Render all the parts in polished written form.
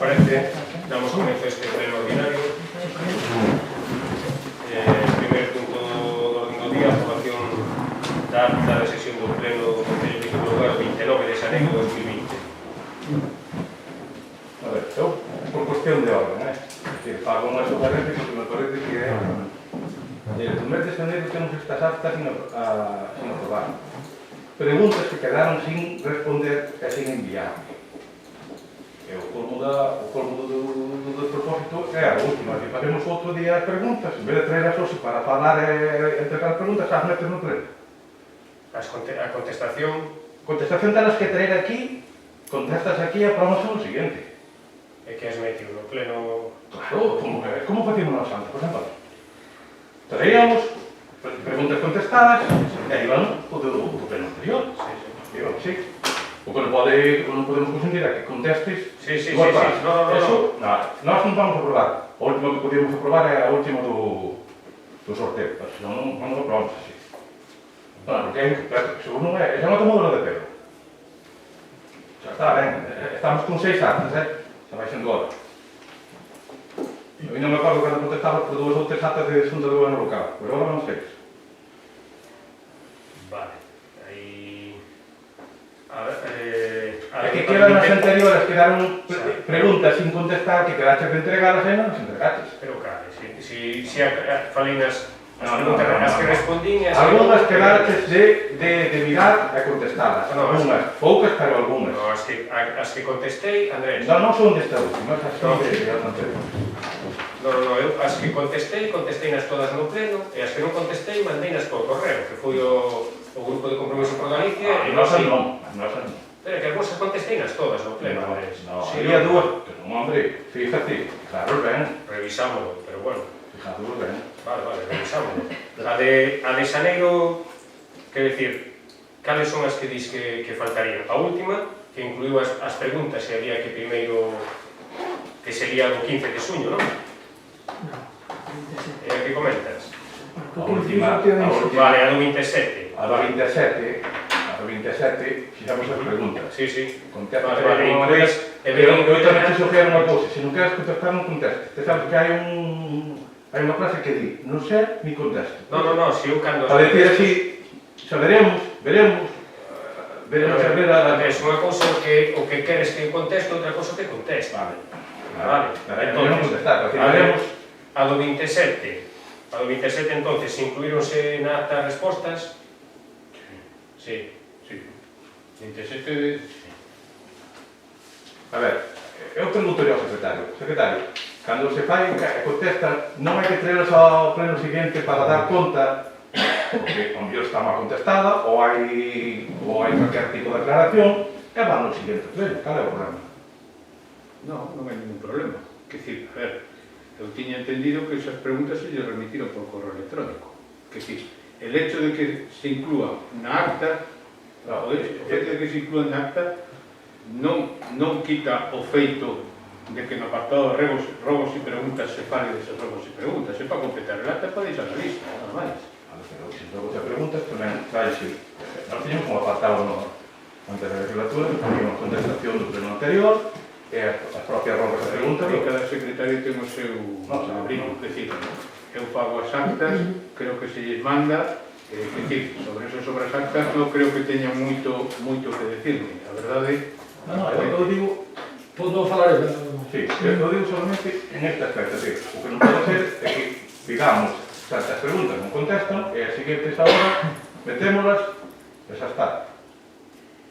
parece, damos comienzo a este pleno ordinario. Primer punto do orden do día, aprobación da acta da sesión do pleno do Concello que tuvo lugar o 29 de xaneiro de 2020. A ver, eu, por cuestión de orden, que fago unha sugerencia porque me parece que é... No mes de xaneiro temos estas actas sin aprobar. Preguntas que quedaron sin responder e sin enviar. E o colmo do propósito é a última. Se facemos outro día as preguntas, en vez de traer as hoxe para falar entre as preguntas, as metes no pleno. A contestación... Contestación telas que traer aquí, contestas aquí e aprobamos o seguinte. É que has metido no pleno... Claro, como facíamos nós antes, por exemplo. Traíamos preguntas contestadas e iban o pleno anterior. Sí. O que non podemos consentir é que contestes... Sí. No. Eso, nós non vamos a aprobar. O último que podíamos aprobar é a última do sorteo. Pero senón non aprobamos así. Bueno, porque se uno é un outro módulo de pelo. Xa está ben. Estamos con 6 actas, xa vai sendo hora. Eu non me acordo cando contestaba por 2 ou 3 actas de xunta do goberno local. Pero agora non sei. vale. Aí... É que quedan as anteriores, quedaron preguntas sin contestar que quedaches de entregalas e non as entregaches. Pero claro, si falei nas preguntas as que respondín e as algunhas quedaches de mirar e contestalas. Algunhas, poucas, pero algunhas. No, as que contestei, Andrés. Non son desta última, as que as anteriores. No, eu as que contestei nas todas no pleno e as que non contestei mandeinas por correo, que foi o Grupo de Compromiso por Galicia e non. Pero que algúns contestei nas todas no pleno, Andrés. Había dúas, que non, hombre, fíjate, claro, ben. Revisámoslo, pero bueno. Fijadlo ben. Vale, revisámoslo. A de xaneiro, quero dicir, cales son as que dis que faltarían? A última, que incluiu as preguntas e había que primeiro, que sería do 15 de suño, non? E a que comentas? A última. Vale, a do 27. A do 27, fixamos as preguntas. Sí. Contestas de alguma maneira. Eu tamén te sugiero unha cousa, se non queres contestar, non contestes. Te sabes que hai unha frase que di, non sé ni contesto. No, si eu cando... Para decir así, saberemos a ver a... Andrés, unha cousa o que queres que conteste, outra cousa que conteste. Vale. Entón, a do 27, entonces, incluíronse na acta respostas? Sí. 27... A ver, eu pregunto ao secretario. Secretario, cando se fai e contesta, non hai que traeros ao pleno siguiente para dar conta, porque o mellor está mal contestada, ou hai calquer tipo de aclaración, e van no siguiente pleno. Cal é o problema? Non hai ningún problema. Que dicir, a ver, eu tiña entendido que esas preguntas se lle remitiron por correo electrónico. Que dicir, el hecho de que se inclúa na acta, o feito de que se inclúa na acta, non quita o feito de que no apartado de robos e preguntas se fale deses robos e preguntas. É para completar el acta para deixar a lista, nada máis. Pero se robos e preguntas tamén vai ser. Nós teñemos como apartado antes da legislatura, teníamos contestación do pleno anterior, e as propias robos e preguntas. Cada secretario ten o seu abrigo, decir, eu fago as actas, creo que se lles manda, decir, sobre as actas non creo que teña moito que decirme, a verdade... Eu digo... Podo falar eu? Sí, eu digo solamente en este aspecto, o que non pode ser é que, digamos, as preguntas non contestan, e as seguintes agora, metémolas, e xa está.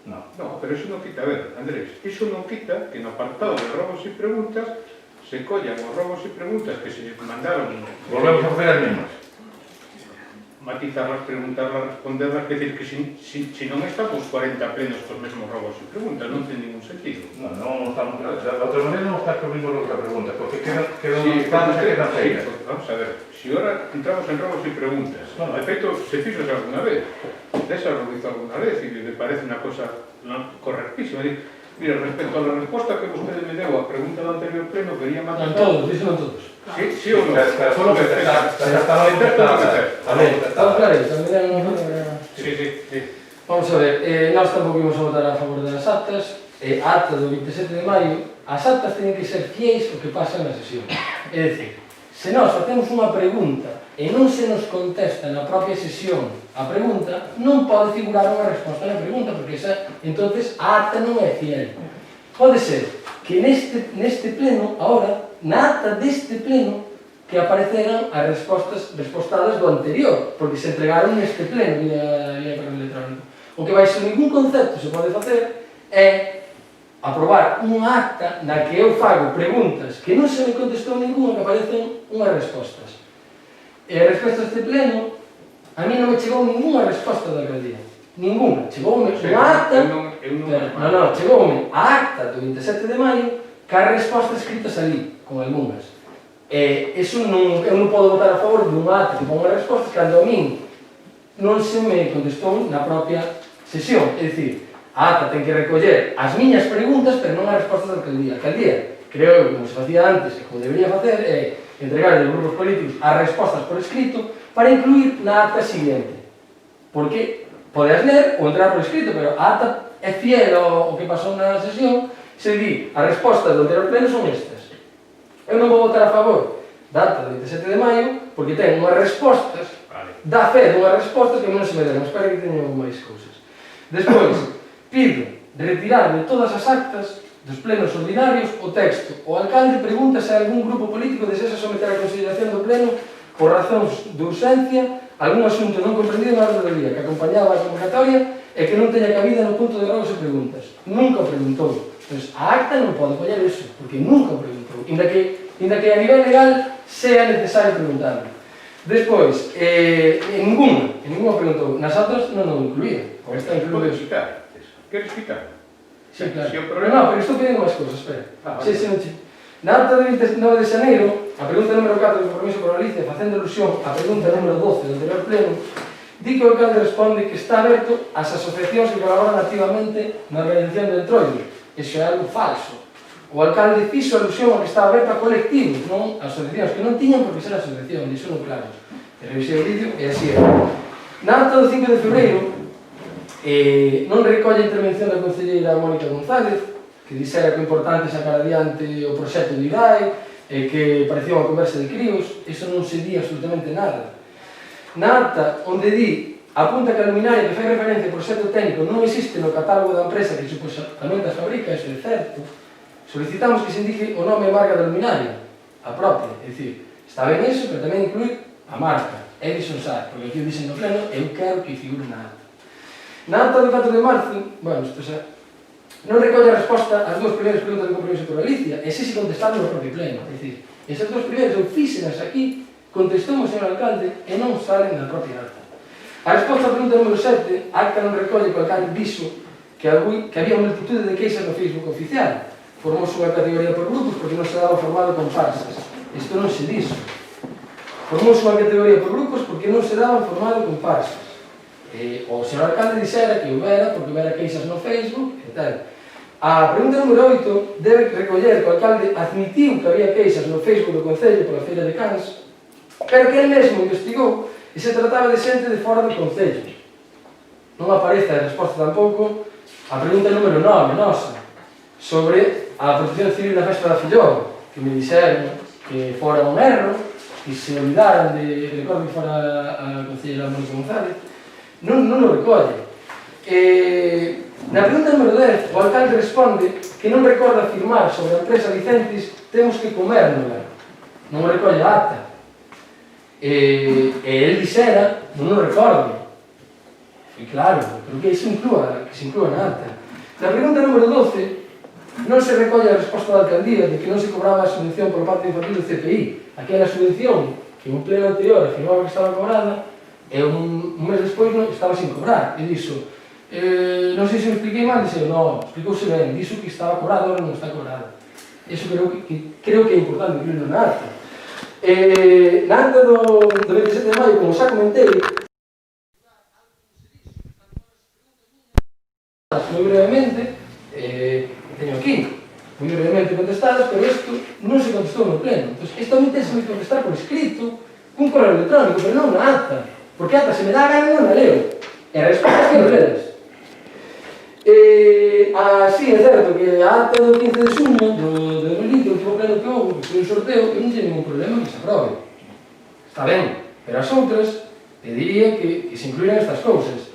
No, pero iso non quita, a ver, Andrés, iso non quita que no apartado de robos e preguntas se collan os robos e preguntas que se mandaron... Volvemos a facer as mismas. Matizarlas, preguntarlas, responderlas, que decir que si non estamos 40 plenos cos mesmos robos e preguntas, non ten ningún sentido. Non estamos... De outra maneira non estás comigo as preguntas, porque quedan listadas e quedan feitas. Vamos a ver, si ahora entramos en robos e preguntas, de feito, se fixos alguna vez, César lo hizo alguna vez, e me parece unha cosa correctísima. Mira, respecto a la resposta que vostede me deu a pregunta do anterior pleno, quería matar... Non todos, díselo todos. Sí ou non? Pero solo que está Estamos claros, tamén... Sí. Vamos a ver, nós tampouco imos a votar a favor das actas. A acta do 27 de maio as actas teñen que ser fiéis ao que pasa na sesión. É dicir, se nós facemos unha pregunta e non se nos contesta na propia sesión a pregunta, non pode figurar unha resposta na pregunta, porque esa, entonces, a acta non é fiel. Pode ser que neste pleno, ahora, na acta deste pleno, que apareceran as respostas respostadas do anterior, porque se entregaron neste pleno vía correo electrónico. O que vai ser ningún concepto se pode facer é aprobar unha acta na que eu fago preguntas que non se me contestou ninguna, que aparecen unhas respostas. E a resposta deste pleno, a mí non me chegou ninguna resposta da alcaldía. Ninguna. Chegoume unha acta... Non, chegoume a acta do 27 de maio ca respostas escritas ali, con algunhas. Eso non, eu non podo votar a favor dunha acta que pon as respostas cando a min non se me contestou na propia sesión. É dicir, a acta ten que recoller as miñas preguntas, pero non as respostas da alcaldía. A alcaldía, creo eu, como se facía antes e como debería facer, é entregar aos grupos políticos as respostas por escrito para incluir na acta siguiente. Porque podes ler ou entrar por escrito, pero a acta é fiel ao que pasou na sesión, se di, as respostas do anterior pleno son estas. Eu non vou votar a favor da acta do 27 de maio porque ten unhas respostas, dá fe dunhas respostas que non se me deron. Espero que teñan máis cousas. Despois, pido retirar de todas as actas dos plenos ordinarios o texto. O alcalde pregunta se algún grupo político desexa someter a consideración do pleno por razóns de urxencia algún asunto non comprendido na orde do día que acompañaba a convocatoria e que non teña cabida no punto de rogos e preguntas. Nunca o preguntou. Entón, a acta non pode coller eso, porque nunca o preguntou. Inda que a nivel legal sea necesario preguntarlo. Despois, en ninguna preguntou. Nas outras non o incluía. O está incluído. Podes quitar. Queres quitar? Sí, claro. Si No, pero estou pedindo máis cousas, espera. Na acta do 29 de xaneiro, a pregunta número 4 do compromiso por Galicia, facendo alusión á pregunta número 12 do anterior pleno, di que o alcalde responde que está aberto ás asociacións que colaboran activamente na organización do entroido. Iso é algo falso. O alcalde fixo alusión a que estaba aberto a colectivos, non a asociacións, que non tiñan por que ser asociación, iso non claro. Revisei o vídeo e así é. Na acta do 5 de febreiro, non recolle a intervención da concelleira Mónica González, que dixera que é importante sacar adiante o proxecto de IDAE, que parecía unha conversa de críos. Iso non se di absolutamente nada. Na acta, onde di, apunta que a luminaria que fai referencia ao proxecto técnico non existe no catálogo da empresa que supostamente a fabrica, iso é certo, solicitamos que se indique o nome e marca da luminaria, a propia. É dicir, está ben iso, pero tamén incluir a marca, Edison Sar, porque aquí o dicen no pleno, eu quero que figure na acta. Na acta do 4 de marzo, bueno, isto xa, non recolle a resposta ás dúas primeiras preguntas do compromiso por Galicia, e se contestaron no propio pleno. É dicir, esas dúas primeiras eu fíxenas aquí, contestou o señor alcalde e non salen na propia acta. A resposta á pregunta número 7, a acta non recolle que o alcalde dixo que había unha multitude de queixas no Facebook oficial. Formouse unha categoría por grupos porque non se daba formado con farsas. Isto non se dixo. Formouse unha categoría por grupos porque non se daba formado con farsas. O señor alcalde dixera que houbera porque houbera queixas no Facebook e tal. A pregunta número 8 debe recoller que o alcalde admitiu que había queixas no Facebook do Concello pola feira de Cans, pero que ele mesmo investigou e se trataba de xente de fora do Concello. Non aparece a resposta tampouco a pregunta número 9, nosa, sobre a protección civil da festa da Filloa, que me dixeron que fora un erro, que se olvidaran de recordo que fora a concelleira Mónica González. Non o recolle. Na pregunta número 10, o alcalde responde que non recorda afirmar sobre a empresa Licentis temos que comérnola. Non o recolle a acta. E el dixera, non o recordo. E claro, pero que se inclúa na acta. Na pregunta número 12, non se recolle a resposta da alcaldía de que non se cobraba a subvención por parte infantil do CPI. Aquela subvención que un pleno anterior afirmaba que estaba cobrada e un mes despois non estaba sin cobrar. E dixo, non sei se me expliquei mal, dixo, non, explicouse ben, dixo que estaba cobrado, agora non está cobrado. Iso creo que é importante incluirlo na acta. Na acta do 27 de maio, como xa comentei, moi brevemente, teño aquí, moi brevemente contestadas, pero isto non se contestou no pleno. Entón, isto tamén ten que contestar por escrito, cun correo electrónico, pero non na acta. Porque a acta, se me dá a gana, non a leo. E a resposta que non ledes. Sí, é certo que a acta do 15 de xuño do 2020, o último pleno que houve, que foi un sorteo, eu non teño ningún problema que se aprobe. Está ben, pero as outras, diría que se incluíran estas cousas.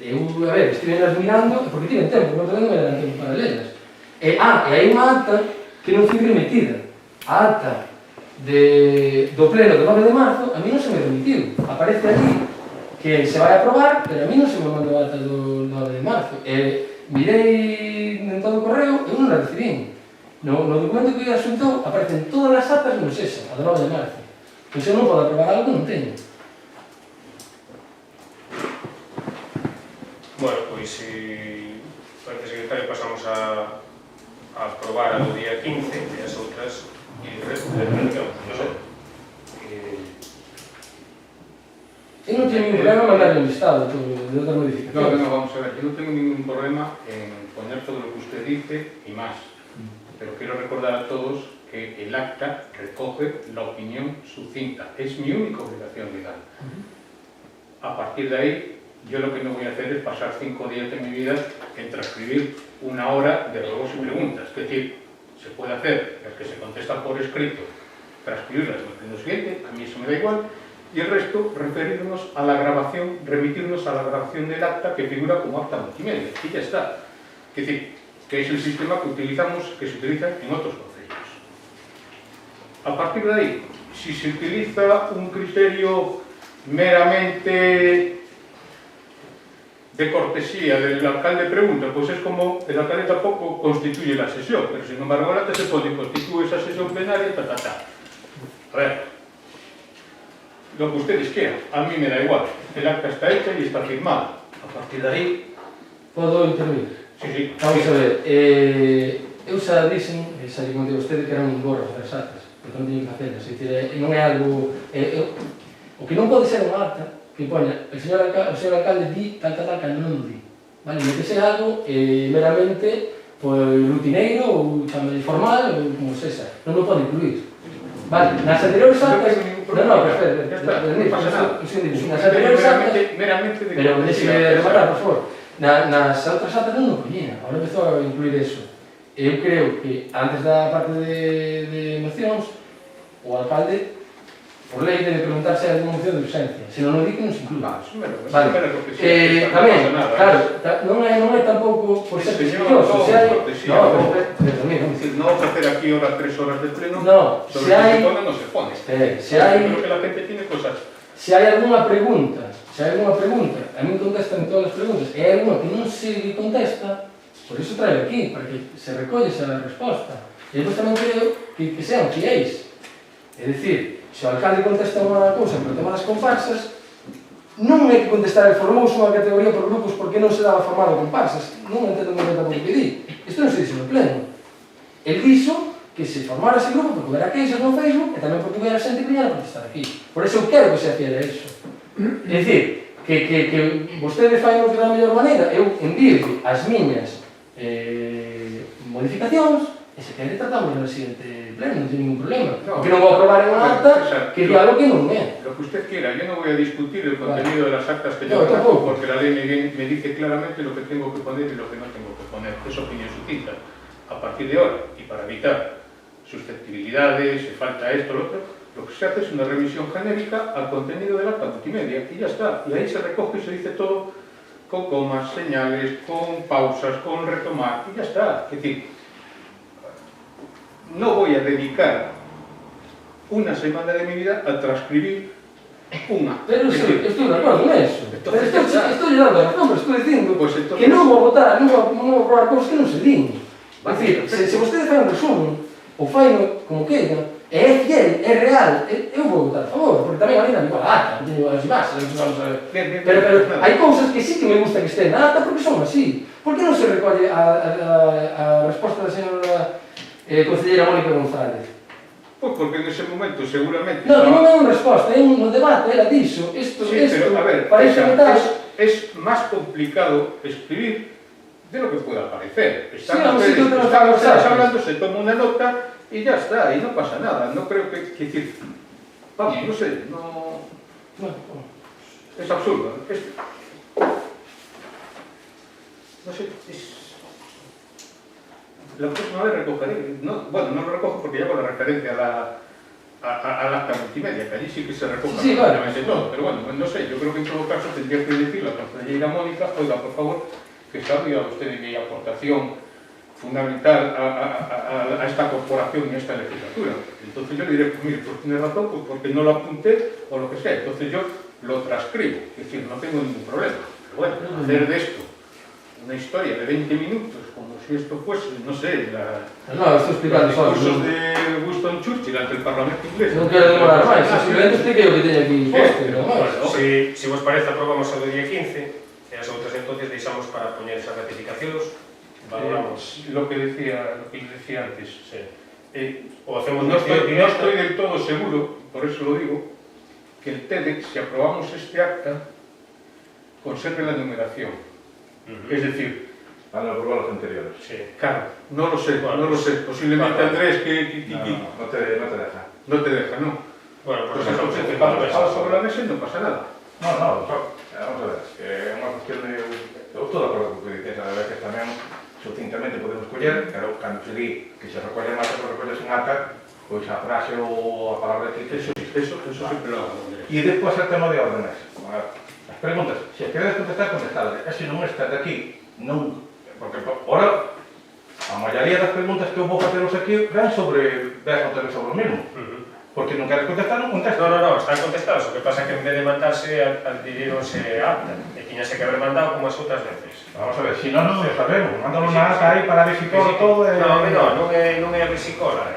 Eu, a ver, estive nas mirando, porque tiven tempo, non tamén non me deran tempo para lelas. E hai unha acta que non foi remitida. A acta do pleno do 9 de marzo, a mí non se me remitiu. Aparece ali que se vai aprobar, pero a mí non se me mandou a acta do 9 de marzo. Mirei en todo o correo e non la recibín. No documento que asuntou aparecen todas as actas menos esa, a do 9 de marzo. Pois eu non podo aprobar algo que non teño. Bueno, pois, parece secretario, pasamos a aprobar a do día 15 e as outras electrónicamente, non sei. Eu non teño ningún problema en mandar un listado de outras modificacións. No, vamos a ver, yo no tengo ningún problema en poner todo lo que usted dice y más, pero quiero recordar a todos que el acta recoge la opinión sucinta, es mi única obligación legal. A partir de ahí, yo lo que no voy a hacer es pasar 5 días de mi vida en transcribir 1 hora de ruegos y preguntas, es decir, se puede hacer el que se contesta por escrito, transcribirlas en lo siguiente, a mí eso me da igual, y el resto referirnos a la grabación, remitirnos a la grabación del acta que figura como acta multimedia, y ya está. Es decir, que es el sistema que se utiliza en otros concellos. A partir de ahí, si se utiliza un criterio meramente de cortesía del alcalde pregunta, pues es como el alcalde tampoco constituye la sesión, pero sin embargo el acta se pone, constituye esa sesión plenaria, A ver, lo que ustedes quieran, a mí me da igual, el acta está hecha y está firmada. A partir de ahí... Podo intervir? Sí. Vamos a ver, eu xa dixen, xa lle contei a vostede que eran un gorro das actas, porque non teño que facelas, é dicir, non é algo... O que non pode ser unha acta que poña, o señor alcalde di tal, cando non di. Vale, non que sea algo meramente rutineiro ou formal ou como sexa, non o pode incluir. Vale, nas anteriores actas... No, perfecto, non pasa nada. Nas anteriores actas... Meramente de... Pero deixe rematar, por favor. Nas outras actas non poñía, agora empezou a incluir eso. Eu creo que antes da parte de mocións, o alcalde, por lei, debe preguntar se hai alguna moción de urgencia. Se non o di que non se inclui. Vale. Tamén, claro, non é tampouco por ser prestigioso. Se hai... No, pero tamén, no ofrecer aquí ahora 3 horas de pleno, se sobre hai... se pone o no se pone. Se hai... Creo que la gente tiene cosas. Se hai alguna pregunta, a mí contestan todas as preguntas, e hai alguna que non se contesta, por iso traio aquí, para que se recolle esa resposta. E depois tamén creo que sean fiéis. É dicir, se o alcalde contesta unha cousa por o tema das comparsas, non é que contestar el formouse unha categoría por grupos porque non se daba formado comparsas. Non entendo moi ben tampouco que di. Isto non se dixe no pleno. El dixo que se formara ese grupo porque hubiera queixas no Facebook e tamén porque hubiera xente que viñera a protestar aquí. Por eso eu quero que se fiel a iso. É dicir, que vostede fai de la mellor maneira, eu envío as miñas modificacións e se quere tratamos no siguiente pleno, non ten ningún problema. Porque non vou aprobar en unha acta que di algo que non é. Lo que usted quiera, yo no voy a discutir el contenido de las actas que yo tampoco, porque la ley me dice claramente lo que tengo que poner y lo que no tengo que poner. Es opinión sucinta. A partir de ahora, y para evitar susceptibilidades, se falta esto, lo otro, lo que se hace es una revisión genérica al contenido del acta multimedia y ya está. Y ahí se recoge y se dice todo con comas, señales, con pausas, con retomar y ya está. Es decir, no voy a dedicar una semana de mi vida a transcribir unha. Pero estoy de acuerdo en eso. Estoy dando razón, pero estoy dicindo pues que non vou votar, non vou aprobar cousas que non se din. É dicir, se vostede fai un resumo, ou fai como queira, e é fiel, é real, eu vou votar a favor, porque tamén a mí non me igual a acta, non teño as imaxes, pero hai cousas que sí que me gusta que estén na acta porque son así. Por que non se recolle a resposta da señora concelleira Mónica González? Pues porque en ese momento seguramente... No, que non é unha resposta, é un debate, ela dixo, isto, pero a ver, es más complicado escribir de lo que pueda parecer. Están ustedes hablando, se toma una nota y ya está, y no pasa nada. No creo que decir... Vamos, no sé, no... Es absurdo. no sé, la próxima vez recogeré, bueno, no lo recojo porque llevo la referencia al acta multimedia, que allí sí que se recoge absolutamente todo, pero bueno, no sé, yo creo que en todo caso tendría que decirle a la compañera Mónica, oiga, por favor, que sabía usted de mi aportación fundamental a esta corporación y a esta legislatura. Entonces yo le diré, pues mire, pues tiene razón, pues porque no lo apunté o lo que sea, entonces yo lo transcribo, es decir, no tengo ningún problema. Pero bueno, hacer de esto una historia de 20 minutos, como si esto fuese, no sé, No, estoy explicando los só. discursos de Winston Churchill ante el Parlamento inglés. Non quero demorar máis, simplemente expliquei o que teño aquí posto, non máis. Bueno, se vos parece, aprobamos o do día 15, e as outras entonces deixamos para poñer esas ratificacións, valoramos. Lo que decía antes. Sí. O hacemos No moción estoy directa. del todo seguro, por eso lo digo, que el TEDx, si aprobamos este acta, conserve la numeración. Es decir, Van a aprobar los anteriores. Sí. claro, no lo sé, Bueno, posiblemente vale. Andrés No te deja. no te deja, ¿no? Bueno, Pues pues dejamos entonces, encima cuando da está mesa. sobre la mesa no pasa nada. No, vamos a ver, é unha cuestión de... Eu estou de acordo con o que dices, a veces tamén sucintamente podemos coller, pero cando se di que se recolle en acta, se recolle en acta, pois a frase ou a palabra que Eso siempre lo hago, Andrés. E depois o tema de órdenes. As preguntas, se queredes contestar, contestadas. E se non estás de aquí, non... Porque, ora, a maioría das preguntas que eu vou faceros aquí ven sobre 10 ou 3 sobre o mesmo. Porque non queres contestar, non contestas. No, están contestados. O que pasa é que en vez de mandarse, adhirironse acta. E tiñase que haber mandado como as outras veces. Vamos a ver, si non lo sabemos. Mándalo na acta aí para visitar todo e... Non é a vesicola.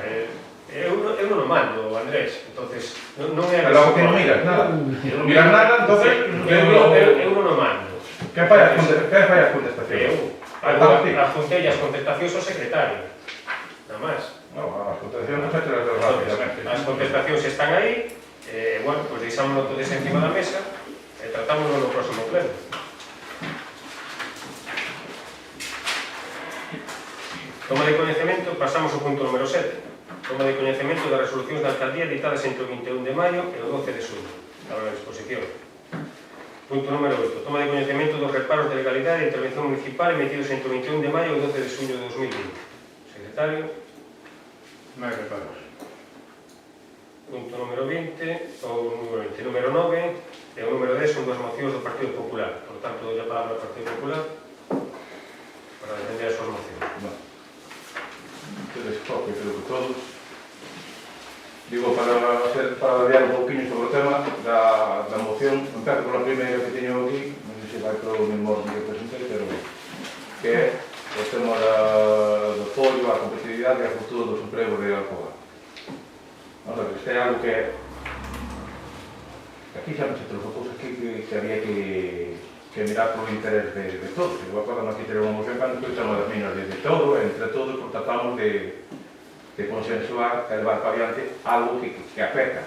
Eu non o mando, Andrés. Entonces, non é a Pero que non vesicola. miras nada. Se non miras nada, entonces... Eu non o mando. Que fai as contestacións? Eu adjuntei as contestacións ao secretario. Nada máis. No, as contestacións non se te las rápidamente. As contestacións están aí, bueno, pues deixámonos todos encima da mesa e tratámonos no próximo pleno. Toma de coñecemento, pasamos ao punto número 7. Toma de coñecemento das resolucións da alcaldía editadas entre o 21 de maio e o 12 de xullo. Ahora a disposición. Punto número 8. Toma de coñecemento dos reparos de legalidade e intervención municipal emitidos entre o 21 de maio e o 12 de xullo de 2020. Secretario. Non hai reparos. Punto número 20, ou número 20, número 9 e o número 10 son duas mocións do Partido Popular. Por tanto, dou a palabra ao Partido Popular para defender as súas mocións. Ustedes creo que todos. Digo, para variar un pouquinho sobre o tema da moción, empezo con a primeira que teño aquí, non sei se vai polo mesmo orden que presentei, pero que é o tema do apoio á competitividade e ao futuro dos empregos de Alcoa. Vamos a ver, este é algo que aquí xa se trouxe cousas que había que mirar polo interés de todos. Eu acordo aquí ter unha moción cando escoitamos das minas de todo, e entre todos tratamos de consensuar e levar para adiante algo que afecta.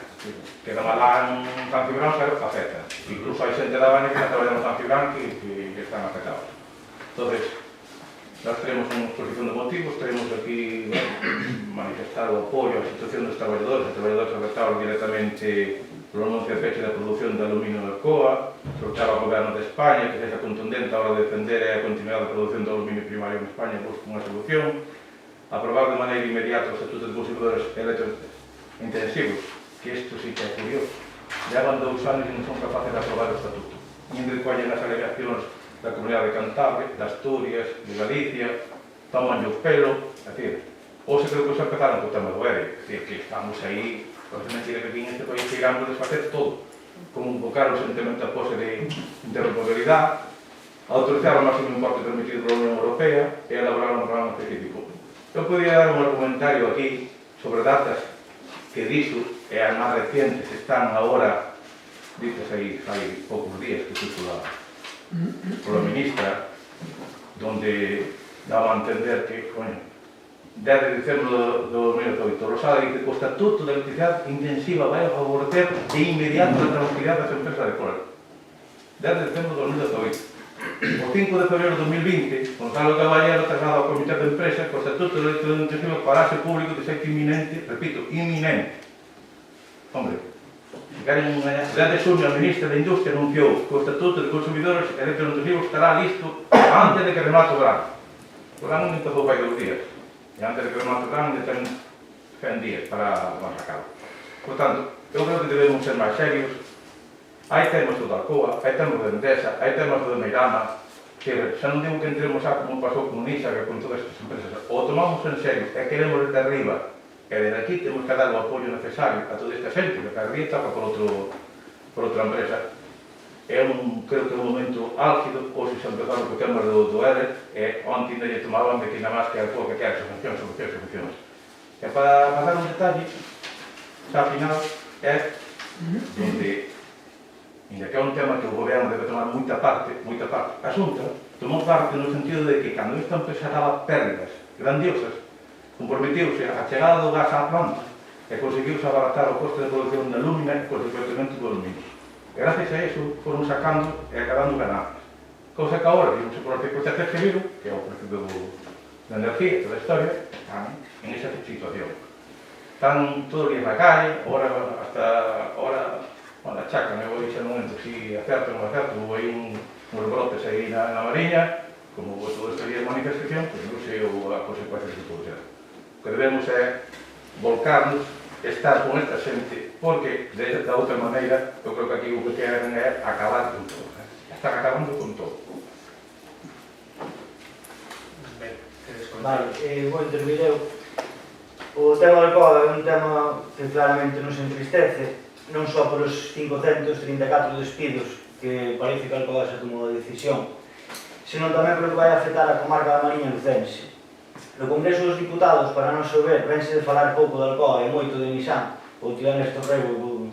Que non alá en San Cibrán, pero afecta. Incluso hai xente da Baña que non traballa en San Cibrán que están afectados. Entonces, nós tenemos unha exposición de motivos, tenemos aquí manifestar o apoio á situación dos traballadores afectados directamente polo anuncio de peche da produción de aluminio de Alcoa, soltar ao Goberno de España que sexa contundente a hora de defender a continuidade da produción de aluminio primario en España e busque unha solución, aprobar de maneira inmediata o Estatuto de Consumidores Electrointensivos, que isto sí que é curioso. Llevan 2 anos e non son capaces de aprobar o Estatuto. Nin recollen as alegacións da Comunidade de Cantabria, de Asturias, de Galicia, toman o pelo, é dicir, ou se creo que se empezaron co tema do ERE, é dicir, que estamos aí, porque é mentira que aquí en este país queiramos desfacer todo, como invocar o sentimento a pose de interrogabilidade, autorizar o máximo importe permitido pola Unión Europea e elaborar un programa específico. Eu podía dar un argumentario aquí sobre datas que diso, e as máis recientes están agora, dices aí, hai poucos días que fui pola ministra, donde daba a entender que, coño, 10 de diciembre do 2018, Rosada dice que o Estatuto de Electricidade Intensiva vai a favorecer de inmediato a tranquilidade das empresas de cola. 10 de diciembre do 2018. O 5 de febrero de 2020, Gonzalo Caballero traslada ao Comité de Empresa que o Estatuto de Electricidade Intensiva parase público de xeito inminente, repito, inminente. Hombre, En 10 de junio, a ministra de Industria anunciou que o Estatuto de Consumidores Electrointensivos estará listo antes de que remate o verano. O verano non empezou fai 2 días. E antes de que remate o verano, ainda ten 100 días para sacalo. Por tanto, eu creo que debemos ser máis serios. Hai temas do Alcoa, hai temas de Endesa, hai temas do Meirama, que xa non digo que entremos a como pasou con Nisa, que con todas estas empresas, o tomamos en serio e queremos desde arriba, e desde aquí temos que dar o apoio necesario a toda esta xente, que cada día toca por outra empresa. Creo que é un momento álgido, hoxe xa empezaron co tema do ERE, e onte ainda lle tomaban de que nada máis que a Alcoa que quere solucións. E para dar un detalle, xa ao final, é donde, ainda que é un tema que o goberno debe tomar moita parte, a Xunta tomou parte no sentido de que cando esta empresa daba pérdidas grandiosas, comprometeuse a chegada do gas á planta e conseguiuse abaratar o coste de producción da lúmina e, consecuentemente, do aluminio. E, gracias a iso, foron sacando e acabando ganancias. Cousa que agora, vimos por artículo 7 civil, que é o precio da energía, toda a historia, están en esa situación. Están todos os días na calle, ahora achacan, eu vou xa non entro si acerto ou non acerto, houve aí uns brotes aí na Mariña, como todo este día de manifestación, pois non sei a consecuencia que pode ser. O que debemos é volcarnos, estar con esta xente, porque da outra maneira, eu creo que aquí o que queren é acabar con todo. Están acabando con todo. Vale, vou intervir eu. O tema do Alcoa é un tema que claramente nos entristece, non só por os 534 despidos que parece que Alcoa xa tomou a decisión, senón tamén polo que vai afectar a comarca da Mariña Lucense. No Congreso dos Diputados, para non saber, vense de falar pouco de Alcoa e moito de Nissan. O tío Néstor Rego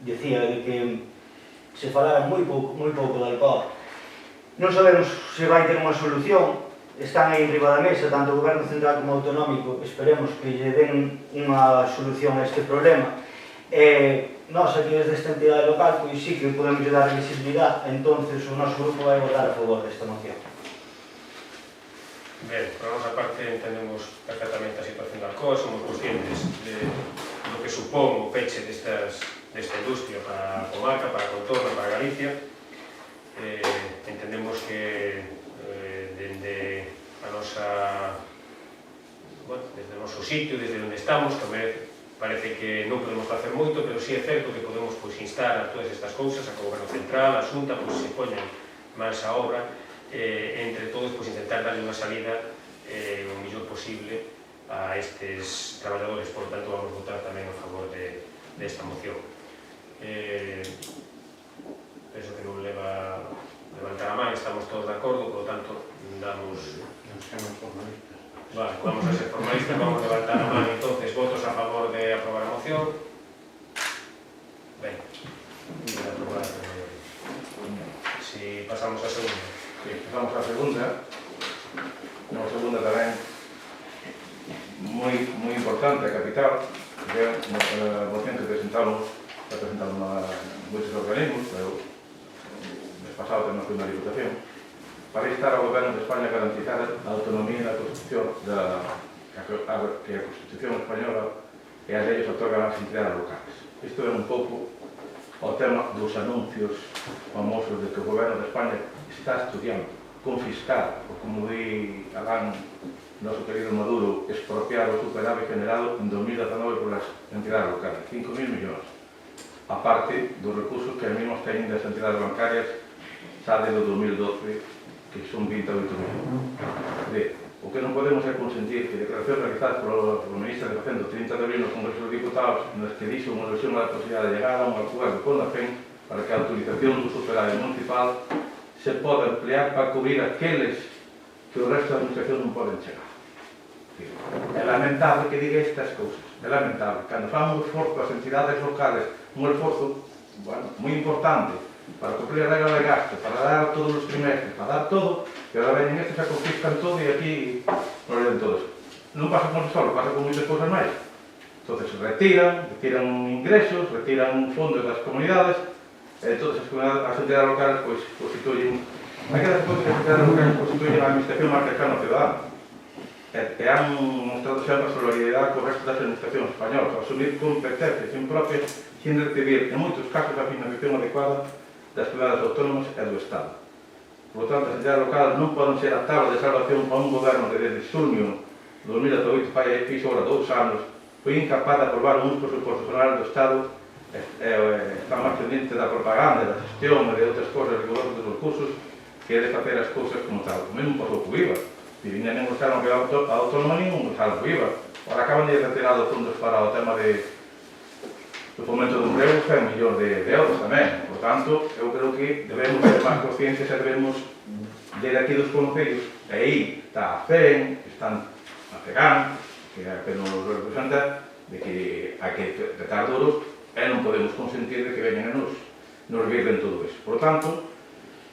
dicía de que se falara moi pouco de Alcoa. Non sabemos se vai ter unha solución, están aí en riba da mesa, tanto o Goberno Central como o Autonómico, esperemos que lle den unha solución a este problema. Nós aquí desde esta entidade local, pois sí que podemos dar visibilidade, entonces o noso grupo vai votar a favor desta moción. Ben, por a nosa parte entendemos perfectamente a situación da Alcoa, somos conscientes do que supón o peche desta industria para a comarca, para a contorna, para Galicia. Entendemos que dende a nosa, desde o noso sitio, desde onde estamos, que parece que non podemos facer moito, pero sí é certo que podemos instar a todas estas cousas, a Goberno Central, a Xunta, se poñan máis a obra, entre todos intentar darle unha salida o mellor posible a estes traballadores. Por lo tanto, vamos votar tamén a favor desta moción. Penso que non leva a levantar a man, estamos todos de acordo, por lo tanto, vamos a ser formalistas, vamos a levantar a man. Entonces, votos a favor de aprobar a moción. Ben, de aprobar. Si pasamos a segunda. Sí, pasamos a segunda. Unha segunda tamén moi importante, capital, que é a moción que presentamos moitos organismos, pero despasado temos unha diputación, para instar ao Goberno de España a garantizar a autonomía da Constitución que a Constitución española e as leyes otorgan ás entidades locales. Isto é un pouco o tema dos anuncios famosos de que o Goberno de España está estudiando confiscar, ou como di Alán, noso querido Maduro, expropiar o superávit generado en 2019 por as entidades locales, 5.000 millóns, aparte dos recursos que as mesmas teñen das entidades bancarias xa desde o 2012, que son 28 millóns. O que non podemos é consentir que declaracións realizadas polo ministro de Facenda o 30 de abril no Congreso dos Diputados, nas que dixo unha alusión á posibilidade de llegar a un acuerdo con la FEN para que a autorización do superávit municipal se poda emplear para cubrir aqueles que o resto da administración non poden chegar. É lamentable que diga estas cousas, é lamentable. Cando fan un esforzo as entidades locales, un esforzo moi importante para cumprir a regla de gasto, para dar todos os trimestres, para dar todo, que ahora veñen estes a confiscan todo e aquí non len todos. Non pasa con solo, pasa con moitas cousas máis. Entonces retiran ingresos, retiran fondos das comunidades, e todas as entidades locales constituyen aquelas cousas que as entidades locales constituyen a administración máis cercana ao cidadano. E han mostrado sempre a solidaridade co resto das administracións españolas, asumir competencias impropias sin recibir, en moitos casos, a financiación adecuada das comunidades autónomas e do Estado. Por lo tanto, as entidades locales non poden ser a tabla de salvación para un goberno que desde xunio de 2008 fixo agora 2 anos foi incapaz de aprobar uns presupostos generales do Estado, está máis pendiente da propaganda, da gestión e de outras cosas, de outros recursos, que é de facer as cousas como tal. O mesmo pasou co IVA. E viña nen gostaron que a autónoma ningún gostaron co IVA. Ahora acaban de retirar os fondos para o tema do fomento do emprego, 100 millóns de euros tamén. Por tanto, eu creo que debemos ser máis conscientes e debemos, desde aquí dos concellos, e aí está a FEN, están a FEGAN, que é a que nos representa, de que hai que tratar duros e non podemos consentir de que veñan a nos virden todo iso. Por tanto,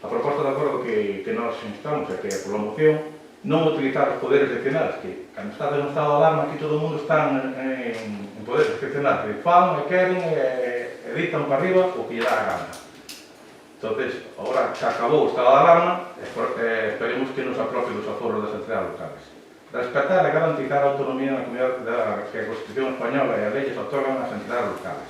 a proposta de acordo que nós instamos é que a moción non utilizar os poderes excepcionales, que cando está en un estado de alarma aquí todo o mundo está en poderes excepcionales, que fan e queren e dictan para arriba o que lle dá a gana. Entonces, agora que acabou o estado de alarma, esperemos que nos apropie dos aforros das entidades locales. Respetar e garantizar a autonomía na comunidade que a Constitución Española e as leyes otorgan ás entidades locales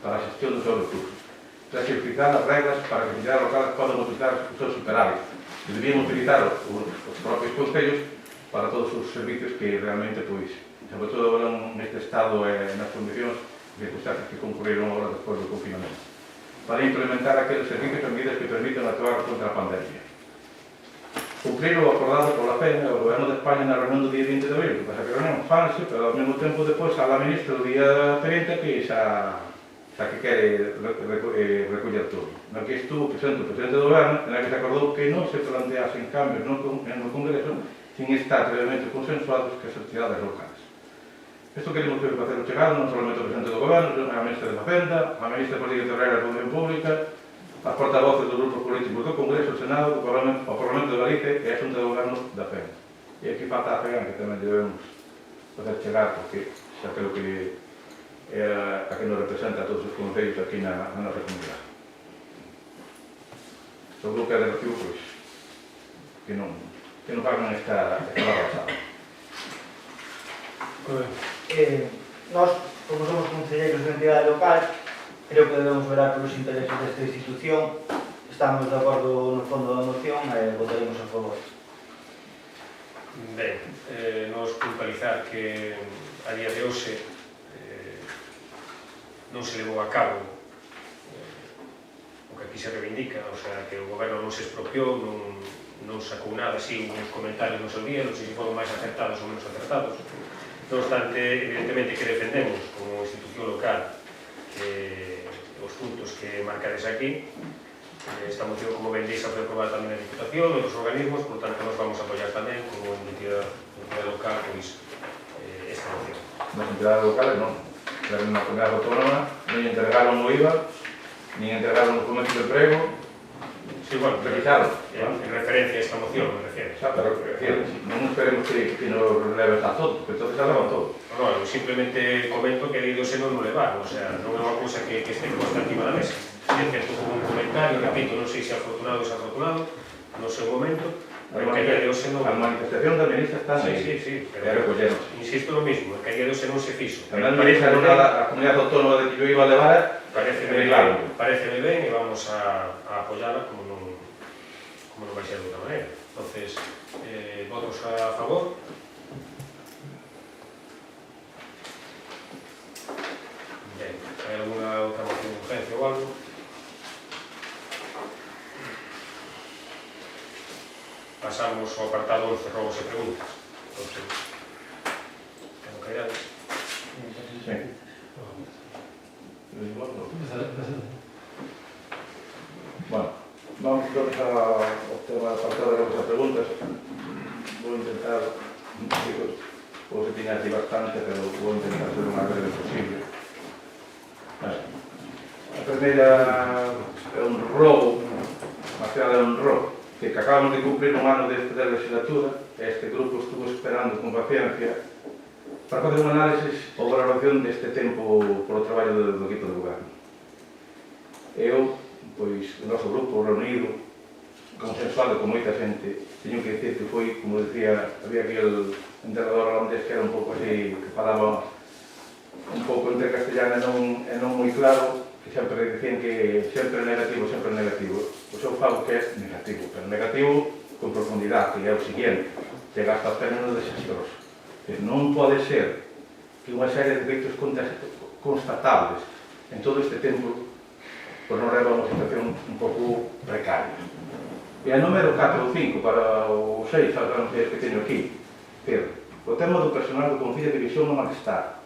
para a xestión dos seus recursos. Flexibilizar as reglas para que as entidades locales podan utilizar os seus superávits. E debíamos utilizar os propios concellos para todos os servicios que realmente, pois, sobre todo agora neste estado e nas condicións de circunstancias que concurriron agora despois do confinamento, para implementar aqueles servicios e medidas que permitan actuar contra a pandemia. Cumprir o acordado pola FEN e o Goberno de España na reunión do día 20 de abril, que pasa que reunión fanse, pero ao mesmo tempo depois a la ministra o día 30 que xa que quere recoller todo. No que estuvo presente o presidente do goberno, na que se acordou que non se planteasen cambios no Congreso sin estar previamente consensuados que as entidades locales. Isto queremos que facer chegado non solamente o presidente do goberno, a ministra de Facenda, a ministra de Política Terrera e Función Pública, as portavoces dos grupos políticos do Congreso, o Senado, o Parlamento de Galicia e a Xunta de Goberno da FEN. E aquí falta a FEN, que tamén debemos facer chegar, porque xa creo que é a que nos representa a todos os concellos aquí na nosa comunidade. Sobre o que é de recibo, pois, que non fagan esta pasada. Nós, como somos concelleiros de entidade local, creo que debemos verar polos intereses desta institución. Estamos de acordo no fondo da moción e votaremos a favor. Ben, nos puntualizar que a día de hoxe non se levou a cabo o que aquí se reivindica, o sea, que o goberno non se expropiou, non sacou nada, así uns comentarios no seu día, non sei se foron máis acertados ou menos acertados. Non obstante, evidentemente que defendemos como institución local os puntos que marcades aquí. Esta moción, como ben dixa, foi aprobada tamén na Diputación e dos organismos, por tanto, nos vamos a apoiar tamén como entidade local pois, esta moción. Nas entidades locales non. Na comunidade autónoma non entregaron o IVA, nin entregaron os fomentos de emprego. Sí, bueno, revisaron. En referencia a esta moción, me refiero. Xa, pero non esperemos que nos leves a todos, porque entonces xa levan todo. Non, simplemente comento que digo se non o levaron, o sea, non é unha cousa que este está encima da mesa. É certo como un comentario, repito, non sei se afortunado ou desafortunado, no seu momento, pero que a día de hoxe non... A manifestación da ministra está aí. Sí, pero recollemos. Insisto no mismo, que a día de hoxe non se fixo. Tamén parece a comunidade autónoma de que yo iba a levar, pareceme ben e vamos a apoiarla como non vai ser de outra maneira. Entonces, votos a favor. Ben, hai alguna outra moción de urgencia ou algo? Pasamos ao apartado 11, robos e preguntas. Entonces, como queirades. Sí. Bueno, vamos entonces ao tema do apartado de robos e preguntas. Vou intentar, ou se tiña aquí bastante, pero vou intentar ser o máis breve posible. A primeira é un robo, máis que nada é un robo, que acabamos de cumprir un ano desta legislatura e este grupo estuvo esperando con paciencia para fazer un análisis ou valoración deste tempo polo traballo do equipo de goberno. Eu, pois, o noso grupo reunido, consensuado con moita xente, teño que dicir que foi, como decía, había aquel enterrador holandés que era un pouco así, que falaba un pouco entre castellano e non moi claro, que sempre dicen que sempre é negativo, pois eu falo que é negativo, pero negativo con profundidade, que é o seguinte, chega hasta o término desastroso. Non pode ser que unha serie de feitos constatables en todo este tempo pois nos leva a unha situación un pouco precaria. E a número 4 ou 5 para o 6, non sei que teño aquí, o tema do personal do Concello de Visión non está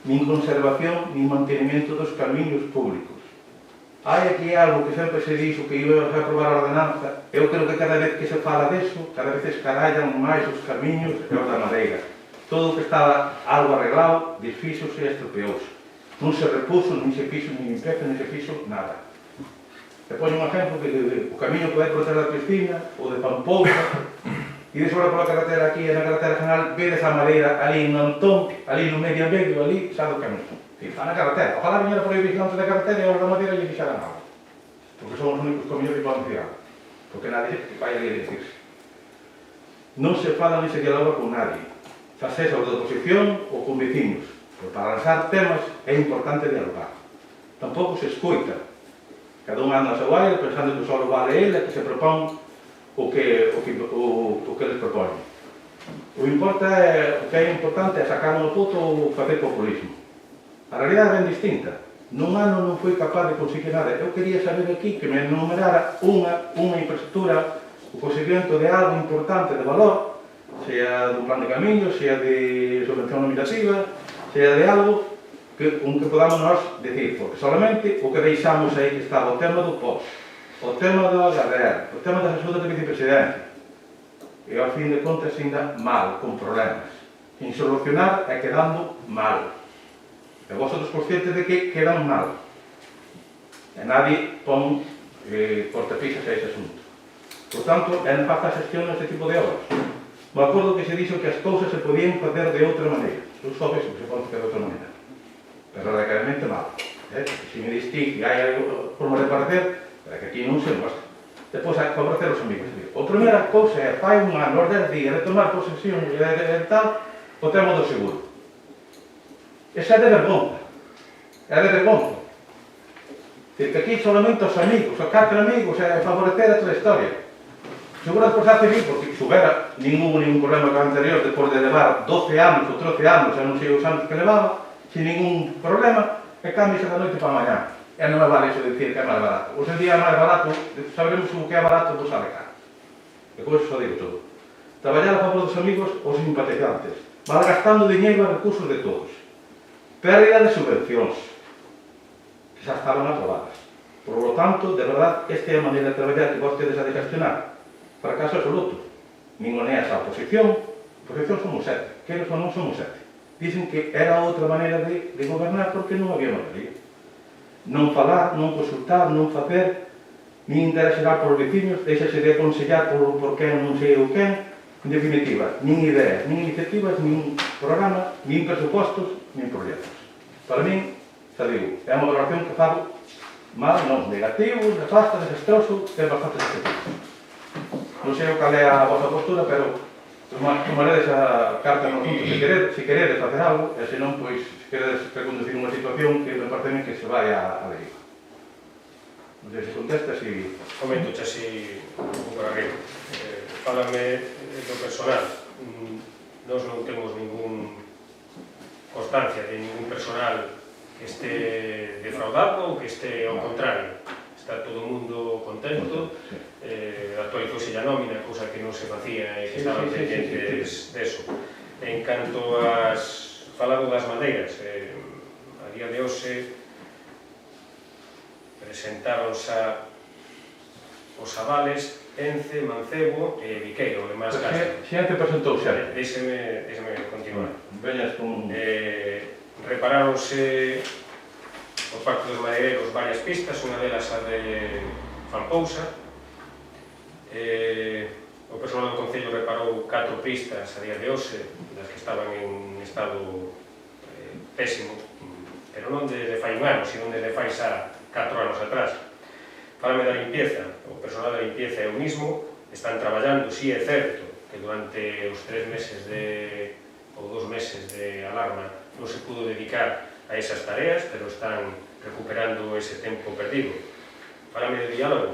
nin conservación nin mantenimento dos camiños públicos. Hai aquí algo que sempre se dixo que iba a aprobar a ordenanza. Eu creo que cada vez que se fala deso, cada vez escarallan máis os camiños e os da madeira. Todo o que estaba algo arreglado, desfíxose e estropeouse. Non se repuso, nin se fixo, nin limpieza, nin se fixo nada. E poño un exemplo que o camiño que vai por detrás da piscina, o de Pampousa, e de sobre pola carretera aquí, na carretera general, vedes a madeira ali en Antón, ali no medio ambiente, ali, xa do camiño. Está na carretera. Ojalá viñera por aí vigilante da carretera e os da madeira lle fixaran nada. Porque son os únicos camiños que poden fiar. Porque nadie vai ali a decirse. Non se fala ni se dialoga con nadie. Xa sexa o de oposición ou con vecinos. Pero para lanzar temas é importante dialogar. Tampouco se escoita. Cada un anda a seu aire pensando que só vale ele, que se propón o que les proponen. O que é importante é sacar unha foto ou facer populismo. A realidade é ben distinta. Nun ano non foi capaz de conseguir nada. Eu quería saber aquí que me enumerara unha infraestructura, o conseguimento de algo importante de valor, sea dun plan de camiño, sea de subvención nominativa, sea de algo con que podamos nós decir, porque solamente o que deixamos aí que estaba o tema do POS, o tema do AGR, o tema das axudas de vicepresidencia, e ao fin de contas ainda mal, con problemas, sin solucionar e quedando mal. E vos outros conscientes de que quedan mal. E nadie pon cortapisas a ese asunto. Por tanto, é nefasta a xestión neste tipo de obras. Me acordo que se dixo que as cousas se podían facer de outra maneira. Eu só vexo que se pode facer de outra maneira. Pero radicalmente mal. Se me distí que hai forma de parecer, pero que aquí non se mostra. Depois hai que favorecer os amigos. A primeira cousa é, fai un ano, os 10 días de tomar posesión e tal, o tema do seguro. Esa é de vergonza. É de vergonza. Que aquí solamente os amigos, os 4 amigos, é favorecer a toda a historia. Seguro despois hace bien, porque se houbera ningún problema con o anterior, depois de levar 12 anos ou 13 anos, non sei os anos que levaba, sin ningún problema, e cambiase da noite para a mañá. E non me vale iso de decir que é máis barato. Hoxe en día é máis barato, saberemos o que é barato vos sale caro. E con eso só digo todo. Traballar a favor dos amigos ou simpatizantes, malgastando diñeiro e recursos de todos. Pérdida de subvencións, que xa estaban aprobadas. Por lo tanto, de verdad, esta é a maneira de traballar que vos tedes a de gestionar. Fracaso absoluto. Ninguneas a oposición somos 7. Queres ou non somos 7. Dicen que era outra maneira de gobernar porque non había maioría. Non falar, non consultar, non facer, nin interaccionar por veciños, deixase de aconsellar por quen non sei o quen. En definitiva, nin ideas, nin iniciativas, nin programa, nin presupostos, nin proxectos. Para min, xa digo, é unha valoración que fago mal, non, negativo, nefasta, desastroso, é bastante desastroso. Non sei cal é a vosa postura, pero tomaredes a carta no asunto se queredes facer algo, e se non, pois, se queredes reconducir unha situación que me parece que se vai a deriva. Non sei se contestas e... Comento xa así un pouco arriba. Fálame do personal. Nós non temos ningún constancia de ningún personal que este defraudado ou que este ao contrario. Está todo o mundo contento, actualizouse a nómina, cousa que non se facía e que estaban pendentes deso. En canto ás falado das madeiras, a día de hoxe presentaronse os avales Ence, Mancebo e Viqueiro, o demás caso. Xente presentou xa. Déxeme continuar. Veñas con... Reparáronse por parte dos madeireiros varias pistas, unha delas a de Pampousa. O personal do Concello reparou 4 pistas a día de hoxe, das que estaban en estado pésimo, pero non desde fai un ano, sino desde fai xa 4 anos atrás. Fálame da limpieza, o personal da limpieza é o mismo, están traballando, si é certo que durante os 3 meses ou 2 meses de alarma non se pudo dedicar a esas tareas, pero están recuperando ese tempo perdido. Falame de diálogo,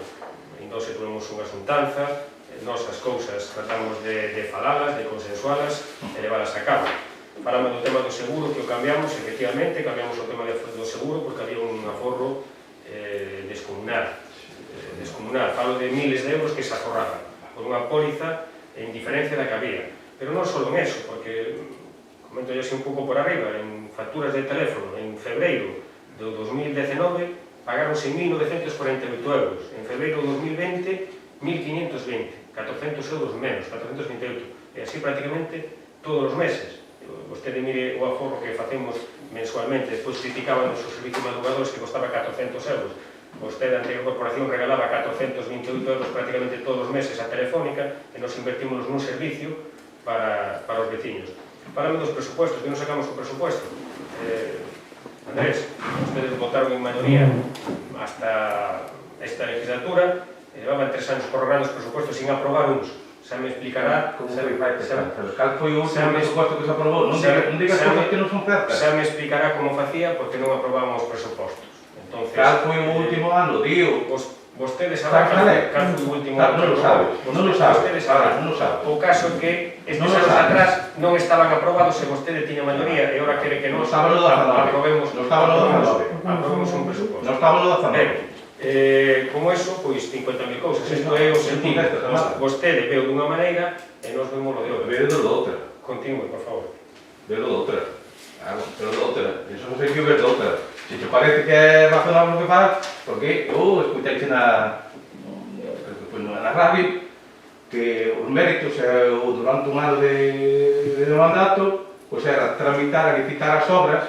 ainda se tuvemos unha xuntanza, nós as cousas tratamos de falalas, de consensualas e levalas a cabo. Falame do tema do seguro, que o cambiamos, efectivamente, cambiamos o tema do seguro porque había un aforro descomunal. Falo de miles de euros que se aforraban por unha póliza en diferencia da que había. Pero non só en eso, porque, comento así un pouco por arriba, en facturas de teléfono, en febreiro do 2019 pagaronse 1.948 euros, en febreiro do 2020 1.520, 400 euros menos, 428, e así prácticamente todos os meses. Vostede mire o aforro que facemos mensualmente, despois criticaban o servicio de madrugadores que costaba 400 euros. Vostede, a anterior corporación, regalaba 428 euros prácticamente todos os meses a Telefónica e nos invertimos nun servicio para os veciños. Falame dos presupuestos, que non sacamos o presupuesto. Andrés, vostedes votaron en maioría hasta esta legislatura, levaban 3 anos prorrogando os presupuestos sin aprobar uns. Xa me explicará... Cal foi o último presupuesto que se aprobou? Non digas cousas que non son certas. Xa me explicará como facía porque non aprobamos os presupostos. Cal foi o último ano, tío? Vostedes saben cal foi o último ano. Non lo sabes, non lo sabes. O caso é que estes anos atrás non estaban aprobados e vostede tiña maioría e ora quere que nos aprobemos un presuposto. Non estaba no 19. Como eso, pois 50.000 cousas. Isto é o sentido. Vostede veo dunha maneira e nos vemos lo de outra. Veo do outra. Continue, por favor. Veo do outra. Claro, veo do outra. Iso non sei que ver do outra. Se te parece que é razonable o que faz, porque eu escutei na radio que os méritos durante un ano de mandato pois era tramitar e licitar as obras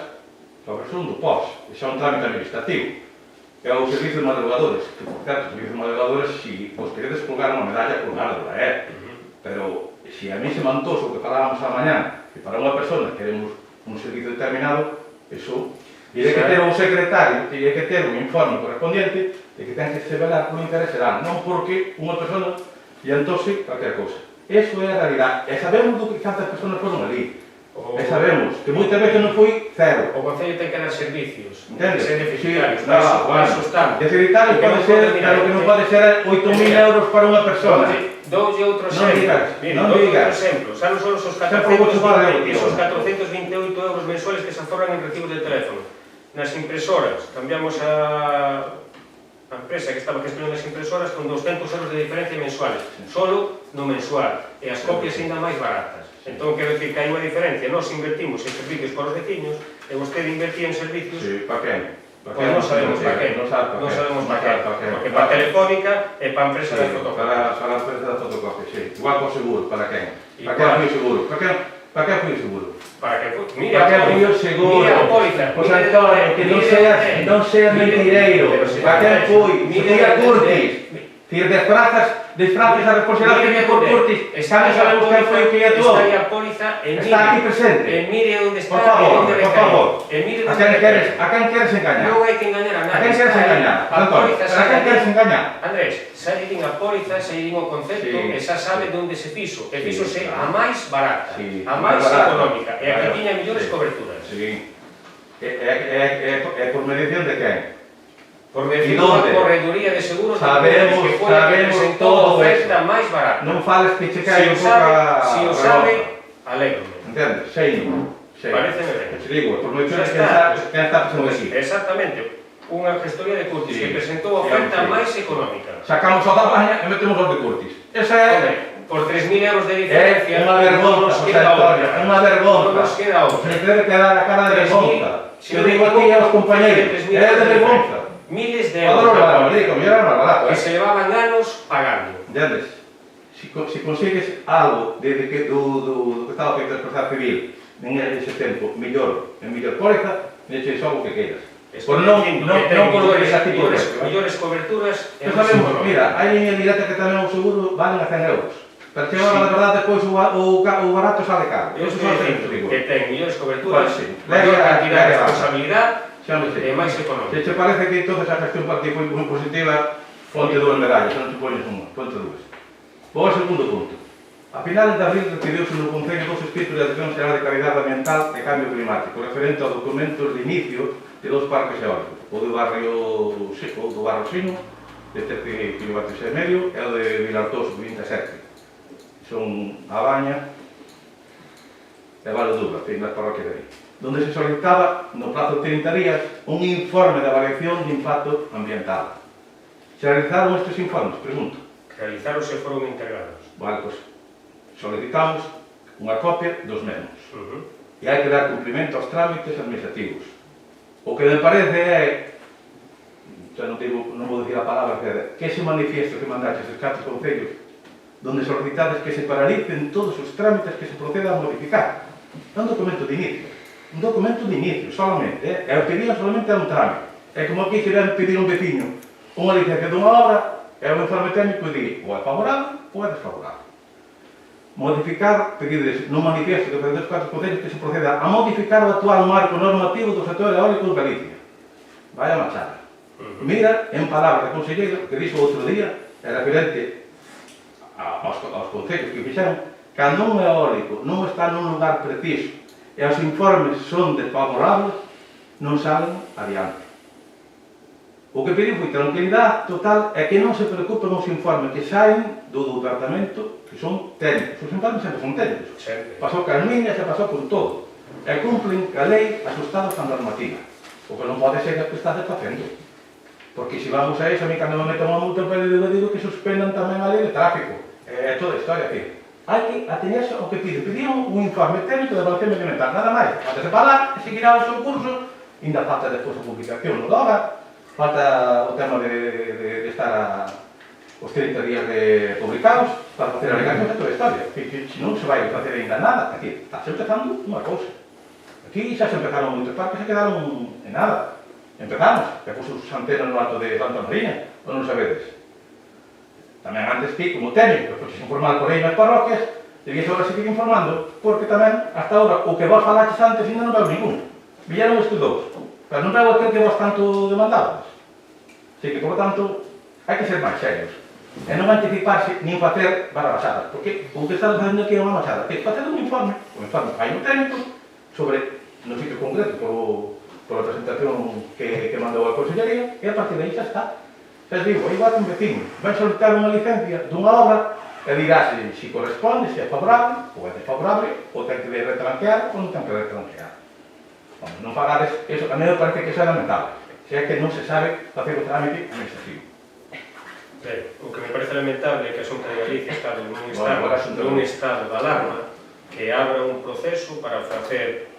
son do POS, iso é un trámite administrativo. É o servicio de madrugadores, que por certo, o servicio de madrugadores, se vos queredes colgar unha medalla, colgádela, pero se a mí se mantoso o que falábamos a mañá, que para unha persona queremos un servicio determinado, iso e hai que ter un secretario, e hai que ter un informe correspondiente de que ten que se velar polo interés xeral, non porque unha persona lle antose calquera cousa. Eso é a realidade. E sabemos do que tantas personas foron ali. E sabemos que moitas veces non foi cero. O Concello ten que dar servicios, Entendes? ser deficitarios, Sí, para eso están. Deficitarios pode ser, pero que non pode ser 8.000 euros para unha persona. Doulle outro exemplo. Doulle outro exemplo. Xa non son os 428 euros mensuales que se aforran en recibos de teléfono. Nas impresoras, cambiamos a empresa que estaba gestionando as impresoras con 200 euros de diferencia mensuales, solo no mensual, e as copias ainda máis baratas. Entón, quero dicir que hai unha diferencia. Nós invertimos en servicios para os veciños e vostede invertía en servicios... Sí, para quen? Pois non sabemos para quen. Non sabemos para quen. Porque para Telefónica e para a empresa da fotocopia. Para a empresa da fotocopia, sí. Igual para o seguro, para quen? Para quen foi o seguro? Para quen foi o seguro? Para que mira a póliza. Pois Antonio, que non seas mentireiro. Para quen foi? Mira Curtis. Desfrazas a responsabilidade por Curtis. Cando sabemos quen foi o que actuou? Está aí a póliza e mire. Está aquí presente. E mire onde está e onde recae. Por favor. E mire a quen queres engañar? Non hai que engañar a nadie. A quen queres engañar? Antonio, a quen queres engañar? Andrés, xa lle din a póliza, xa lle din o concepto e xa sabe onde se fixo. E fixose a máis barata, a máis económica e a que tiña mellores coberturas. Sí. É por medición de quen? Por decir unha correduría de seguros que foi a que presentou a oferta máis barata. Non fales que che cae un pouco a... Si o sabe, alégrome. Entendes? Seino. Pareceme ben. Te digo, por medición de quen está presente aquí. Exactamente. Unha gestoría de Curtis que presentou a oferta máis económica. Sacamos a da baña e metemos os de Curtis. Esa é... Por 3.000 euros de diferencia... É unha vergonza, é unha vergonza. Non nos queda outra. Se debe quedar a cara de vergonza. Eu digo aquí aos compañeros, é de vergonza. Miles de euros que se levaban anos pagando. Entendes? Se consigues algo desde que do que estaba feito a proceso civil en ese tempo, mellor póliza, eches algo que queiras. Por non por ese tipo de mellores coberturas. Sabemos, mira, hai liña directa que tamén o seguro valen a 100 euros. Pero que agora, na verdade, depois o barato sale caro. Eu estou dicindo que ten mellores coberturas, maior cantidad de responsabilidade, é máis económico. Se te parece que entonces a gestión partida foi moi positiva, ponte dúas medallas, non te pones unha, ponte dúas. Vou ao segundo punto. A finales de abril recibiuse no Concello dos escritos de Acción Xeral de Calidade Ambiental e Cambio Climático, referente aos documentos de inicio de 2 parques eólicos. o do barrio Sino, de 13,5 km, e o de Vilartoso, de 27. Son A Baña e Vale Dubra, que é na parroquia de aí, donde se solicitaba, no plazo de 30 días, un informe de avaliación de impacto ambiental. Se realizaron estes informes? Pregunto. Realizaron se foron integrados. Vale, pois, solicitamos unha copia dos mesmos. E hai que dar cumprimento aos trámites administrativos. O que me parece é, xa non vou dicir a palabra, que ese manifiesto que mandaches os 4 concellos, donde solicitades que se paralicen todos os trámites que se proceda a modificar. É un documento de inicio. Un documento de inicio, solamente. E o que digan solamente é un trámite. É como aquí se deve pedir un veciño unha licencia dunha obra, é un informe técnico e di ou é favorable ou é desfavorable. Modificar, pedides no manifiesto de dos 4 concellos que se proceda a modificar o actual marco normativo do sector eólico en Galicia. Vaya machada. Mira, en palabras de conselleiro, que dixo outro día, é referente aos concellos que fixeron, cando un eólico non está nun lugar preciso e os informes son desfavorables, non salen adiante. O que pediu foi tranquilidade total e que non se preocupen os informes que saen do departamento que son técnicos. Os informes sempre son técnicos. Pasou cas miñas e pasou con todo. E cumplen a lei asustados a normativa. O que non pode ser que está facendo. Porque se vamos a iso, a mí cando me meto unha multa, digo que suspendan tamén a lei de tráfico. É toda a historia aquí. Hai que atenerse ao que piden. Pidieron un informe técnico de evaluación medioambiental, nada máis. Antes de falar, seguirá o seu curso, ainda falta despois a publicación no DOGA, falta o tema de estar os 30 días de publicados para facer a alegación de toda a historia. Que se non se vai facer ainda nada, aquí está se empezando unha cousa. Aquí xa se empezaron moitos parques e quedaron en nada. Empezamos, que puso os antenas no alto de Santa Mariña, ou non sabedes. Tamén antes que, como técnico, porque se informar por aí nas parroquias, debías ahora seguir informando, porque tamén, hasta ahora, o que vos falaches antes ainda non veo ningún. Vieron estes dous, pero non veo aquel que vos tanto demandabas. Así que, por tanto, hai que ser máis serios. E non anticiparse nin facer barabasadas, porque o que estás facendo aquí é unha machada. Que facer un informe hai un técnico sobre, no sitio concreto, por a presentación que mandou a Consellería, e a partir de aí xa está. Xa digo, igual un vecino vai solicitar unha licencia dunha obra e dirá se corresponde, se é favorable ou é desfavorable, ou ten que retranquear ou non ten que retranquear. Non pagades, eso a mí me parece que é lamentable, se é que non se sabe facer o trámite administrativo. O que me parece lamentable é que a Xunta de Galicia está nun estado de alarma que abra un proceso para facer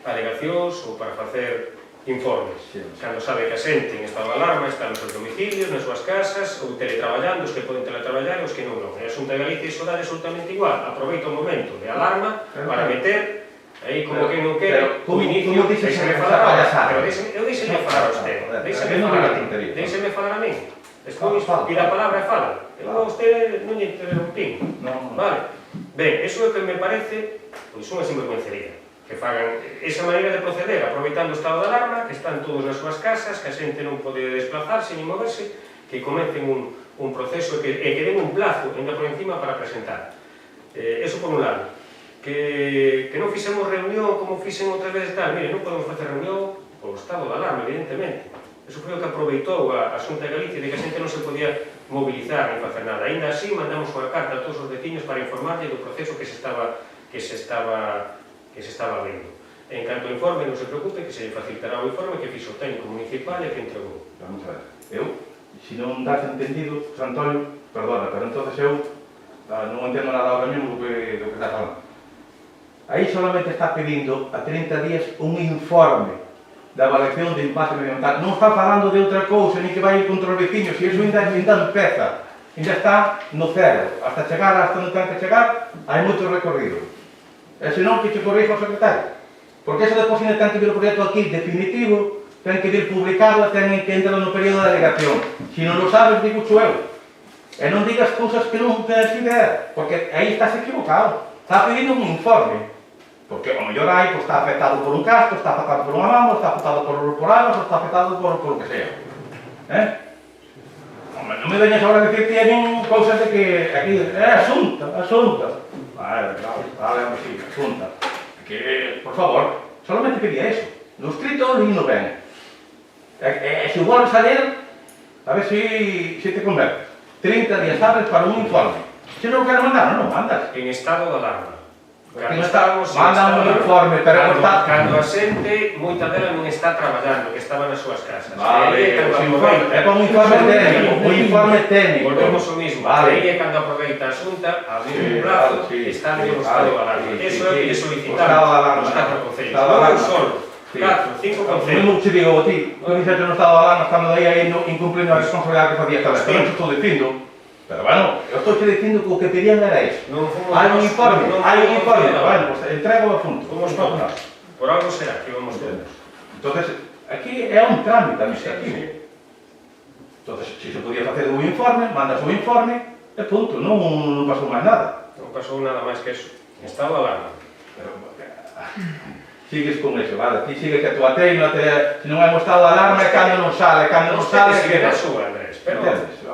alegacións ou para facer informes. Cando sabe que a xente en estado de alarma está nos seus domicilios, nas súas casas, ou teletraballando, os que poden teletraballar e os que non. E a Xunta de Galicia iso dá absolutamente igual. Aproveita o momento de alarma para meter aí como que non quere o inicio. Deixeme falar a usted. Deixeme falar a min. Despois, e a palabra é fala. Eu a usted non lle interrompín. Vale. Ben, iso é o que me parece unha sinvergüencería. Que fagan esa maneira de proceder, aproveitando o estado de alarma, que están todos nas súas casas, que a xente non pode desplazarse ni moverse, que comecen un proceso e que den un plazo ainda por encima para presentar. Eso por un lado. Que non fixemos reunión como fixen outras veces tal. Mire, non podemos facer reunión polo estado de alarma, evidentemente. Eso foi o que aproveitou a Xunta de Galicia de que a xente non se podía mobilizar ni facer nada. Ainda así, mandamos unha carta a todos os veciños para informarlle do proceso que se estaba vendo. En canto ao informe, non se preocupe, que se facilitará o informe que fixo o técnico municipal e que entregou. Vamos a ver. Eu, se non das entendido, Antonio, perdona, pero entonces eu non entendo nada ahora mesmo do que está falando. Aí solamente está pedindo a 30 días un informe de avaliación de impacto medioambiental. Non está falando de outra cousa, ni que vai ir contra os veciños, e iso ainda empeza. Ainda está no cero. Hasta chegar hasta onde ten que chegar, hai moito recorrido. E senón que te corrija o secretario. Porque eso depois ainda ten que vir o proxecto aquí definitivo, ten que vir publicado, ten que entrar no período de alegación. Se non lo sabes, digo xo eu. E non digas cousas que non tens idea, porque aí estás equivocado. Está pedindo un informe. Porque o mellor aí está afectado por un casco, está afectado por unha mamba, está afectado por águas, está afectado por o que sea. Non me veñas agora a decir que hai cousas de que aquí asunta. Vale, sí, asunta. Que, por favor, solamente pedía eso. No escrito, lindo ben. E se vuelves a leer, a ver si te convence. 30 días hábiles para un informe. Si non quero mandar, non mandas. En estado de alarma. Cando manda un informe, pero cando a xente, moita dela non está traballando, que estaba nas súas casas. Vale, é como un informe técnico. Volvemos ao mismo. Vale. Aí é cando aproveita a xunta, abrir un plazo, está en estado de alarma. Eso é o que solicitamos os 4 concellos. Non solo. 4, 5 concellos. Mesmo que te digo a ti, non dixete no estado de alarma, estando aí incumplindo a responsabilidade que facía esta vez. Pero non estou dicindo. Pero bueno, eu estou dicindo que o que pedían era iso. Hai un informe, bueno, pues entrego o asunto. Como estamos? Por algo será que vamos todos. Entonces, aquí é un trámite administrativo. Entonces, se se podía facer un informe, mandas un informe, e punto, non pasou máis nada. Non pasou nada máis que eso. Estado de alarma. Pero, sigues con eso, vale? Ti sigue que a tua teima, se non hai un estado de alarma, cando non sale, que na súa, Andrés, pero...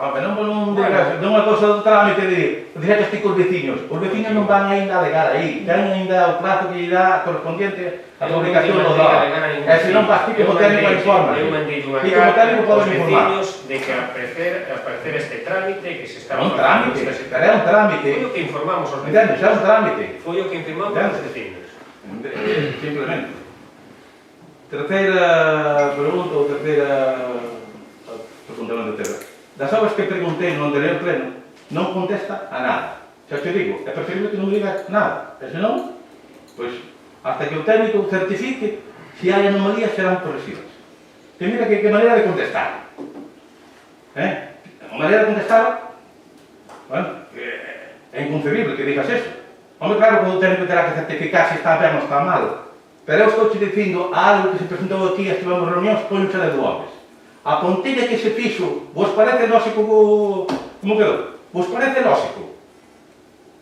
Non digas, non é cosa do trámite de dixete ti cos veciños. Os veciños non van ainda a alegar aí, ten ainda o plazo que lle dá correspondiente a publicación do DOA. E se non vas ti como técnico a informar. Eu mandei unha Ti como técnico carta aos podes informar. veciños de que aparecer este trámite que se está... É un trámite, pero é un trámite. Foi o que informamos aos Entendes? É un trámite. Foi o que informamos aos veciños. Simplemente. Terceira pregunta ou terceira apuntamento de tema. Das obras que preguntei no anterior pleno, non contesta a nada. Xa te digo, é preferible que non diga nada. E senón, pois, hasta que o técnico certifique, se hai anomalías serán corregidas. Que mira que maneira de contestar. A maneira de contestar, bueno, é inconcebible que digas eso. Hombre, claro que o técnico terá que certificar se está ben ou está mal. Pero eu estou te dicindo algo que se presentou aquí, estivemos reunións, ponense de homes. A pontilla que se fixo, vos parece lógico como quedou? Vos parece lógico?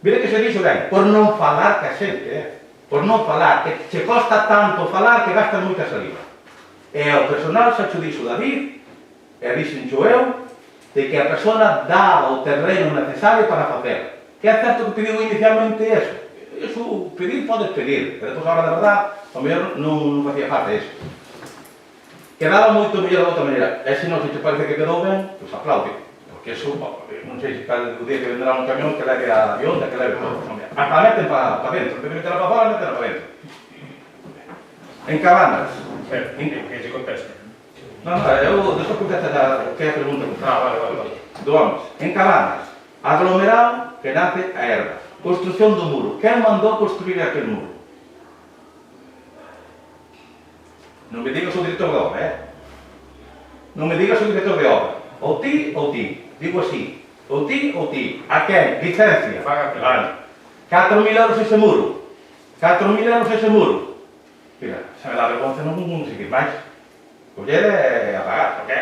Mira que se dixo ben, por non falar ca xente, por non falar, que se costa tanto falar que gasta moita saliva. E ao personal xa xo dixo David, e dixenxo eu, de que a persona dá o terreno necesario para facer. Que é certo que pediu inicialmente eso. Eso, pedir, podes pedir, pero depois, a hora de verdad, ao mellor non facía falta eso. Quedaba moito mellor de outra maneira. E se non se te parece que quedou ben, pois aplaude. Porque eso, non sei se cada día que vendrá un camión que leve a bionda, que leve todo. Hasta meten para dentro. En vez de meterla para fora, meterla para dentro. En Cabanas. Que se conteste. Non, eu despois contesta que é a pregunta. Vale. Doamos. En Cabanas. Aglomerado que nace a erva. Construcción do muro. Quen mandou construir aquel muro? Non me digas o director de obra, Non me digas o director de obra. Ou ti. Digo así. Ou ti. A quen? Licencia. Paga Vale. 4.000 euros ese muro. 4.000 euros ese muro. Mira, se me dá vergonza non seguir máis. Coller e apagar. Porque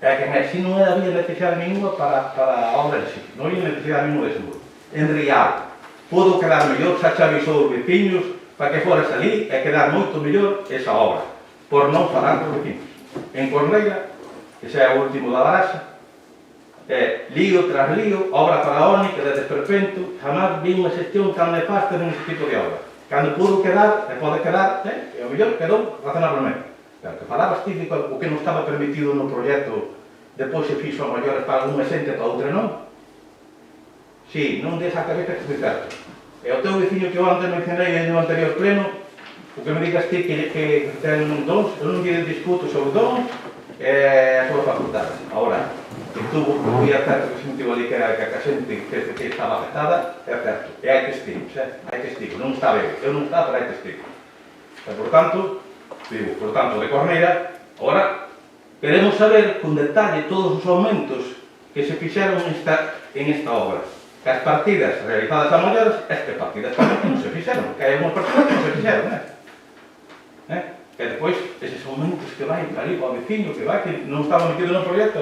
é que así non había necesidade ninguna para a obra en sí. Non había necesidade ninguna dese muro. En Rial. Podo quedar mellor, xa avisou os veciños, para que foras ali e quedar moito mellor esa obra, por non falar cos vecinos. En Corneira, que xa é o último da baraxa, lío tras lío, obra faraónica de desperfecto, jamás vi unha xestión tan nefasta neste tipo de obra. Cando pudo quedar, e pode quedar, e o mellor quedou razonablemente. Pero que falabas ti de o que non estaba permitido no proxecto, depois se fixo a maiores para unha xente e para outra non? Si, non des a cabeza que foi certo. E o teu veciño que eu antes mencionei no anterior pleno, o que me digas ti que ten dons, eu non lle discuto sobre dons e a súa facultade. Agora, que tuvo, foi certo que se metió ali que a xente que estaba afectada, é certo. E hai testigos, hai testigos. Non está ben, eu non está, pero hai testigos. E, por tanto, de Corneira, agora, queremos saber con detalle todos os aumentos que se fixeron en esta obra. Que as partidas realizadas a maiores, que partidas tamén que non se fixeron, que hai unhas personas que non se fixeron, que depois, eses aumentos que vai ali para o veciño, que vai, que non estaba metido no proxecto,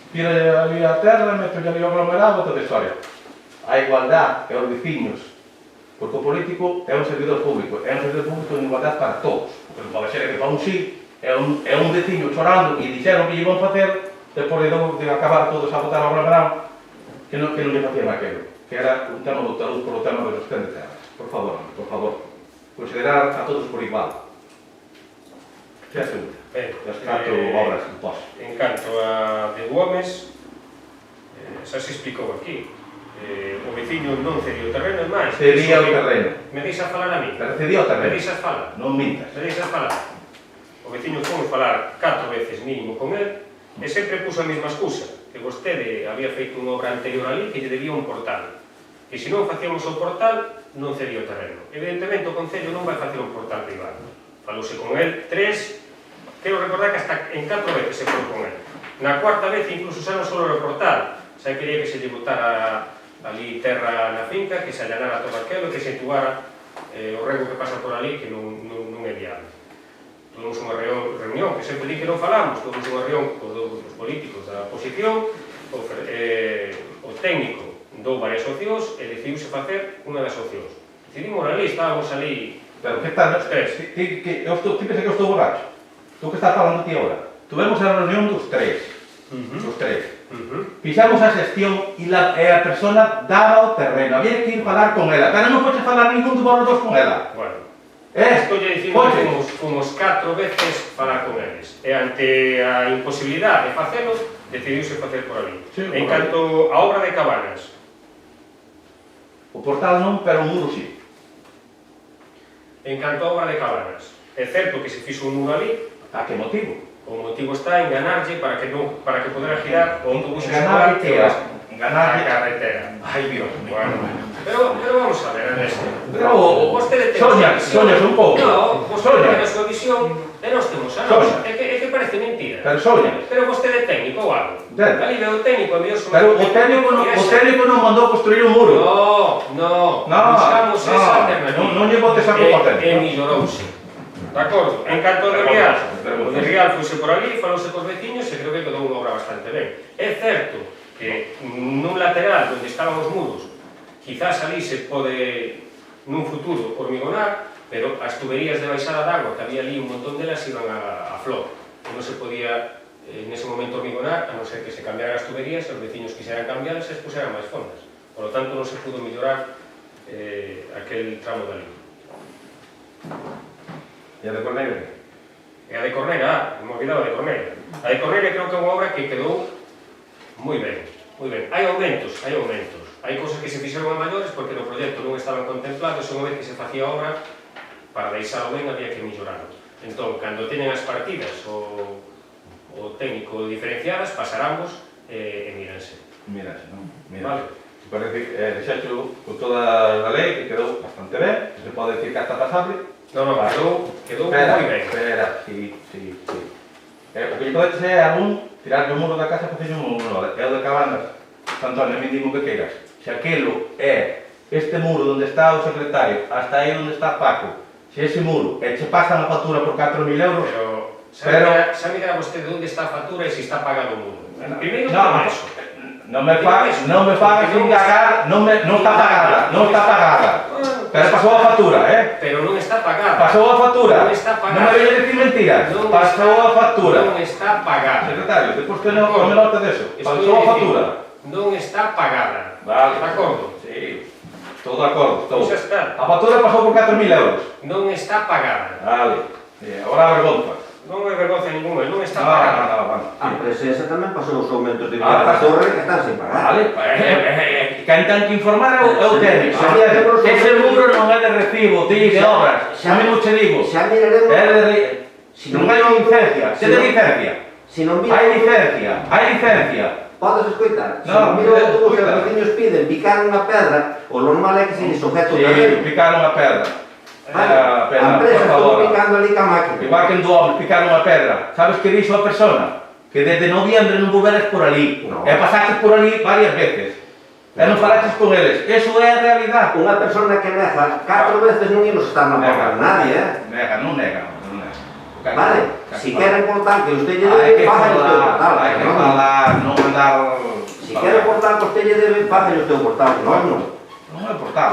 tira ali a terra, mete ali o aglomerado, toda a historia. A igualdade é os veciños, porque o político é un servidor público en igualdade para todos, porque non pode ser que para un sí, é un veciño chorando e dixeron que lle iban facer, depois de acabar todos a votar ao aglomerado, que non lle facían aquello, que era un tema do talud por o tema de gestión de terras. Por favor, considerar a todos por igual. Que é a segunda. as 4 obras que pos. En canto a de Gomes, xa se explicou aquí. O veciño non cedió o terreno, é máis. Cedía o terreno. Me deixas falar a mí? Pero cedía o Me terreno. deixas falar? Non mintas. Me deixas falar? O veciño fomos falar 4 veces mínimo con él e sempre puso a mesma excusa, que vostede había feito unha obra anterior ali que lle debía un portal. E se non facíamos o portal, non cedía o terreno. Evidentemente o Concello non vai facer un portal privado. Falouse con él 3, quero recordar que hasta en 4 veces se foi con él. Na cuarta vez incluso xa non só o portal, xa quería que se lle botara ali terra na finca, que se allanara todo aquilo, que se entubara o rego que pasa por ali, que non é viable. Tuvimos unha reunión, que sempre di que non falamos, tuvimos unha reunión con os políticos da oposición, o técnico dou varias opcións e decidiuse facer unha das opcións. Decidimos ali, estábamos ali. Pero que tal? Os 3. Ti pensa que eu estou borracho? Tú que estás falando ti agora? Tuvemos a reunión dos 3. Dos 3. Fixamos a xestión e a persona daba o terreno. Había que ir falar con ela, pero non foche falar ningún de vos dos con ela. Bueno, estou lle dicindo que fomos 4 veces falar con eles. E ante a imposibilidade de facelo, decidiuse facer por ali. En canto a obra de Cabanas. O portal non, pero o muro sí. En canto a obra de Cabanas. É certo que se fixo un muro ali. A que motivo? O motivo está en ganarlle para que podera girar o autobús Enganar escolar que a carretera. carretera. Ai, Dios mío. Pero vamos a ver, Ernesto. Pero Vostede ten soñas un pouco. No, vostede ten a súa visión e nós temos a nosa. Soña. É que parece mentira. Pero soñas. Pero vostede é técnico ou algo. Ben. Ali veo o técnico, a mellor son... Pero o técnico non mandou construir un muro. No, buscamos esa alternativa. Non lle botes a culpa ao técnico. E millorouse. De acordo, en canto ao de Rial, o de Rial foise por ali, falouse cos veciños e creo que quedou unha obra bastante ben. É certo que nun lateral onde estaban os muros, quizás ali se pode nun futuro hormigonar, pero as tuberías de baixada de agua, que había ali un montón delas, iban a flor. Non se podía nese momento hormigonar, a non ser que se cambiaran as tuberías e os veciños quixeran cambiarlas e expuseran máis fondas. Por lo tanto, non se pudo mellorar aquel tramo dali. E a de Corneira? E a de Corneira, me olvidaba de Corneira. A de Corneira creo que é unha obra que quedou moi ben, moi ben. Hai aumentos, hai aumentos. Hai cousas que se fixeron a maiores porque no proxecto non estaban contemplados e unha vez que se facía a obra, para deixalo ben había que mellorarlo. Entón, cando teñen as partidas o técnico diferenciadas, pasaramos e mírense. Mírense, non? Vale. Parece que deixaxo con toda a lei que quedou bastante ben, se pode decir que hasta pasable. No, quedou moi ben. Espera, sí. O que lle podes é a un tirarle o muro da casa e facer un muro. É o de Cabanas, Antonio, a mí dimo que queiras. Se aquelo é este muro onde está o secretario, hasta aí onde está Paco, se ese muro e che pasan a factura por 4.000 euros... Pero xa mira vostede onde está a factura e se está pagado o muro. Primeiro no, eso. Non me fagas indagar, non está pagada. Pero pasou a factura, Pero non está pagada. Pasou a factura. Non está pagada. Non me veña decir mentiras. Pasou a factura. Non está pagada. Secretario, despois que non me nota deso. Pasou a factura. Non está pagada. Vale. De acordo? Sí. Estou de acordo, estou. Xa está. A factura pasou por 4.000 euros. Non está pagada. Vale. Agora a vergonza. Non é vergonza ninguna, non está pagada. Vale. A presença tamén pasou os aumentos de vida da torre que están sin pagar. Vale, quen ten que informar é o técnico. Ese muro non é de recibo, de obras. Xa mesmo che digo. Xa miraremos... Non hai licencia. Se de licencia. Hai licencia. Podes escoitar? Se Non, miro todos os veciños piden picar unha pedra, o normal é que se sujeto o terreno. Sí, picar unha pedra. A empresa estou picando ali ca máquina. Igual que en Doble, picar unha pedra. Sabes que dixo a persona? Que desde noviembre non volveres por ali. E pasaches por ali varias veces. E non falaches con eles. Eso é a realidade. Unha persona que nega 4 veces non imos estar na boca de nadie, Non nega. Vale, si quere portar que usted lle debe, faga o teu portal. Hai que falar, non andar... Si quere portar que usted lle debe, faga o teu portal. Non é portal.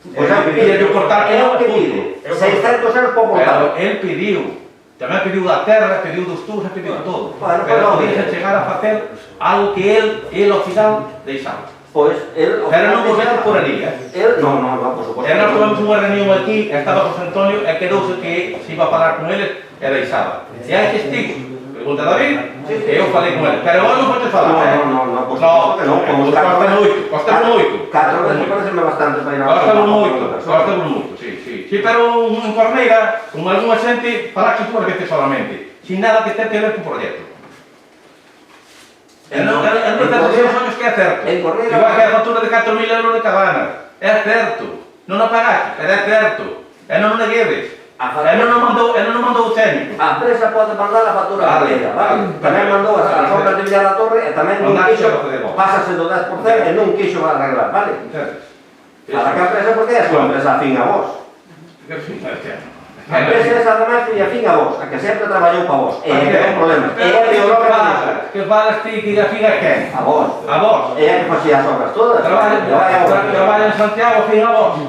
Pois é o portal que non pide. 600 euros por portal. Pero el pediu. Tamén pediu da terra, pediu dos tubos, pediu todo. Bueno, pero podíase chegar a facer algo que el ao final deixaba. Pois, el... Pero non vos vedes por ali, Non, por suposto. E nós tivemos unha reunión aquí, estaba José Antonio, e quedouse que se iba a falar con eles, e deixaba. E hai testigos. Pregunta a David, e eu falei con ele. Pero hoxe non podes falar, Non, por suposto que non. Como Costa moito. 4 veces pareceme bastante para ir a... Costa moito, sí. Sí, pero en Corneira, con algunha xente, falaxe dúas veces solamente, sin nada que ter que ver co proxecto. E non te anos que é certo. Igual que a factura de 4.000 euros de Cabanas. É certo. Non a pagaste, pero é certo. E non o neguedes. E non o mandou o técnico. A empresa pode mandar a factura completa, vale? Tamén mandou as obras de Villar da Torre e tamén non quixo, pásase do 10% e non quixo arreglar, vale? Para que a empresa, porque é a súa empresa afín a vos. A empresa esa además foi afín a vos, a que sempre traballou para vos. E é un problema. E é peor que falas ti que afín a quen? A vos. A vos. E é que facía as obras todas. Traballa en Santiago, afín a vos.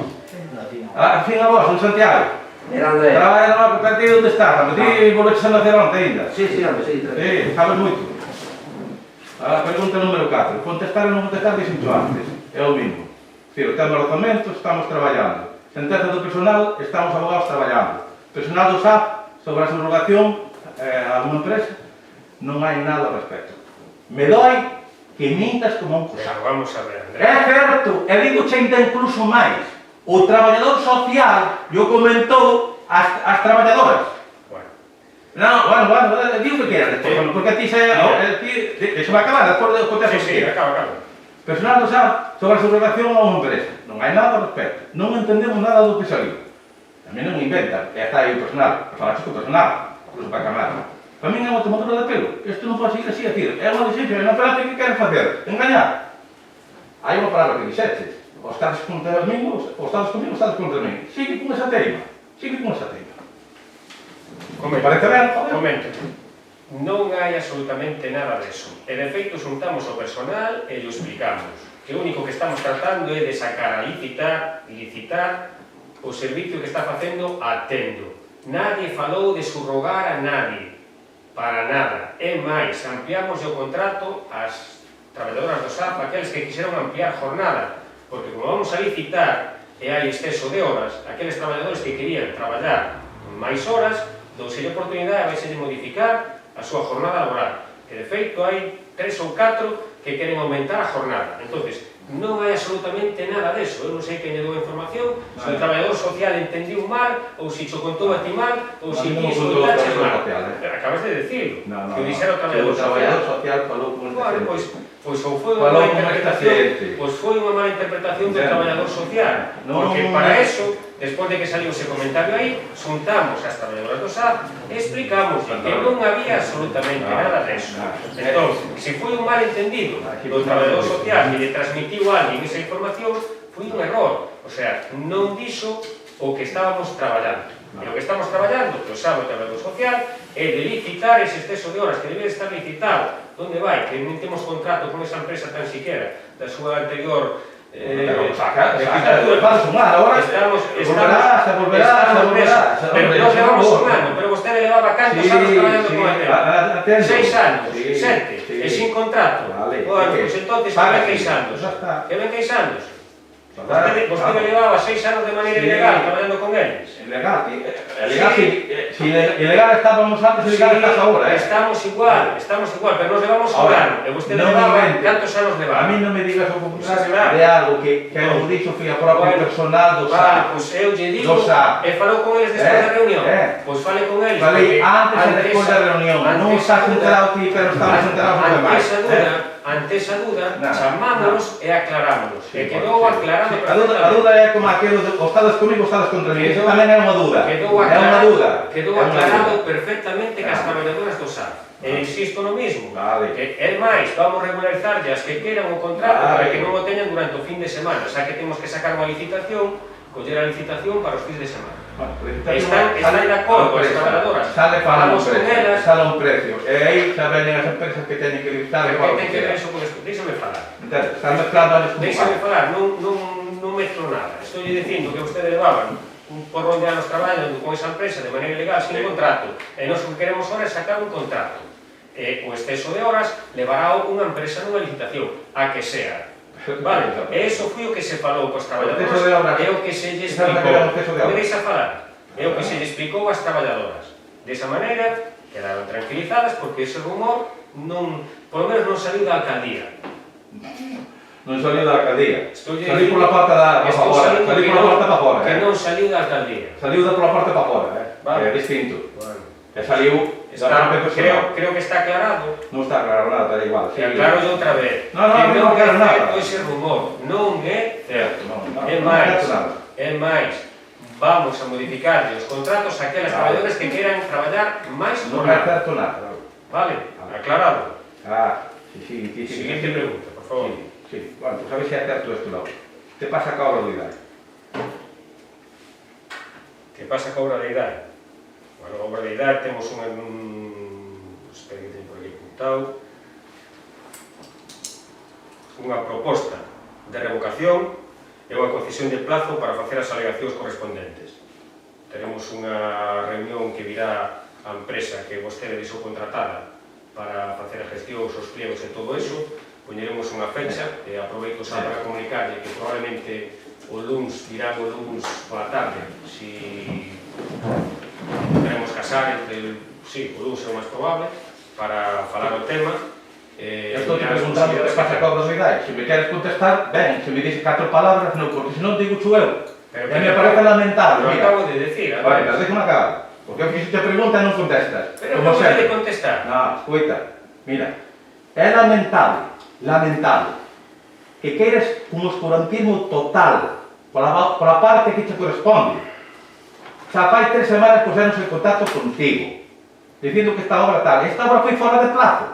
Afín a vos, en Santiago. Era Andrés. Traballa no partido onde estás, a ti volveches a nacer onte ainda. Sí, hombre, sí. Sí, sabes moito. A pregunta número 4. Contestar ou non contestar dixen antes. É o mismo. O tema do orzamento, estamos traballando. Sentenza do personal, estamos abogados traballando. Personal do SAP, sobre a subrogación a unha empresa, non hai nada ao respecto. Me doi que mintas como un cosado. Vamos a ver, Andrés. É certo, e digo che ainda incluso máis. O traballador social yo comentou as traballadoras. Bueno, digo que quieras, porque a ti se... Deixa-me acabar, despois de contar. Sí, acaba. Personal do SAP sobre a subrogación a unha empresa. Non hai nada ao respecto. Non entendemos nada do que saliu. A mí non me inventan. E está aí o personal. Falaxe co personal. Incluso para a cámara. Para mí é unha tomadura de pelo. Isto non pode seguir así a decir. É unha licencia. Non parece que queren facer. Engañar. Hai unha palabra que dixeches. Os estades contra mí, os estades conmigo, os estades contra mí. Sigue con esa teima. Me parece ben, joder. Momento. Non hai absolutamente nada deso. E de feito xuntamos o personal e lo explicamos. Que o único que estamos tratando é de sacar a licitar o servicio que está facendo a Tendo. Nadie falou de subrogar a nadie. Para nada. É máis, ampliamos o contrato ás traballadoras do SAP, aqueles que quixeron ampliar jornada. Porque como vamos a licitar e hai exceso de horas, aqueles traballadores que querían traballar máis horas, douselle oportunidade a vais de modificar a súa jornada laboral, que de feito hai 3 ou 4 que queren aumentar a jornada. Entonces, non hai absolutamente nada deso. Eu non sei quen lle dou a información, se o traballador social entendiu mal, ou se cho contou a ti mal, ou se ti escoitaches mal. Acabas de decirlo, que o dixera o traballador social. O traballador social falou con Bueno, pois ou foi unha mala interpretación do traballador social, porque para eso, despois de que saliu ese comentario aí, xuntamos as traballadoras do SAP e explicamos que non había absolutamente nada deso. Entón, se foi un mal entendido do traballador social que lle transmitiu a alguén esa información, foi un error. O sea, non dixo o que estábamos traballando. E o que estamos traballando, que o sabe o traballador social, é de licitar ese exceso de horas que debe estar licitado. Onde vai? Que non temos contrato con esa empresa tan siquiera da súa anterior Estamos sumar ahora. Volverás. Pero non levamos un ano, pero vostede levaba cantos anos traballando con el tema. 6 anos, 7, e sin contrato. Bueno, pois entonces que ven queixandos. Vostede levaba 6 anos de maneira ilegal traballando con eles. Ilegal estábamos antes, ilegal estás ahora. Estamos igual, pero nos levamos un ano. E vostede levaba cantos anos levaba. A mí non me digas o contrario de algo que hemos dicho foi a propia personal do SAP. Vale, pois eu lle digo, e falou con eles despois da reunión. Pois fale con eles. Falei antes e despois da reunión. Non estás enterado ti, pero estamos enterados por demais. Ante esa duda, chamámonos e aclarámonos. E quedou aclarado. A duda é como aquilo de o estás comigo, o estás contra mí. Iso tamén é unha duda. Quedou aclarado perfectamente que as traballadoras do SAP. E insisto no mismo, que é máis, vamos regularizar as que queran o contrato para que non o teñan durante o fin de semana, xa que temos que sacar unha licitación, coller a licitación para os fins de semana. Están de acordo as traballadoras, falamos con elas. Sale un precio, e aí xa venen as empresas que teñen que licitar e que ten que ver eso con isto, deixame falar. Están mezclando as culpas. Deixame falar, non mezclo nada, estou dicindo que vostede levaban un porrón de anos traballando con esa empresa de maneira ilegal, sin contrato, e nós o que queremos ahora é sacar un contrato. O exceso de horas levará unha empresa nunha licitación, a que sea. Vale, e iso foi o que se falou cos traballadoras, O exceso de obras. é o que se lle Sabe que explicou. era o exceso de Me obras. deixa falar, é o que se lle explicou ás traballadoras. Desa maneira, quedaron tranquilizadas porque ese rumor non, polo menos non saliu da alcaldía. Non saliu da alcaldía. Estou Saliu pola porta para Estou fora. salindo Saliu que pola non- porta para fora. que non saliu da alcaldía. Saliu pola porta para fora, Vale. é distinto. Bueno, E saliu da parte personal. creo que está aclarado. Non está claro nada, está igual. E aclaro outra vez. No, no, que non aclaro é nada. certo ese rumor. Non é certo. Non, É non máis. certo nada. É máis. Vamos a modificar os contratos a aquelas traballadores que queran traballar máis Non por é hora. certo nada. Vale, aclarado. Sí. Siguiente pregunta, por favor. Sí. Bueno, pues a ver se é certo isto logo. Que pasa ca obra do IDAE? Que pasa ca obra de idade? Bueno, a obra de idade temos espera que teño por aquí apuntado, unha proposta de revocación e unha concesión de plazo para facer as alegacións correspondentes. Teremos unha reunión que virá a empresa que vostede deixou contratada para facer a gestión, os pliegos e todo eso. Poñeremos unha fecha e aproveito xa para comunicarlle que probablemente o luns, virá o luns pola tarde, si queremos casar entre, sí, o luns é o máis probable, para falar o tema. Estou te preguntando que pasa ca obra do IDAE. Se me queres contestar, ben, se me dices 4 palabras, non, porque senón digo chu eu. E me parece lamentable, Lo mira. acabo de decir, a Vale, ver. pero déjame acabar. Porque eu fixo te pregunta e non contestas. Pero Como como sempre. de contestar? No, escuita, mira, é lamentable, que queres un oscurantismo total pola parte que te corresponde. Xa fai 3 semanas puseronse en contacto contigo, dicindo que esta obra tal. Esta obra foi fora de plazo.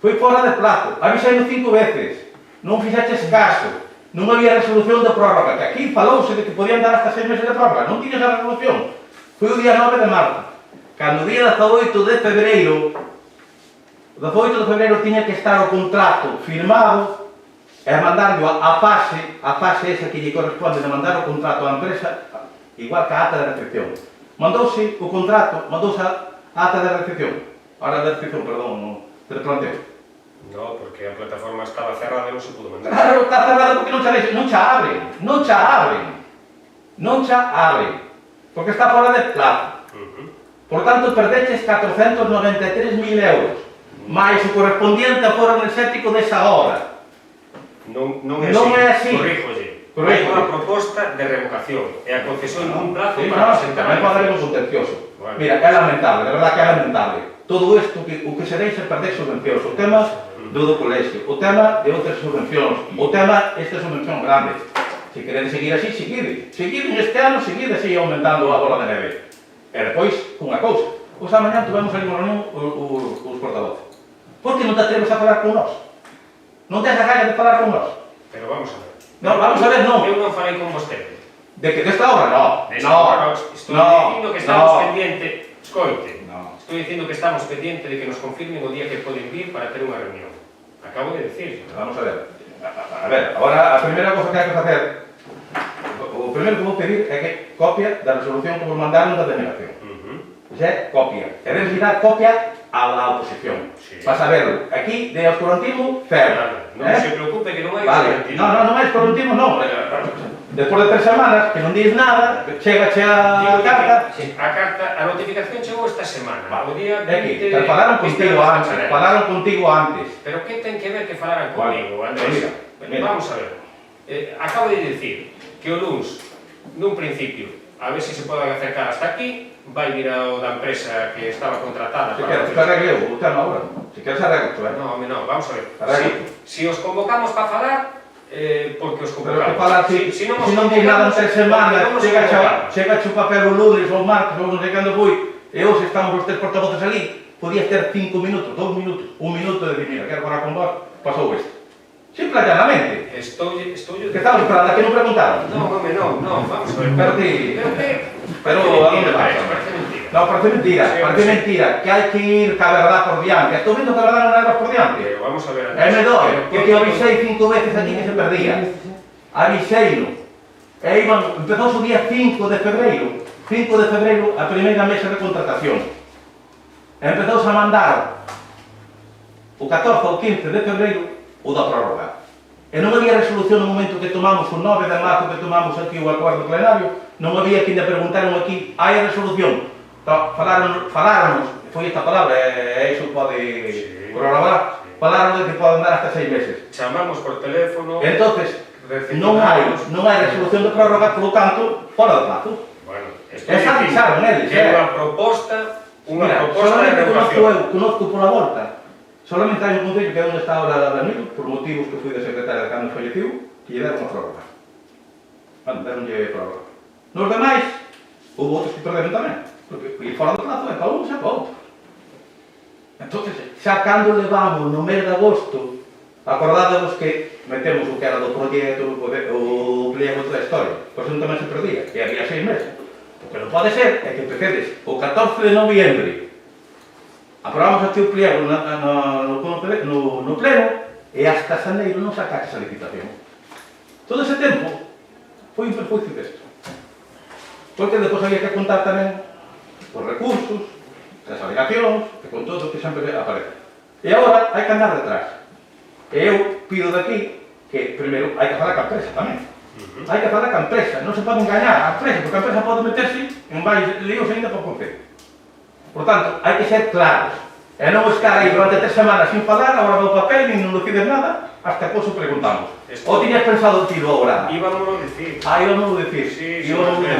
Foi fora de plazo. Avisei 5 veces. Non fixaches caso. Non había resolución de prórroga, que aquí falouse de que podían dar hasta 6 meses de prórroga. Non tiñas a resolución. Foi o día 9 de marzo. Cando o día 18 de febreiro, o 18 de febreiro tiña que estar o contrato firmado e mandarlo a fase esa que lle corresponde de mandar o contrato á empresa, igual que a ata de recepción. Mandouse o contrato, mandouse a ata de recepción. Ahora de recepción, perdón, de planteo. No, porque a plataforma estaba cerrada e non se pudo mandar. Claro, está cerrado porque non xa abren. Porque está fora de plazo. Por tanto, perdeches 493.000 euros, máis o correspondiente ao foro enerxético desa obra. Non Non é así. Corríjolle. Corríjolle. Hai unha proposta de revocación e a concesión dun plazo Sí, para no, presentar tamén poderemos alegacións. contencioso. Bueno. Mira, é lamentable, de verdad que é lamentable. Todo isto, o que se deixa perder subvencións, o tema do colexio, o tema de outras subvencións, o tema esta subvención grande. Se queredes seguir así, seguide. Seguide neste ano, seguide así aumentando a bola de neve. E depois, unha cousa. Pois amanhã tuvemos ali unha reunión os portavoces. Por que non te atreves a falar con nós? Non tes a gana de falar con nós? Pero vamos a ver. Non, vamos a ver, non. Eu non falei con vostede. De que desta obra, non. Desta obra, estou dicindo que estamos pendiente. Escoite. Estou dicindo que estamos pendiente de que nos confirmen o día que poden vir para ter unha reunión. Acabo de decir. Vamos a ver. A ver, agora a primeira cosa que hai que facer, o primeiro que vou pedir é que copia da resolución que vos mandaron da denegación. Xa é copia. E debes dar copia a oposición. Sí. Para saberlo. Aquí, de oscurantismo, cero. Non se preocupe que non hai Vale. oscurantismo. Non é oscurantismo, non. Despois de 3 semanas, que non dis nada, chega a carta. A carta, a notificación chegou esta semana. O día É que 20 falaron este contigo antes. Pero que ten que ver que falaran Vale. comigo, Andrés? Mira. Vamos a ver. Acabo de dicir que o luns, nun principio, a ver se poden acercar hasta aquí, vai vir ao da empresa que estaba contratada Se queres que arregle o tema agora. Se queres arregle, No, home, no, vamos a ver. Arregle. Si os convocamos para falar, porque os Pero que convocamos. falar Si non se non di nada en 3 semanas, non nos convocamos. chega o papel o lunes ou martes ou non sei cando foi, e hoxe estamos os 3 portavoces ali, podías ter 5 minutos, 2 minutos, 1 minuto de decir, mira, quero falar con vos, pasou isto. Simple e llanamente. Estou Que estamos esperando, a que non preguntaron? No, home, no, vamos a ver. Pero ti... Pero a onde vas? parece mentira. No, parece mentira, Sí, parece sí. mentira, que hai que ir ca verdad por diante. Estou vendo que a verdad non hai por diante. Pero vamos a ver. E me doi, Pero porque avisei 5 veces aquí que se perdía. Aviseino. E iban, empezou o día 5 de febreiro. 5 de febreiro a primeira mesa de contratación. E empezouse a mandar o 14 ou 15 de febreiro o da prórroga. E E non había resolución no momento que tomamos o 9 de marzo que tomamos aquí o acordo plenario, non había que ainda preguntaron aquí, hai resolución. Falaron, foi esta palabra, e iso pode corroborar, falaron de que poden dar hasta 6 meses. Chamamos por teléfono... Entonces, non hai resolución de prórroga, por lo tanto, fora de plazo. Bueno, Esa avisaron eles, que é unha proposta de renovación. Conozco pola volta. Solamente hai un concello que é onde está ahora Danilo, por motivos que fui de secretaria de cando falleciu, que lle deron a prórroga. Bueno, deronlle prórroga. Nos demais, houve outros que perderon tamén, porque fora do plazo é para un xa para outro. Entón, xa cando levamos no mes de agosto, acordádamos que metemos o que era do proxecto, o pliego toda a historia, pois non tamén se perdía, que había 6 meses. O que non pode ser é que empecedes o 14 de noviembre, aprobamos aquí o pliego no pleno e hasta xaneiro non sacaxe esa licitación. Todo ese tempo foi un perjuicio desto. Porque depois había que contar tamén os recursos, as alegacións, e con todo o que sempre aparece. E agora hai que andar detrás. E eu pido daqui que, primeiro, hai que falar ca empresa tamén. Hai que falar ca empresa, non se pode engañar a empresa, porque a empresa pode meterse en máis líos ainda para o concello. Por tanto, hai que ser claros. E non estar aí durante 3 semanas sin falar, agora do papel, nin non decides nada, hasta que os preguntamos. Ou tiñas pensado tiro agora? Íbamos a decir. Íbamos a decir. Sí, íbamos a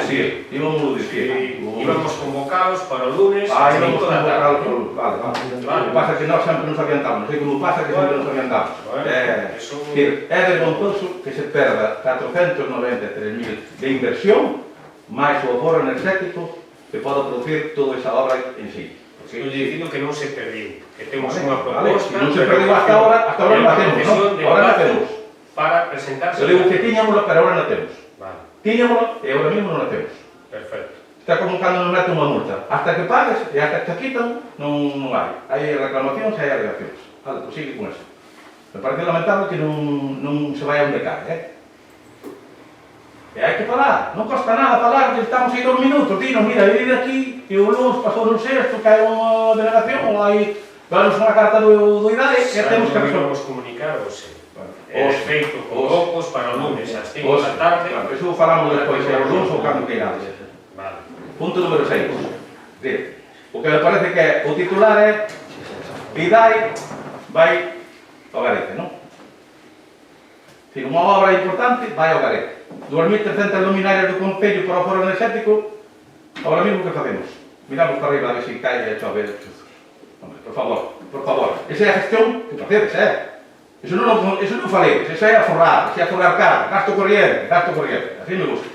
decir. Íbamos convocados para o lunes. Íbamos convocados para o lunes. Vale. O que pasa é que nós sempre nos adiantamos. Non sei como pasa que sempre nos adiantamos. É vergonzoso que se perda 493.000 de inversión, máis o aforo energético que pode producir toda esa obra en sí. Estou dicindo que non se perdiu, que temos unha proposta... Non se perdiu hasta ahora non la temos, non? Ahora la temos. Para presentarse... Eu digo que tiñamoslo, pero ahora non la temos. Tiñamoslo e ahora mismo non la temos. Perfecto. Está como cando nos mete unha multa. Hasta que pagues e hasta que te quitan, non hai. Hai reclamacións e hai alegacións. Vale, pues sigue con eso. Me parece lamentable que non se vai a un decade, E hai que falar, non costa nada falar, que estamos aí 2 minutos, dinos, mira, vive aquí, que o lunes pasou no sexto, que hai unha delegación, ou hai, vamos unha carta do idade, e temos que resolver. Vamos comunicar hoxe. É feito con ocos para o lunes, ás 5 da tarde. Eso falamos despois, o lunes ou cando queirades. Vale. Punto número 6. O que me parece que o titular é Idai vai ao garete, non? Se unha obra importante, vai ao garete. 2.300 luminarias do Concello para o foro energético, ahora mismo que facemos? Miramos para arriba a ver se cae e chove. Hombre, por favor. Esa é a gestión que facedes, Eso non falei, eso é aforrar cara, gasto corriente. Así me gusta.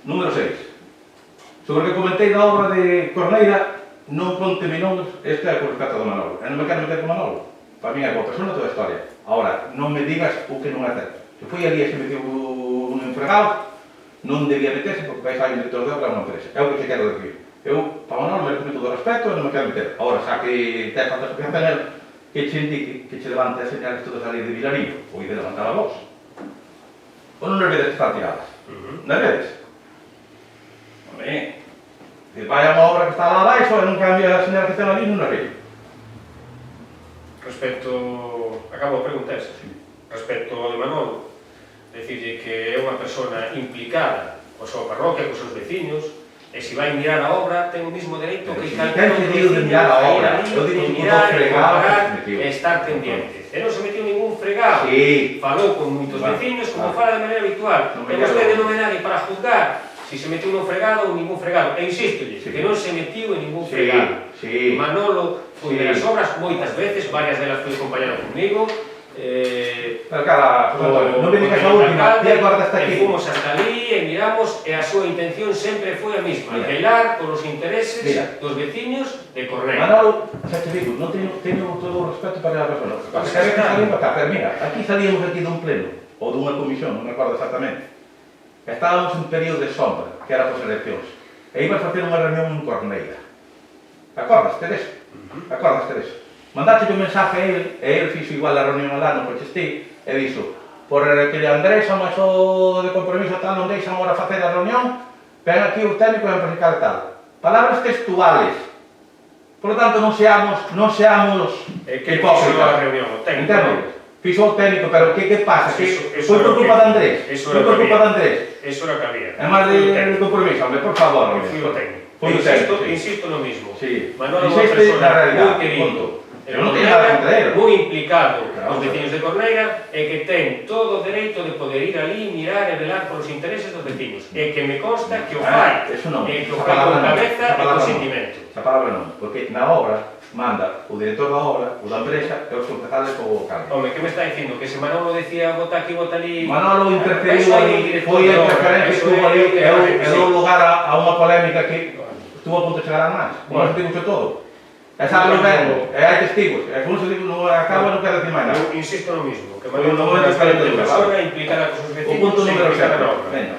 Número 6. Sobre o que comentei da obra de Corneira, non ponte minóns, esta é por respecto do Manolo. E non me quero meter con Manolo. Para mí é boa persona toda a historia. Ahora, non me digas o que non é certo. Se foi ali e se meteu un empregado, non debía meterse porque vais a un director de obra a unha empresa. É o que se quero decir. Eu, para Manolo, me recomendo todo o respeto e non me quero meter. Ahora, xa que te falta confianza nel, que che indique que che levante as señales todas a lei de Vilarín, ou de levantar a voz. Ou non as vedes que están tiradas? Non vedes? Home, vai a unha obra que está lá abaixo e non cambia as señales que están ali, non as vedes. Respecto... Acabo a pregunta esa. Respecto ao de Manolo, decirlle que é unha persona implicada coa súa parroquia, cos seus veciños, e se vai mirar a obra, ten o mismo dereito que calquera outro veciño a ir ali, e mirar, e comparar, e estar pendiente. E non se metió ningún fregado, falou con moitos veciños, como fala de maneira habitual, e vostede non é nadie para juzgar se se metió nun fregado ou ningún fregado. E insístolle, que non se metió en ningún fregado. Manolo foi de las obras moitas veces, varias delas foi compañero comigo, pero cara, non me digas a última, ti acordas hasta aquí. Fomos hasta ali e miramos e a súa intención sempre foi a mesma, velar polos intereses dos veciños de Corneira. Manolo, xa te digo, non teño todo o respeto para a persona. Pero mira, aquí salíamos aquí dun pleno, ou dunha comisión, non me acordo exactamente. Estábamos en período de sombra, que era por eleccións, e ibas a facer unha reunión en Corneira. Acordaste deso? Acordaste deso? Mandaste un mensaje a ele, e ele fixo igual a reunión alá no Cochestí, e dixo, por que Andrés, o máis o de compromiso tal, non deixan ahora facer a reunión, ven aquí o técnico e amplificar tal. Palabras textuales. Por lo tanto, non seamos hipócritas. Fixo o técnico, pero que pasa? Que Eso foi por culpa de Andrés. Eso Foi era por o que culpa de había. Andrés. Eso era o que había. É máis de compromiso, hombre, por favor, hombre. Fui o técnico. Foi o técnico, sí. Insisto no mismo. Sí. Manolo é unha Insiste persona na realidad, moi querido. punto. Eu non teño nada contra él. Moi implicado Claro. nos veciños de Corneira e que ten todo o dereito de poder ir ali, mirar e velar polos intereses dos veciños. E que me consta que o fai. Eso non. E que o Esa fai palabra con non. cabeza Esa e con palabra non. sentimento. Esa palabra non, porque na obra manda o director da obra, o da empresa e os concejales o alcalde. Home, que me está dicindo? Que se Manolo decía bota aquí, bota ali... Manolo interferiu Eso hai un ali, director foi de a obra, interferencia que eso estuvo é ali o que e sí. deu lugar a unha polémica que estuvo a punto de chegar a máis. Como se digo todo. E sabe ben, e hai testigos. E como se digo, non acaba, non quero decir máis nada. Eu insisto no mismo, que Foi un Manolo é momento unha excelente de persona implicada con os O veciños punto e número implicada 7. na obra. Venga,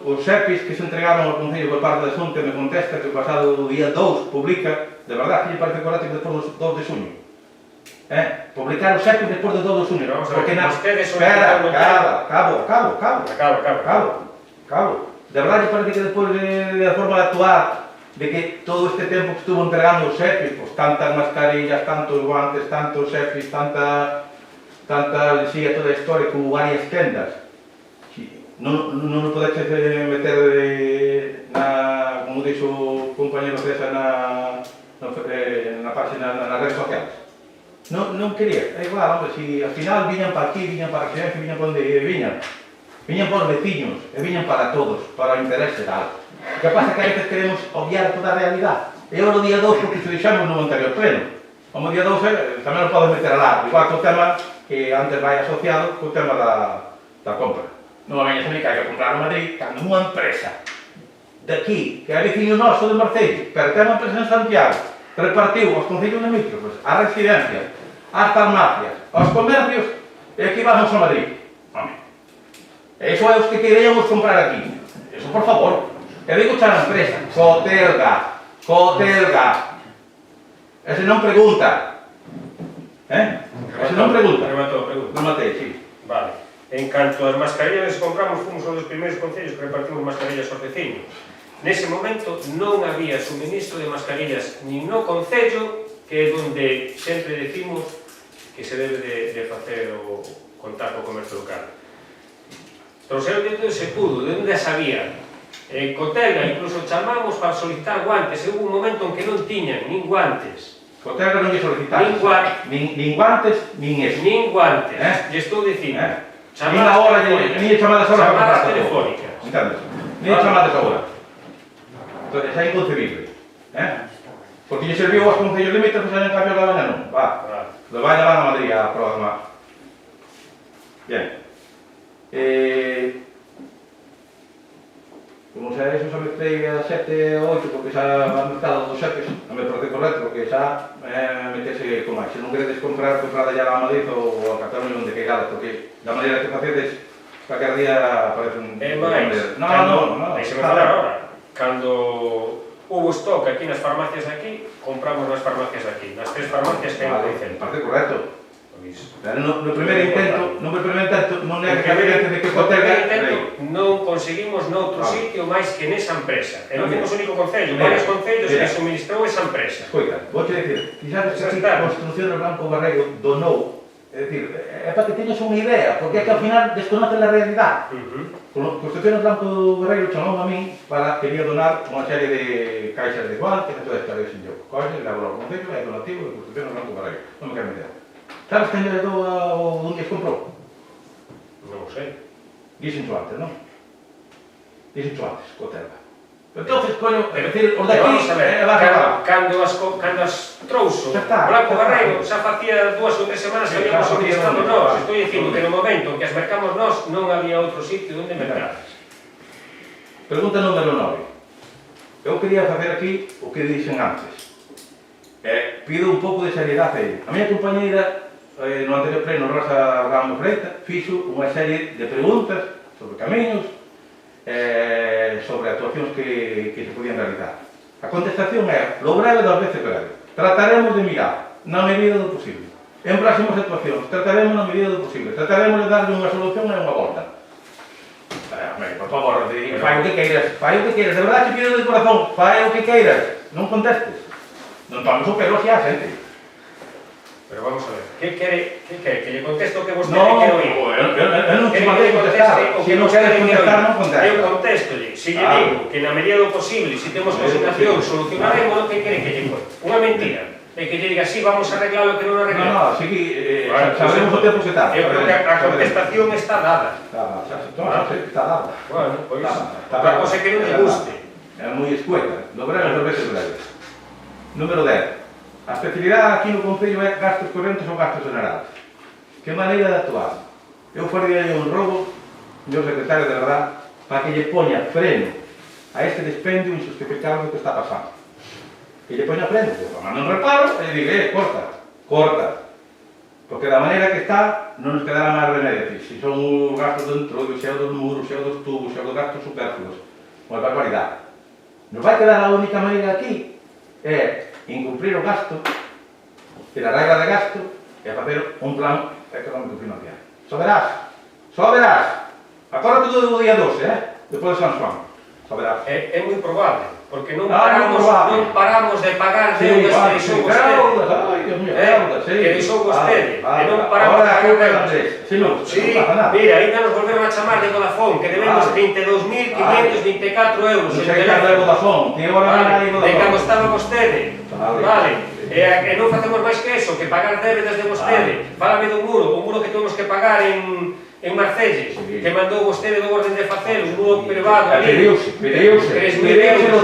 os SEPIs que se entregaron ao Concello por parte da Xunta me contesta que o pasado día 2 publica, de verdad, que lle parece correcto que despois do 2 de xuño. Publicar os SEPIs despois do 2 de xuño. Vamos a ver, Porque na... vostedes son Espera, que Cabo. De verdade parece que despois de a forma de actuar, de que todo este tempo que estuvo entregando os SEPIs, pues tantas mascarillas, tantos guantes, tantos SEPIs, tanta lexía, toda a historia, con varias tendas, non nos podeches meter na, como dixo o compañero César, na página, nas redes sociales. Non quería, é igual, hombre, si al final viñan para aquí, viñan para a residencia, viñan para onde viñan para os veciños, e viñan para todos, para o interés xeral. O que pasa é que a veces queremos obviar toda a realidad. E agora o día 2, porque se deixamos no anterior pleno. Como día 2, tamén o podes meter alá, igual que o tema que antes vai asociado co tema da compra. Non me veñas a mí que hai que comprar en Madrid, cando unha empresa de aquí, que é veciño noso de Marcello, pero ten unha empresa en Santiago, repartiu aos concellos limítrofes, ás residencias, ás farmacias, aos comercios, e aquí vamos a Madrid. Home, eso é os que queríamos comprar aquí. Eso, por favor. E digo xa na empresa, Cotelga. Ese non pregunta. Ese non pregunta. Rematou a pregunta. Rematei, sí. Vale. En canto ás mascarillas que compramos, fomos un dos primeiros concellos que repartimos mascarillas aos veciños. Nese momento non había suministro de mascarillas nin no concello, que é onde sempre decimos que se debe de facer o contar co comercio local. Trouxeron de onde se pudo, de onde as había. En Cotelga incluso chamamos para solicitar guantes, e hubo un momento en que non tiñan nin guantes. Cotelga non lle solicitaron. Nin guantes, nin eso. Nin guantes. Lle estou dicindo. Nin agora, nin chamadas ahora para chamadas comprar todo. telefónicas. Entendes? Nin chamadas agora. Entón, é inconcebible. Porque lle serviu aos concellos limítrofes e en cambio da baña non. Va. Lo vai levar a Madrid a programa. Bien. Como xa eso xa me trei a 7 ou 8 porque xa van mercado dos xefes, non me parece correcto porque xa metese con máis. Se non queredes comprar ya a Madrid ou a Cataluña onde queirades, porque da maneira que facedes, calquer día aparece un... É máis, Non. deixeme falar ahora. Cando hubo stock aquí nas farmacias de aquí, compramos nas farmacias de aquí, nas 3 farmacias que hai no Me centro. parece correcto. Pois, Pero no primeiro intento, non é que evidente de que no Cotelga... primeiro intento non conseguimos noutro sitio máis que nesa empresa. E non fomos o único concello, varios concellos que suministrou esa empresa. Escoita, vou te dicir, quizás que aquí Construcción do Blanco Barreiro donou, é dicir, é para que teñas unha idea, porque é que ao final desconoces a realidade. Construcción do Blanco Barreiro chamou a min para quería donar unha serie de caixas de guantes, e toda esta vez sin yo. Coixas, e laborou o concello, é donativo de Construcción do Blanco Barreiro. Non me quero meter. Sabes quen lle dou onde as comprou? Non sei. Dixenxo antes, non? Dixenxo antes, Cotelga. Entonces, coño, é dicir, os daqui... Vamos a ver, cando as trouxo Blanco Barreiro, xa facía 2 ou 3 semanas que habíamos suministrado nós. Estou dicindo que no momento en que as mercamos nós, non había outro sitio onde mercadas. Pregunta número 9. Eu quería facer aquí o que dixen antes. Pido un pouco de seriedade aí. A miña compañeira, no anterior pleno, Rosa Ramos Freita, fixo unha serie de preguntas sobre camiños, sobre actuacións que se podían realizar. A contestación é, lo breve das veces breve. Trataremos de mirar, na medida do posible. En próximas actuacións, trataremos na medida do posible. Trataremos de darle unha solución e unha volta. Por favor, fai o que queiras, de verdade te pido de corazón, fai o que queiras, non contestes. Non tomes o pelo así a xente. Pero vamos a ver, que quere? Que lle conteste o que vostede No, quere oír? eu non te Que mandei lle contestar. conteste o Se que non vostede queres quere contestar, oír. non contesta. Eu contéstolle, se lle digo que na medida do posible, se temos consignación, solucionaremos o que quere que lle conte. Unha mentira. E que lle diga, sí, vamos a arreglar o que non arreglamos. No, sí que sabemos o tempo que está. Eu creo que a contestación está dada. Está dada. Bueno, pois, Está outra cosa que non lle guste. É moi escueta. Do breve, dos veces breves. Número 10. A especialidade aquí no Concello é gastos correntes ou gastos generados. Que maneira de actuar? Eu faría un robo, meu secretario de verdad, para que lle poña freno a este dispendio injustificable que está pasando. Que lle poña freno, que tomando un reparo, e lle diga, corta. Porque da maneira que está, non nos quedará máis remedio. Se son os gastos do entroido, se é dos muros, se é dos tubos, se é dos gastos superfluos, unha barbaridade. Nos vai quedar a única maneira aquí é incumprir o gasto, ter a regra de gasto e facer un plan económico financiero. Só verás. Acórdate do día 12, depois de San Juan. Só verás. É moi probable, porque non moi paramos de pagar deudas que deixou vostede. Ai, Dios mío, deudas, sí. Que deixou vostede. E non paramos de Ahora, pagar deudas. Si non pasa nada. Mira, ainda nos volveron a chamar de Vodafone, que debemos 32.524 euros. Non sei que é de Vodafone, que agora non hai Vodafone. De cando estaba vostede. Vale. E non facemos máis que eso, que pagar débedas de vostede. Fálame do muro, o muro que temos que pagar en Marcelles, que mandou vostede do orden de facelo, un muro privado ali. Pediuse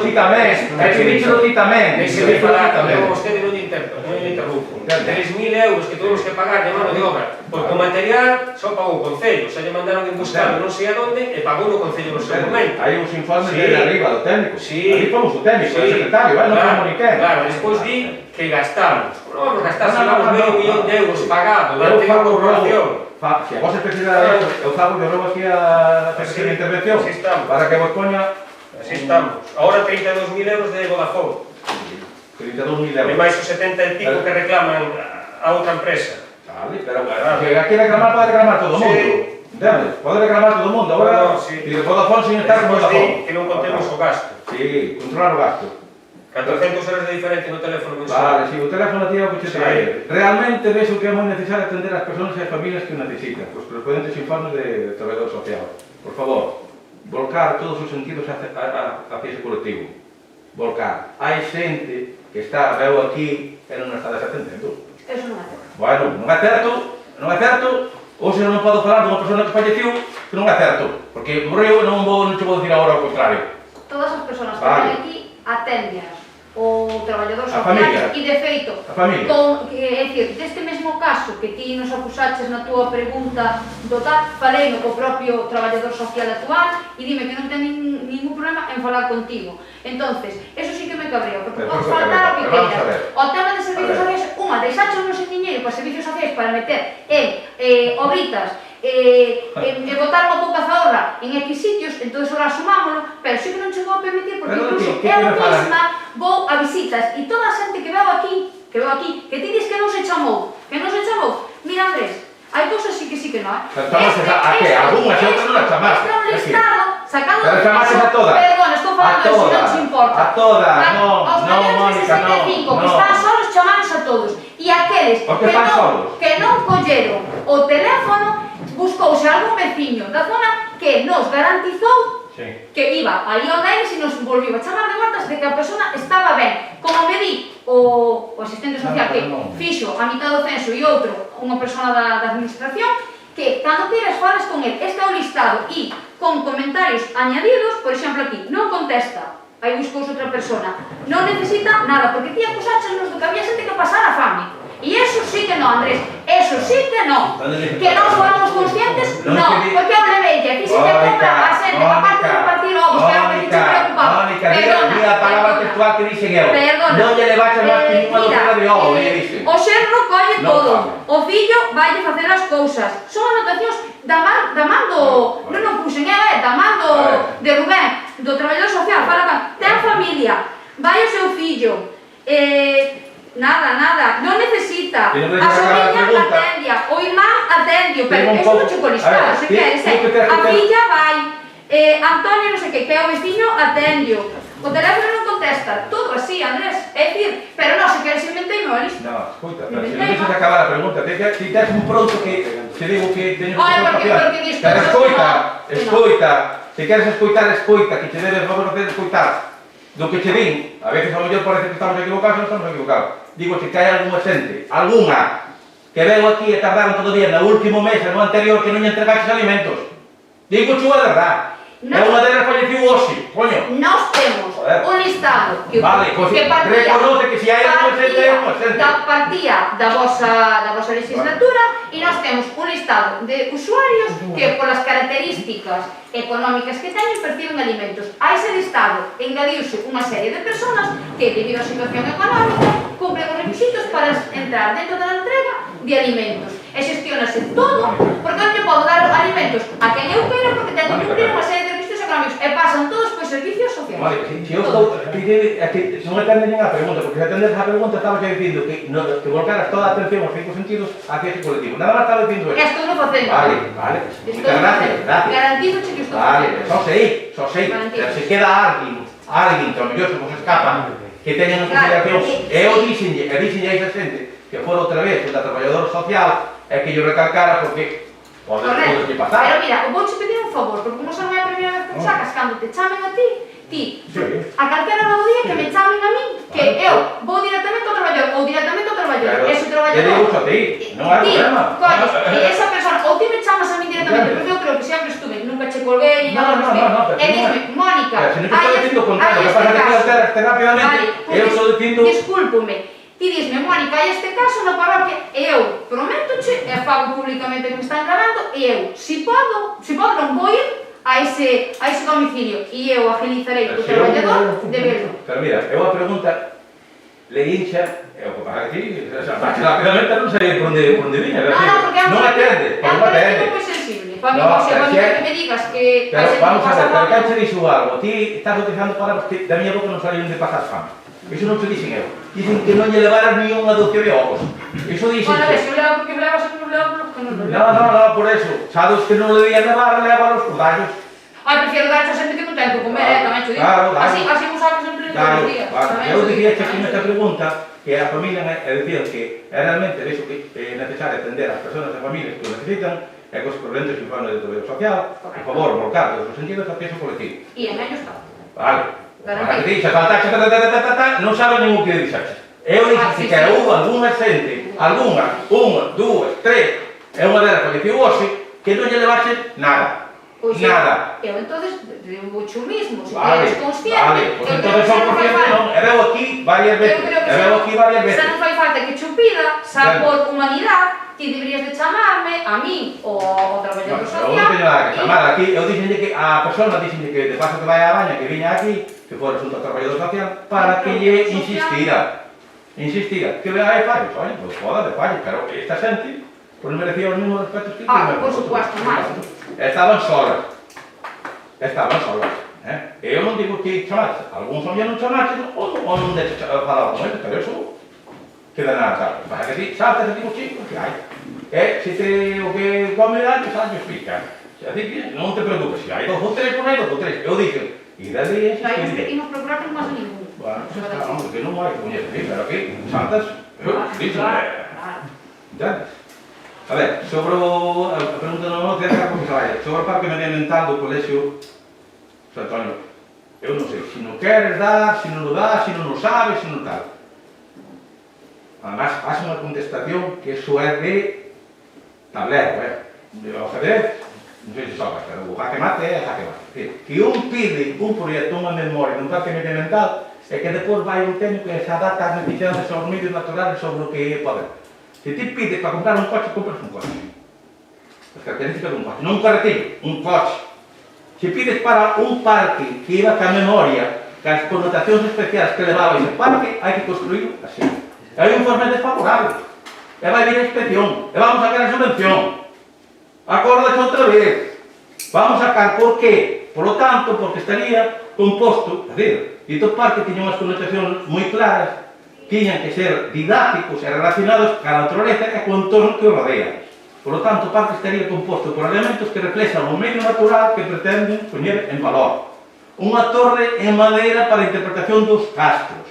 ti tamén. Deixe de falar, que vostede non lle interrumpo. 3.000 euros que temos que pagar de mano de obra, porque o material só pagou o Concello, xa lle mandaron en buscar non sei a donde e pagou no Concello no seu momento. Hai uns informes de arriba do técnico. Ali fomos o técnico, o secretario, non fomos ni quen. Claro, despois di que gastamos. Non vamos gastar, se vamos medio millón de euros pagado da anterior corporación. Se a vosa especialidade eu fago de robo aquí a secretaria de intervención para que vos poña... Así estamos. Ahora 32.000 euros de Vodafone. 32.000 E euros. máis os 70 e pico que reclaman a outra empresa. Vale, pero que aquí reclamar pode reclamar todo o mundo. Entendes? Pode reclamar todo o mundo. Agora, e de Vodafone sin estar en Vodafone. Que non contemos o gasto. Sí, controlar o gasto. 400 euros de diferencia no teléfono mensual. Vale, si o teléfono tío que che trae. Realmente ves o que é moi necesario atender as persoas e as familias que o necesitan, os correspondentes informes de traballador social. Por favor, volcar todos os sentidos hacia ese colectivo. Volcar. Hai xente que veu aquí e non está desatendendo. Eso non é certo. Bueno, non é certo, ou se non podo falar dunha persona que falleceu, que non é certo, porque morreu e non che vou dicir agora o contrario. Todas as persoas que van aquí aténdeas o traballador social e de feito, é dicir, deste mesmo caso que ti nos acusaches na túa pregunta do TAC, falei no co propio traballador social actual e dime que non ten ningún problema en falar contigo. Entonces, eso sí que me cabreo, porque podes faltar o que queiras. O tema de servicios sociais, deixaxe non sen diñeiro para servicios sociais para meter en obritas e botar unha pouca zahorra en X sitios, entón ahora sumámoslo, pero sí que non chegou a permitir, porque incluso eu mesma vou a visitas e toda a xente que veo aquí, que ti dis que non se chamou, mira Andrés, hai cousas sí que non, Estamos a que? Algúnas outras non as chamaste. Este é un listado sacado pero chamaste a todas. Perdón, estou falando de si non te importa. A todas, non, Mónica, non. Que están solos, chamanos a todos. E aqueles que non colleron o teléfono, buscouse algún veciño da zona que nos garantizou que iba ali ao deles e nos volviu a chamar de voltas de que a persona estaba ben. Como me di o asistente social que fixo a mitad do censo e outro, unha persona da administración, que cando queiras falas con el, este é o listado e con comentarios añadidos, por exemplo aquí, non contesta, aí buscouse outra persona, non necesita nada, porque ti acusaches nos do que había xente que pasara fame. E eso sí que non, Andrés, eso sí que non. Que non fomos conscientes, non, porque eu levei que se te compra a xente, aparte de partir ovos, que é o que te preocupaba. Mónica, mira a palabra textual que dixen eu. Non lle levaxe máis que ninguna docena de ovo, lle dixen. O xerro colle todo, o fillo vaille facer as cousas. Son anotacións da man do, non o puxen eu, da man de Rubén, do traballador social, fala, ten familia, vai o seu fillo, nada, non necesita. A sobriña atendia, o irmán atendio, pero eso non che colistado, se queres, a filla vai, Antonio non sei que é o veciño atendio, O teléfono non contesta, todo así, Andrés. É dicir, pero non, se queres inventei unha lista. No, escuta, pero se non deixes acabar a pregunta, si tens un pronto que te digo que teño que porque dis pero cosas escoita, se queres escoitar, escoita, que te debes favor de escoitar do que che din, a veces ao mellor parece que estamos equivocados, non estamos equivocados. Digo que hai algunha xente, algunha, que veu aquí e tardaron todo o día no último mes e no anterior que non lle entregaxes alimentos. Digo chúa de verdade. É unha delas falleciu hoxe, coño. Nós temos un listado que reconoce que se hai algunha xente partía da vosa legislatura e nós temos un listado de usuarios que polas características económicas que teñen perciben alimentos. A ese listado engadiuse unha serie de personas que, debido á situación económica, cumplen os requisitos para entrar dentro da entrega de alimentos. E xestionase todo, porque non lle podo dar alimentos a quen eu quero porque teño que cumplir unha serie de requisitos económicos e pasan todos por servicios sociais. Vale, se eu estou non me atende nin a pregunta, porque se atendes a pregunta estaba dicindo que volcaras toda a atención aos 5 sentidos hacia ese colectivo. Nada máis estaba dicindo eso. Estou non facendo. Vale. Moitas gracias. Garantizo que estou facendo. Só sei. Pero se queda alguén que ao mellor se vos escapa, que teñen en consideración, eu dixenlle a esa xente que fora outra vez da traballadora social, é que yo recalcara porque pode que pasar. Pero mira, vou te pedir un favor, porque como xa non é a primeira vez que te sacas, cando te chamen a ti, a calquera do día que me chamen a min, que eu vou directamente ao traballador, ou directamente ao traballador, e ese traballador... Te digo a ti, non hai problema. Colles, e esa persona, ou ti me chamas a min directamente, porque eu creo que sempre estuve, nunca che colguei, No, e dime, Mónica, se non te estou dicindo o contrario, que pasa que te alteraste rápidamente, eu estou dicindo... Discúlpome, ti disme, Mónica, hai este caso na parroquia, e eu prométoche, e fago públicamente que me están grabando, e eu, se podo non vou ir a ese domicilio, e eu agilizarei o traballador de verlo. Pero mira, eu a pregunta le hincha, e o que pasa que rápidamente non sei por onde viña, non atende, é un colectivo moi sensible, para mí, que me digas que... Pero vamos a ver, pero que se dixo algo, ti estás utilizando palabras que da miña boca non salen de pasar fama. Iso non se dixen eu. Dicen que non lle levaras ni unha doce de ovos. Iso dixen. Bueno, se o levo porque me levas a non levo porque non lo levo. No, por eso. Sabes que non lo debían levar, levar os cordallos. Ai, prefiero dar a xente que non ten que comer, tamén xo digo. Claro. Así vos sabes sempre todos os días. Eu dicía que aquí nesta pregunta que a familia decían que é realmente eso que é necesario atender as persoas e familias que o necesitan e que os problemas que fan de traballo social, por favor, volcar todos os sentidos hacia ese colectivo. E en ello está. Vale. Para que dixa, non sabe nin o que dixaxe. Eu dixaxe que houve algunha xente, unha, dúas, tres, e unha delas coñeciu hoxe, que non lle levase nada. Nada. Eu entonces digo o mismo, se eres consciente, pues entonces son consciente non, e veo aquí varias veces, se non fai falta que cho pida, xa por humanidade, ti deberías de chamarme a mí ou ao traballador social. Eu non teño nada que chamar aquí, eu dixenlle que a persona dixenlle que de paso que vai a baña, que viña aquí, que fora xunto ao traballador social, para que lle insistira, que vea aí fallos, oye, pues foda de fallos, pero esta xente, pues merecía os mesmos respetos que por supuesto, máis. Estaban solas. Eu non digo que chamaches, algúns son non chamaches, ou non deixes falar con eles, pero eso queda nada claro. Para que ti saltas e digo chico, que hai. Se te o que come dalle, salles explicar. Así que non te preocupes, se hai dos ou tres, pues hai dos ou tres. Eu dixo, e dale insistir. E nos procurar que non máis ningún. Bueno, xa está, vamos, que non hai que poñer aquí, pero aquí saltas, dixo, entendes? A ver, sobre a pregunta non te deja como se vai. Sobre o parque medioambiental do colexio Antonio, eu non sei, se non queres dar, se non lo das, se non lo sabes, se non tal. Además, faz unha contestación que eso é de tablero, de ajedrez, non sei se sabes, pero o jaque mate é jaque mate. Que un pide un proxecto, unha memoria dun parque medioambiental e que depois vai un técnico e se adapta ás necesidades sobre os medios naturales sobre o que pode. Se ti pides para comprar un coche, compras un coche. As características dun coche, non un carretillo, un coche. Se pides para un parque que iba ca memoria, cas connotacións especiais que levaba ese parque, hai que construirlo así. E hai un informe desfavorable. E vai vir a inspección. E vamos sacar a subvención. Acórdate outra vez. Vamos sacar por qué? Por lo tanto, porque estaría composto, é dicir, dito parque tiña unhas connotacións moi claras, tiñan que ser didácticos e relacionados ca naturaleza e co entorno que o rodea. Por lo tanto, o parque estaría composto por elementos que reflexan o medio natural que pretenden poñer en valor. unha torre en madeira para a interpretación dos castros.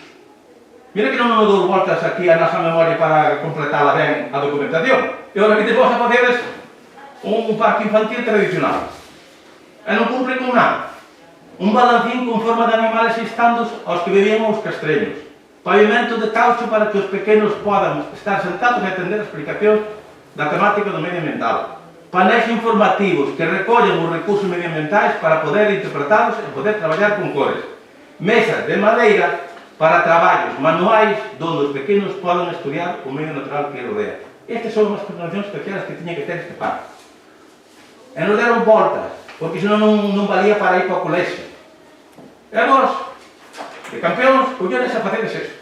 Mira que non me dou voltas aquí a nosa memoria para completala ben a documentación. E ora que te vos a facedes un parque infantil tradicional. E non cumpre con nada. Un balancín con forma de animales estandos aos que vivían os castreños. Pavimento de caucho para que os pequenos podan estar sentados e atender as explicacións da temática do medio ambiental. Panéis informativos que recollen os recursos medioambientais para poder interpretalos e poder traballar con cores. Mesas de madeira para traballos manuais onde os pequenos poden estudiar o medio natural que rodea. Estas son as condicións especiais que tiña que ter este parque. E nos deron voltas, porque senón non valía para ir para o colexio. E nós, de campeóns, colleres a facedes isto.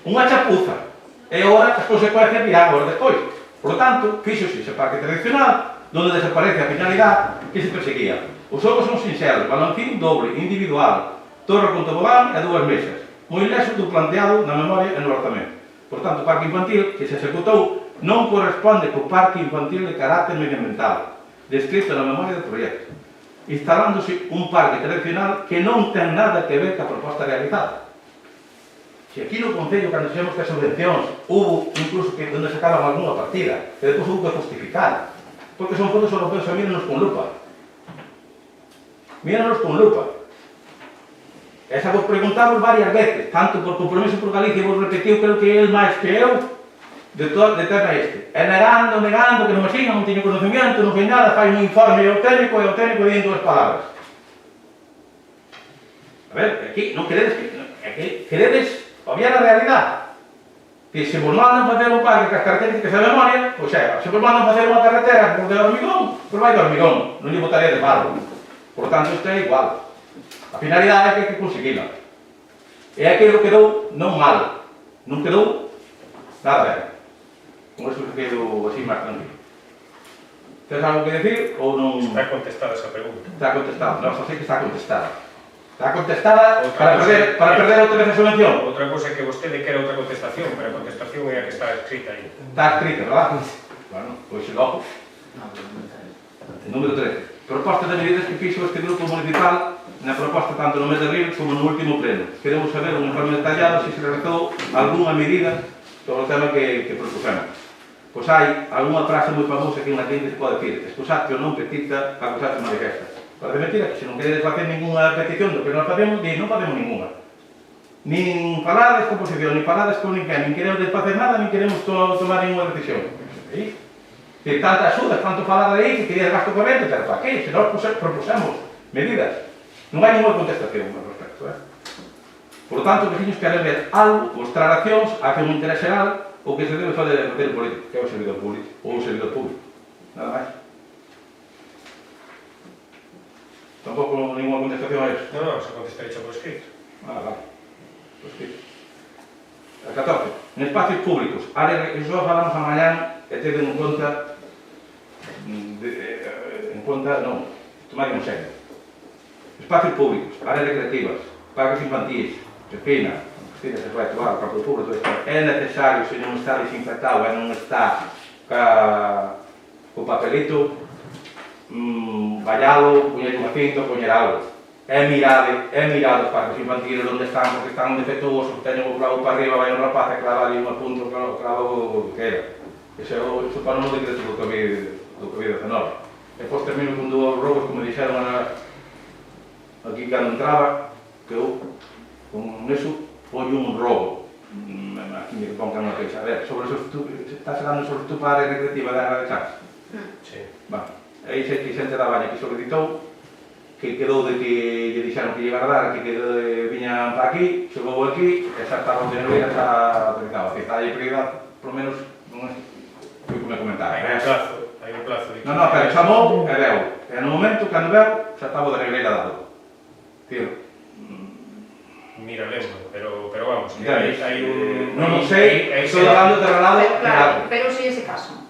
Unha chapuza. E agora as consecuencias virán agora despois. Por lo tanto, fíxose ese parque tradicional, onde desaparece a finalidade que se perseguía. Os xogos son sinxelos, balancín doble, individual, torre con tobogán e dúas mesas. Moi lexo do planteado na memoria e no orzamento. Por tanto, o parque infantil que se executou non corresponde co parque infantil de carácter medioambiental, descrito na memoria do proxecto, instalándose un parque tradicional que non ten nada que ver ca proposta realizada. Se aquí no Concello, cando fixemos que as subvencións, hubo incluso que onde sacaban alguna partida, que depois hubo que justificar, porque son fondos europeos e míranos con lupa. Míranos con lupa. Esa vos preguntamos varias veces, tanto por Compromiso por Galicia, vos repetiu, creo que el máis que eu, de tema este. E negando, que non me sigan, non teño conocimiento, non fai nada, fai un informe ao técnico e o técnico di en dúas palabras. A ver, aquí non queredes obviar a realidade. Que se vos mandan facer un parque que as características da memoria, pois é, se vos mandan facer unha carretera por de hormigón, pois vai de hormigón, non lle botaré de barro. Por tanto, isto é igual. A finalidade é que hai que conseguila. E aquilo quedou non mal, non quedou nada ben. Con eso que quedou así máis tranquilo. Tens algo que decir ou non? Está contestada esa pregunta. Está contestada, non, só sei que está contestada. Está contestada para perder outra vez a subvención. Outra cosa é que vostede quere outra contestación, pero a contestación é a que está escrita aí. Está escrita, verdad? Bueno, pois logo. Número 13. Proposta de medidas que fixo este grupo municipal na proposta tanto no mes de abril como no último pleno. Queremos saber un informe detallado se realizou algunha medida sobre o tema que propusemos. Pois hai algunha frase moi famosa que en latín se pode decir: excusatio non petita, accusatio manifesta. Parece mentira que se non queredes facer ninguna petición do que non facemos, non facemos ninguna. Nin falades con oposición, nin falades con ninguén, nin queremos facer nada, nin queremos tomar ninguna decisión. Que tanta axuda, tanto falar aí, que querías gasto corrente, pero para que? Se nós propusemos medidas. Non hai ninguna contestación ao respecto. Por lo tanto, vecinos queren ver algo, mostrar accións, a que un interés xeral, o que se debe fazer o político, que é o servidor público, ou o servidor público. Nada máis. Tampouco ninguna contestación a eso. Non, se contestarei xa por escrito. Vale. Por escrito. A 14. En espacios públicos, áreas que só falamos a mañán e tenen en conta non, tomar en serio. Espacios públicos, áreas recreativas, parques infantis, piscina, se vai tomar o campo de fútbol, é necesario, se non está desinfectado e non está co papelito, vallado, poñer unha cinta, poñer algo. É mirado os parques infantiles onde están, porque están defectuosos, teñen o clavo para arriba, vai un rapaz e clava ali un punto, clavo que era. Iso para non decreto do COVID-19. E depois termino con dúas robos, como dixeron aquí cando entraba, que eu, con eso, poño un robo. Aquí me pongan unha queixa. A ver, sobre estás falando sobre tu área recreativa da Área de Chans? Sí. Bueno, aí sei que xente da Baña que solicitou, que quedou de que lle dixeron que lle iba a dar, que viñan para aquí, chegou aquí, e xa estaba de noite, xa dedicado. Que está aí prioridade, por lo menos, non é o que me comentaba. Hai un plazo. Non, pero chamou e veu. E no momento, cando veu, xa estaba de regreira dado. Tío. Mira, lembro, pero vamos, hai un... Non sei, estou hablando de relado. Claro, pero si ese caso.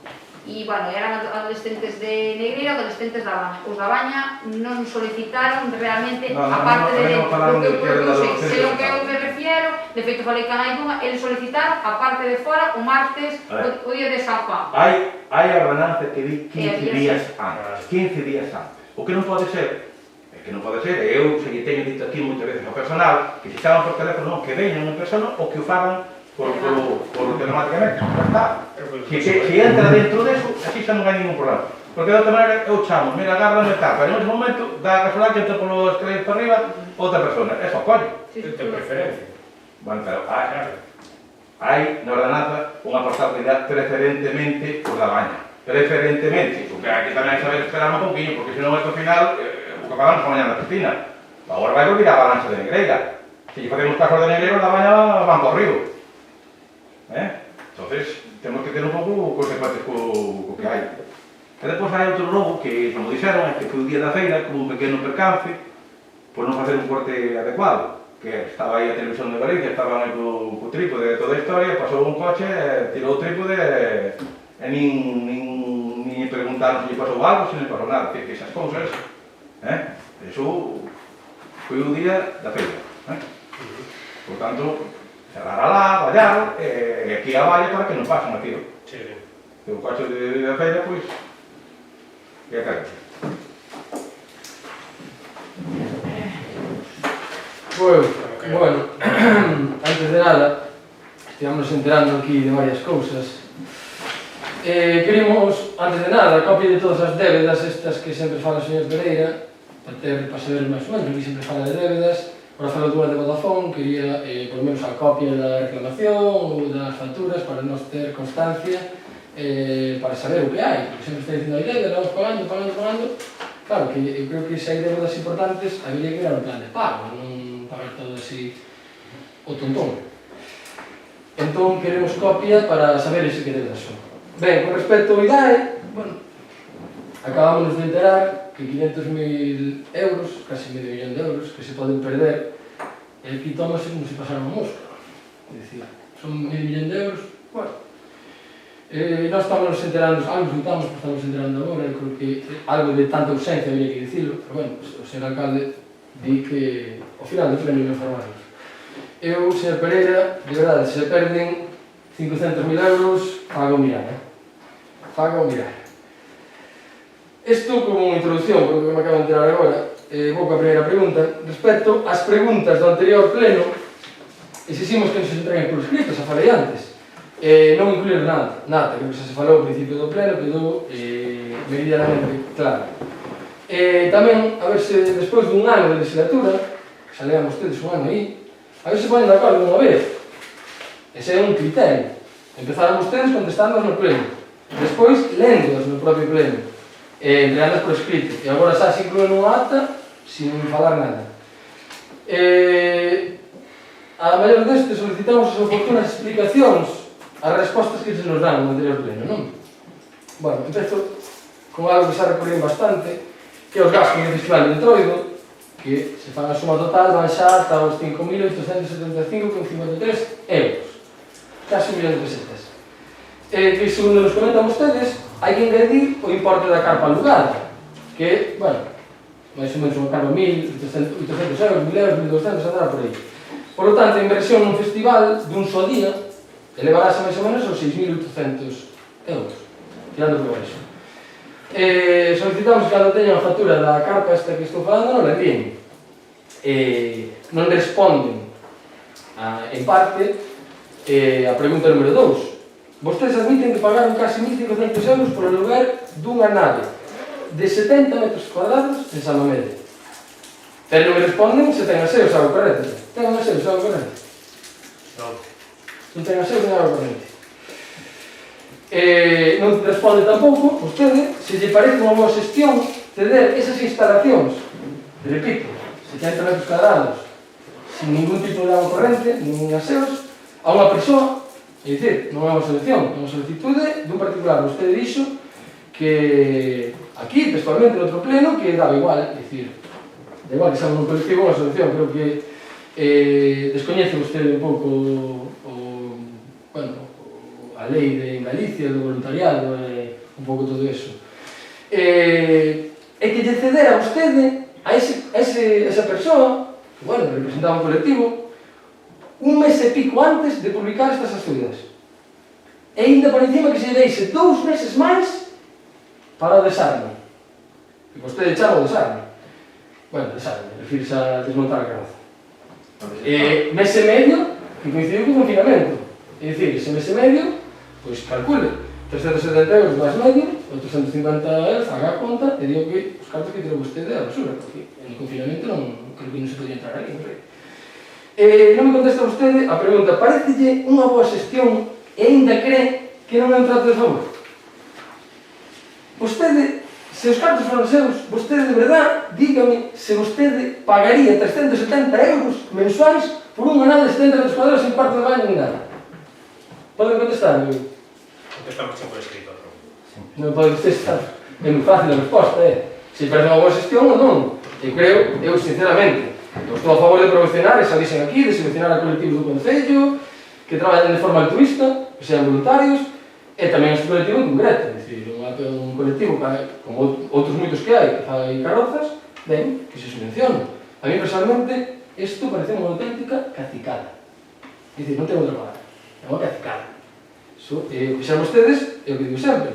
E, bueno, eran adolescentes de Negreira, adolescentes da Baña. Os da Baña non solicitaron realmente, aparte de lo que sei o que eu me refiero, de feito falei que hai dunha, eles solicitaron, aparte de fora, o martes, o día de San Juan. Hai a ordenanza que di 15 días antes. 15 días antes. O que non pode ser, que non pode ser, e eu se lle teño dito aquí moitas veces ao personal, que se chaman por teléfono, non, que veñan en persona ou que o fagan por telemáticamente, xa está. Se entra dentro deso, así xa non hai ningún problema. Porque de outra maneira eu chamo, mira, agarra na etapa, e en ese momento dá a casualidade que entra polo escalete para arriba outra persona, é só coño. Ten preferencia. Bueno, pero hai na ordenanza unha portabilidade preferentemente por da baña. Preferentemente, porque hai que tamén saber esperar un pouquinho, porque senón ao final o que pagamos a mañá na piscina. Agora vai volver a avalancha de Negreira. Se facemos caso de Negreira, da baña van por río. Entonces, temos que ter un pouco consecuentes co que hai. E depois hai outro logo que, como dixeron, que foi o día da feira, como un pequeno percance, por non facer un corte adecuado. Que estaba aí a televisión de Galicia, estaban aí co trípode de toda a historia, pasou un coche, tirou o trípode e nin preguntaron se lle pasou algo, se non pasou nada. Que esas cousas, eso foi o día da feira. Por tanto, cerrar alá, vallar, e aquí a valla para que non pasen a tiro. O coche da feira, pois, e a calle. Pues, bueno, antes de nada, estivamos enterando aquí de varias cousas. Queríamos, antes de nada, a copia de todas as débedas estas que sempre fala o señor Pereira, para saber máis ou menos, que sempre fala de débedas. Para falar dunha de Vodafone, quería, por lo menos, a copia da reclamación ou das facturas para nos ter constancia, para saber o que hai, porque sempre está dicindo a débeda, vamos pagando. Claro, que eu creo que se hai débedas importantes, habería que dar un plan de pago, non pagar todo así o tontón. Entón, queremos copia para saber ese que débedas son. Ben, con respecto ao IDAE, bueno, acabamos de enterar que 500.000 euros, casi medio millón de euros, que se poden perder, e aquí tómase como se pasara unha mosca. É dicir, son medio millón de euros, bueno. Nós estamos enterando, algo estamos enterando agora, creo que algo de tanta ausencia habría que dicilo, pero bueno, o señor alcalde di que ao final do pleno me informarnos. Eu, señor Pereira, de verdade, se perden 500.000 euros, fago mirar, fago mirar. Isto como introducción, porque me acabo de enterar agora, vou coa primeira pregunta. Respecto ás preguntas do anterior pleno, exiximos que nos entreguen por escrito, xa falei antes. Non incluir nada, creo que xa se falou ao principio do pleno, quedou meridianamente claro. Tamén, a ver se despois dun ano de legislatura, que xa lean vostedes un ano aí, a ver se ponen de acordo unha vez. Ese é un criterio. Empezaron vostedes contestando no pleno, despois lendo no propio pleno, entregadas por escrito, e agora xa se inclúen nunha acta sin falar nada. A maior deste solicitamos as oportunas explicacións as respostas que se nos dan no anterior pleno, non? Bueno, empezo con algo que xa recorren bastante, que é os gastos do Festival de Entroido, que se fan a suma total, van xa ata os 5.875,53 euros. Casi 1.000.000 pesetas. Que, segundo nos comentan ustedes, hai que engadir o importe da carpa alugada, que, bueno, máis ou menos unha carpa 1.800 euros, 1.000 euros, 1.200, andará por aí. Por lo tanto, a inversión nun festival dun só día elevarase máis ou menos aos 6.800 euros, tirando por eso. Solicitamos que cando teñan a factura da carpa esta que estou falando, non la envíen. Non responden, en parte, a pregunta número 2. Vostedes admiten que pagaron casi 1.500 euros por alugar dunha nave de 70 metros cuadrados en San Mamede. Pero non me responden se ten aseos a auga corrente. Ten aseos a auga corrente? Non ten aseos a auga corrente. Non responde tampouco, vostede, se lle parece unha boa xestión ceder esas instalacións, repito, 70 metros cuadrados, sin ningún tipo de auga corrente, nin aseos, a unha persoa. É dicir, non é unha solución, é unha solicitude dun particular. Vostede dixo que aquí, textualmente, no outro pleno, que daba igual, é dicir, da igual que xa un colectivo unha solución. Creo que descoñece vostede un pouco a lei de Galicia, do voluntariado, un pouco todo eso. E que lle ceder a vostede, a esa persoa, que, bueno, representaba un colectivo, un mes e pico antes de publicar estas estudias. E ainda por encima que se deixe 2 meses máis para o desarme. Que vostede chama o desarme. bueno, saben, refirse a desmontar a carroza. Mes e medio que coincidiu co confinamento. É dicir, ese mes e medio, pois calcule, 370 euros máis medio, ou 350 euros, haga a conta e digo que os cartos que tirou vostede a basura, porque en confinamento non creo que non se podía entrar aí, non sei. Non me contesta vostede a pregunta, parecelle unha boa xestión e ainda cree que non é un trato de favor? Vostede, se os cartos foran seus, vostede de verdade, dígame se vostede pagaría 370 euros mensuais por unha nave de 70 metros cuadrados sin cuarto de baño ni nada. Poden contestar? Contestamos sempre escrito. Non pode contestar. É moi fácil a resposta, se parece unha boa xestión ou non. Eu sinceramente, estou a favor de promocionar, e xa dixen aquí, de subvencionar a colectivos do Concello, que traballen de forma altruista, que sean voluntarios, e tamén este colectivo en concreto. É dicir, un colectivo, como outros moitos que hai, que fai carrozas, ben, que se subvenciona. A mí, personalmente, isto parece unha auténtica cacicada. É dicir, non tengo outra palabra. É unha cacicada. Fixan vostedes, é o que digo sempre,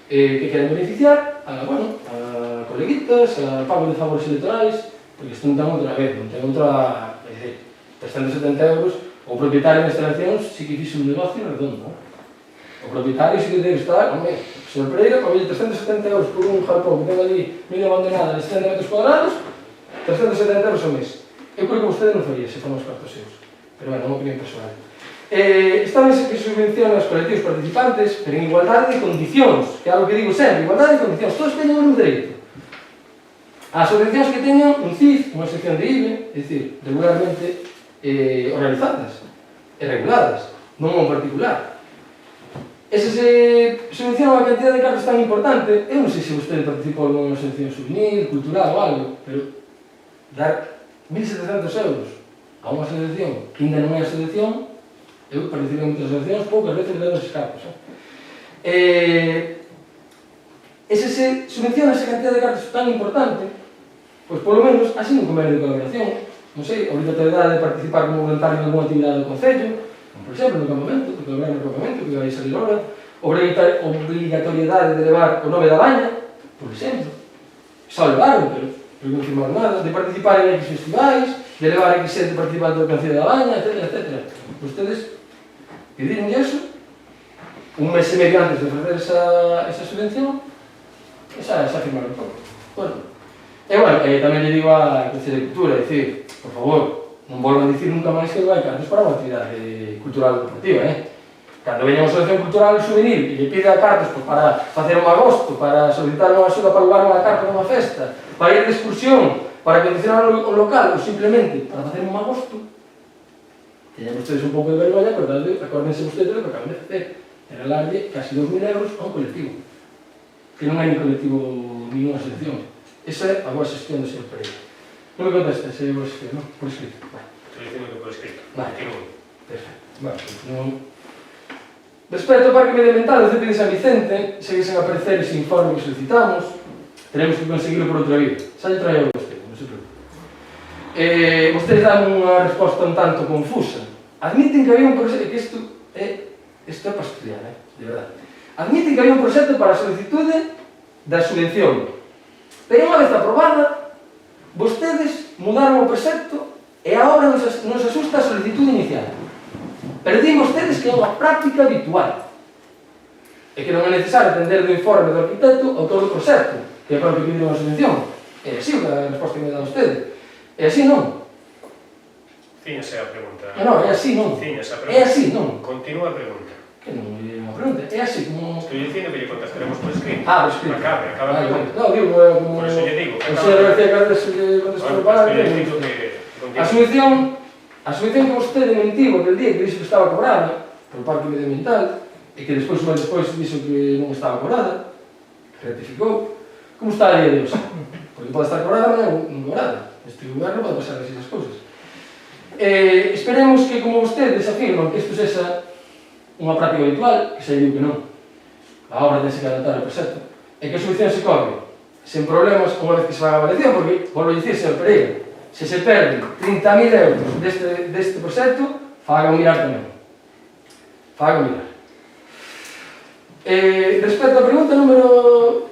que queren beneficiar a coleguitas, a pago de favores electorais, porque isto non ten outra vez, non ten outra, é dicir, 370 euros, o propietario das instalacións sí que fixe un negocio redondo. O propietario sí que debe estar, home, o señor Pereira pagou 370 euros por un jalpón que ten ali medio abandonada de 70 metros cuadrados, 370 euros ao mes. Eu creo que vostede non faría se fan os cartos seus, pero bueno, é unha opinión personal. Está ben que subvencionan os colectivos participantes, pero en igualdade de condicións, que é algo que digo sempre, igualdade de condicións, todos teñen o mesmo dereito. As subvencións que teñan un CIF, unha sección de IBE, é dicir, regularmente organizadas e reguladas, non un particular. E se se subvenciona unha cantidad de cartos tan importante, eu non sei se vostede participou en unha asociación juvenil, cultural ou algo, pero dar 1.700 euros a unha asociación que ainda non é asociación, eu participei en moitas asociacións, poucas veces dando eses cartos. E se se subvenciona esa cantidad de cartos tan importante, pois polo menos así un convenio de colaboración, non sei, a obrigatoriedade de participar como voluntario en alguna actividade do Concello, por exemplo, no campamento, que colaborar no campamento, que vai salir hora, obrigatoriedade de levar o nome da baña, por exemplo, só levaron, pero non firmar nada, de participar en X festivais, de levar X xente participante do Concello da Baña, etc. Vostedes pediron iso, un mes e medio antes de ofrecer esa subvención, e xa firmaron todo. Bueno, tamén lle digo a Concello de Cultura, dicir, por favor, non volvan a dicir nunca máis que vai cartos para unha actividade cultural deportiva, Cando veña unha asociación cultural juvenil e lle pida cartos para facer un agosto, para solicitar unha axuda para levar unha carta nunha festa, para ir de excursión, para condicionar o local ou simplemente para facer un agosto, teñan vostedes un pouco de vergoña, pero acórdense vostedes do que acaban de facer, regalarlle casi 2.000 euros a un colectivo, que non hai ni colectivo ni unha asociación. Esa é a boa xestión do señor Pereira. Non me contesta, esa é a boa xestión, non? Por escrito. Estou dicindo que por escrito. Continúo. Perfecto. Continuo. Respecto ao Parque Medioambiental do CEPI de San Vicente, seguesen a aparecer ese informe que solicitamos, tenemos que conseguirlo por outra vía. Xa lle traio a vostede, non se preocupe. Vostedes dan unha resposta un tanto confusa. Admiten que había un proxecto, que isto é para estudiar, de verdade. Admiten que había un proxecto para a solicitude da subvención, pero unha vez aprobada, vostedes mudaron o proxecto e a obra non se asusta a solicitude inicial. Pero din vostedes que é unha práctica habitual e que non é necesario atender do informe do arquitecto ao todo o proxecto, que é para o que pediron a subvención. É así a resposta que me dá vostede. É así non? Cíñase a pregunta. Non, é así non. Cíñase a pregunta. É así non. Continúa a pregunta. Que non é unha pregunta, é así como... Estou dicindo que lle contestaremos por escrito. Por escrito. Acaba a pregunta. Non, digo, como... Por eso lle digo. O señor García Cardes lle contestou para... A subvención que vostede mentiu aquel día que dixo que estaba cobrada polo Parque Medioambiental e que despois dixo que non estaba cobrada, rectificou, como está a día de hoxe? Porque pode estar cobrada, mas non cobrada. Este goberno pode pasar esas cousas. Esperemos que, como vostedes afirman, que isto sexa unha práctica habitual, que xa digo que non. A obra tense que adaptar ao proxecto. E que a subvención se cobre sen problemas unha vez que se vai a avaliación, porque, volvo a dicir, señor Pereira, se se perden 30.000 euros deste proxecto, fagan mirar tamén. Fagan mirar. Respecto á pregunta número...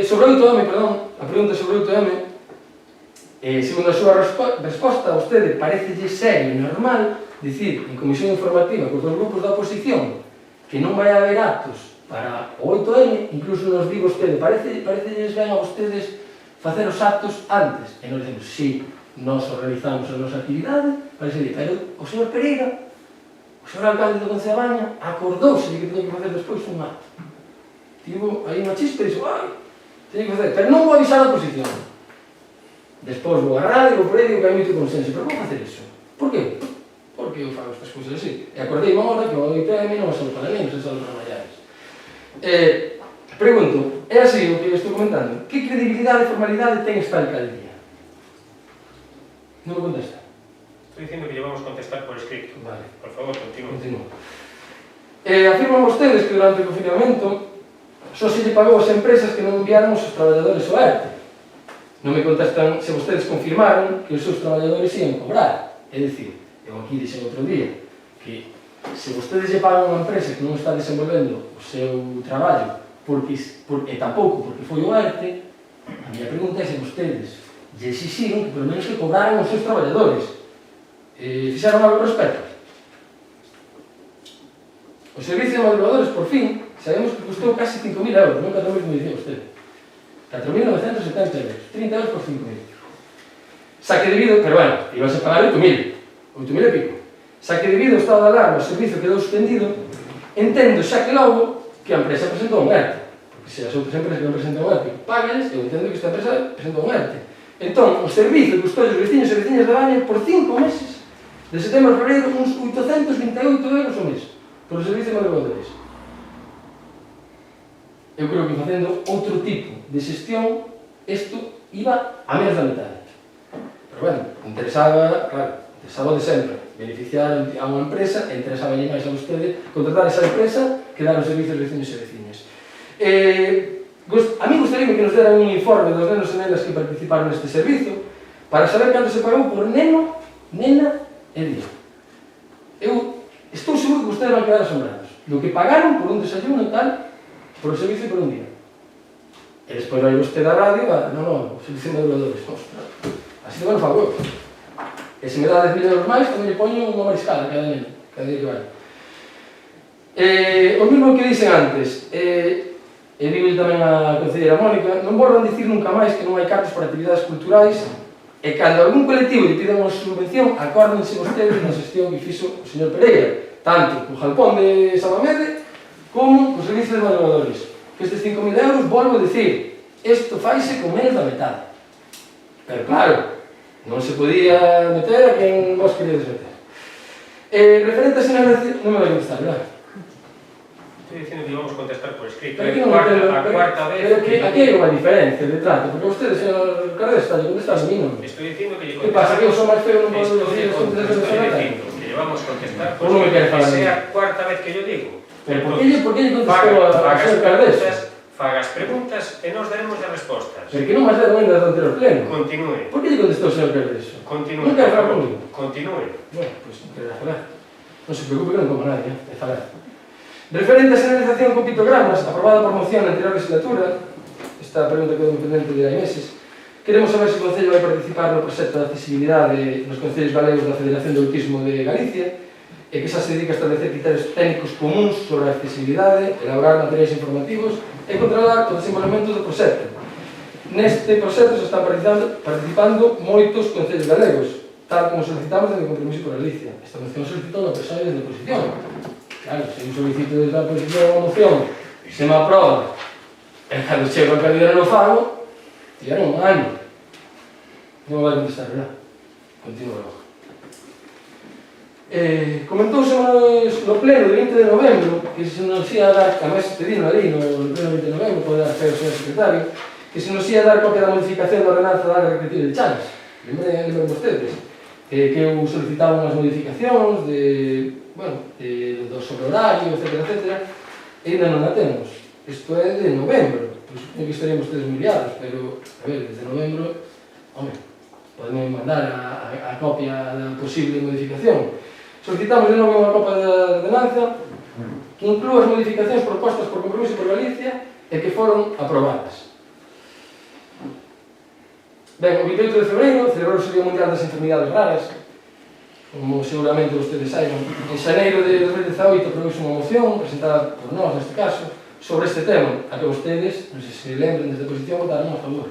sobre 8M, perdón, a pregunta sobre 8M, Segundo a súa resposta, a vostede parecelle serio e normal dicir en comisión informativa cos dos grupos da oposición que non vai haber actos para o 8M, incluso nos digo vostede, parecelles ben a vostedes facer os actos antes. E nos dicemos, sí, nós realizamos a nosa actividade, parecelle, pero o señor Pereira, o señor alcalde do Concello da Baña, acordouse que teña que facer despois un acto. Tivo aí unha chispa e dixo, ai, teña que facer, pero non vou avisar a oposición. Despois vou a radio, vou por aí, digo que hai moito consenso, pero vou facer iso. Por que? Porque eu fago estas cousas así. E acordei unha hora que o 8M non é só para nenos, é só para maiores. Pregunto, é así o que estou comentando, que credibilidade e formalidade ten esta alcaldía? Non me contesta. Estou dicindo que lle vamos contestar por escrito. Vale. Por favor, continúe. Continúo. Afirman vostedes que durante o confinamento só se lle pagou as empresas que non enviaron os seus traballadores ao ERTE. Non me contestan se vostedes confirmaron que os seus traballadores ian cobrar. É dicir, eu aquí dixen outro día que se vostedes lle pagan unha empresa que non está desenvolvendo o seu traballo e tampouco porque foi o ERTE, a miña pregunta é se vostedes lle exixiron que polo menos que cobraran os seus traballadores. Fixaron algo ao respecto? O servicio de madrugadores, por fin, sabemos que custou casi 5.000 euros, non 4.000 como dicía vostede. 4.970 euros, 30 euros por 5.000. Saque debido, pero bueno, ibas a pagar 8.000 e pico. Saque debido ao estado de alarma, o servicio quedou suspendido, entendo xa que logo que a empresa presentou un ERTE, porque se as outras empresas non presentan un ERTE, págales, eu entendo que esta empresa presentou un ERTE. Entón, o servicio custou os veciños e veciñas da Baña por 5 meses, de setembro a febrero, uns 828 euros ao mes, por o servicio de madrugadores. Eu creo que facendo outro tipo de xestión, isto iba a menos da metade. Pero bueno, interesaba, claro, interesaba de sempre, beneficiar a unha empresa, e interesaba máis a vostede contratar esa empresa que dar os servicios de veciños e veciñas. A mí gustaría que nos deran un informe dos nenos e nenas que participaron neste servicio para saber canto se pagou por neno, nena e día. Eu estou seguro que vostedes van quedar asombrados do que pagaron por un desayuno e tal, por o servicio por un día. E despois vai vostede a radio e va, non, o servicio de madrugadores, ostras, así non fago eu. E se me dá 10.000 euros máis, tamén lle poño unha mariscada cada día que vai. O mesmo que dixen antes, e digo tamén a concelleira Mónica, non volvan dicir nunca máis que non hai cartos para actividades culturais e cando algún colectivo lle pida unha subvención, acórdense vostedes na xestión que fixo o señor Pereira, tanto co Jalpón de Samamede como co servicio de madrugadores. Que estes 5.000 euros, volvo a dicir, isto faise con menos da metade. Pero claro, non se podía meter a quen vos queríades meter. Referente a señalización, non me vai contestar, verdad? Estoy dicindo que íbamos contestar por escrito. Pero a cuarta vez... Pero que aquí hai unha diferencia de trato, porque vostede, señor Cardes, está lle contestando a mí, non? Estoy dicindo que lle Que pasa, que eu sou máis feo, non podo Estoy decir as contestacións de dicindo señor? que lle vamos contestar por Como me quere falar? que sea a cuarta vez que yo digo. Pero por que lle contestou a señor Cardes? Fagas preguntas e nos daremos as respostas. Pero que non máis deron ainda do anterior pleno. Continúe. Por que lle contestou o señor Cardes? Continúe. Non quero falar comigo? Continúe. Bueno, pois non quero falar. Non se preocupe que non como nadie, de falar. Referente a señalización con pictogramas, aprobada por moción na anterior legislatura, esta pregunta quedou pendente de hai meses, queremos saber se o Concello vai participar no proxecto de accesibilidade nos Concellos Galegos da Federación de Autismo de Galicia e que xa se dedica a establecer criterios técnicos comuns sobre a accesibilidade, elaborar materiais informativos e controlar o desenvolvemento do proxecto. Neste proxecto se están participando moitos concellos galegos, tal como solicitamos desde o Compromiso por Galicia. Esta moción solicitou na persoa desde a oposición. Claro, se eu solicito desde a oposición unha moción, se me aproba, e cando chego a calidad non fago, tiveron un ano. Non vai contestar, verdad? Continúo logo. Comentouse no pleno de 20 de novembro que se nos ia dar, a mes pedino ali no pleno de 20 de novembro, pode dar fe o señor secretario, que se nos ia dar copia da modificación da ordenanza da área recreativa de Chaves. Lembren vostedes que eu solicitaba unhas modificacións do sobrehorario, etc. E ainda non a temos. Isto é de novembro, pois supoño que estarían vostedes moi liados, pero, a ver, desde novembro, home, podemos mandar a copia da posible modificación. Solicitamos de novo unha copia da ordenanza que inclúa as modificacións propostas por Compromiso por Galicia e que foron aprobadas. Ben, o 28 de febreiro celebrouse o Día Mundial das Enfermidades Raras, como seguramente vostedes saiban. En xaneiro de 2018 aprobouse unha moción, presentada por nós neste caso, sobre este tema, a que vostedes, non sei se lembren desde a oposición, votaron a favor.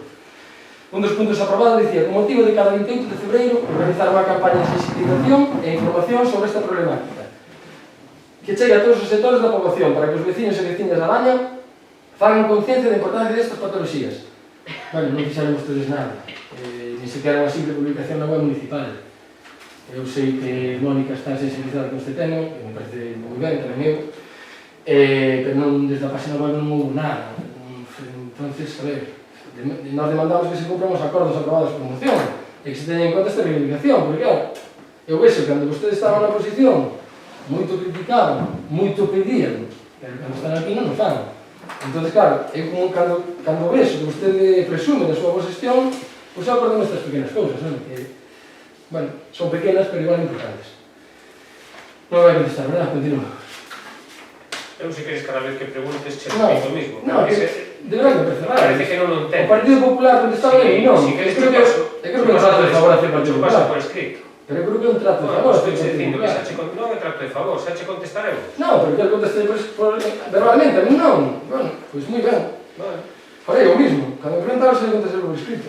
Un dos puntos aprobados dicía, con motivo de cada 28 de febreiro, organizar unha campaña de sensibilización e información sobre esta problemática, que chegue a todos os sectores da población, para que os veciños e veciñas da Baña fagan conciencia da importancia destas patoloxías. Bueno, non fixaron vostedes nada, ni sequera unha simple publicación na web municipal. Eu sei que Mónica está sensibilizada con este tema, que me parece moi ben, tamén eu, pero non, desde a página web non houve nada. Entonces, a ver, nós demandamos que se cumpran os acordos aprobados por moción e que se teña en conta esta reivindicación, porque claro, eu vexo que cando vostedes estaban na oposición moito criticaban, moito pedían, pero cando están aquí non o fan. Entón, claro, eu como cando vexo que vostede presume da súa boa xestión, pois eu acordo estas pequenas cousas, non? Que, bueno, son pequenas pero igual importantes. Non vai contestar, verdad? Continúa. Eu se queres cada vez que preguntes che repito o mismo. Non, de verdade me parece raro. Parece que non o entendo. O Partido Popular contestaba ben, non. Si queres creo que é un trato de favor hacia o Partido Popular. Por escrito. Pero creo que é un trato de favor hacia o Partido Popular. Non é trato de favor, xa che contestaremos. Non, pero que eu contestei verbalmente, a mí non. Bueno, pois moi ben. Farei o mismo. Cando me preguntaba se contestei por escrito.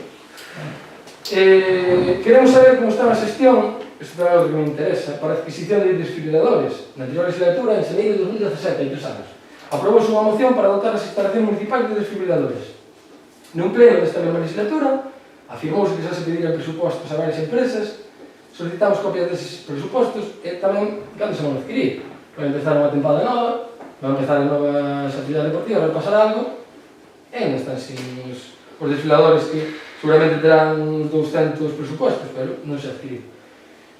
Queremos saber como está a xestión, isto é algo que me interesa, para a adquisición de desfibriladores. Na anterior legislatura, en xaneiro de 2017, hai 3 anos, aprobouse unha moción para dotar as instalacións municipais de desfibriladores. Nun pleno desta mesma legislatura, afirmouse que xa se pediran presupostos a varias empresas, solicitamos copias deses presupostos e tamén cando se van a adquirir. Vai empezar unha tempada nova, vai empezar novas actividades deportivas, vai pasar algo, e ainda están sin os desfibriladores que seguramente terán uns 200 presupostos, pero non se adquirir.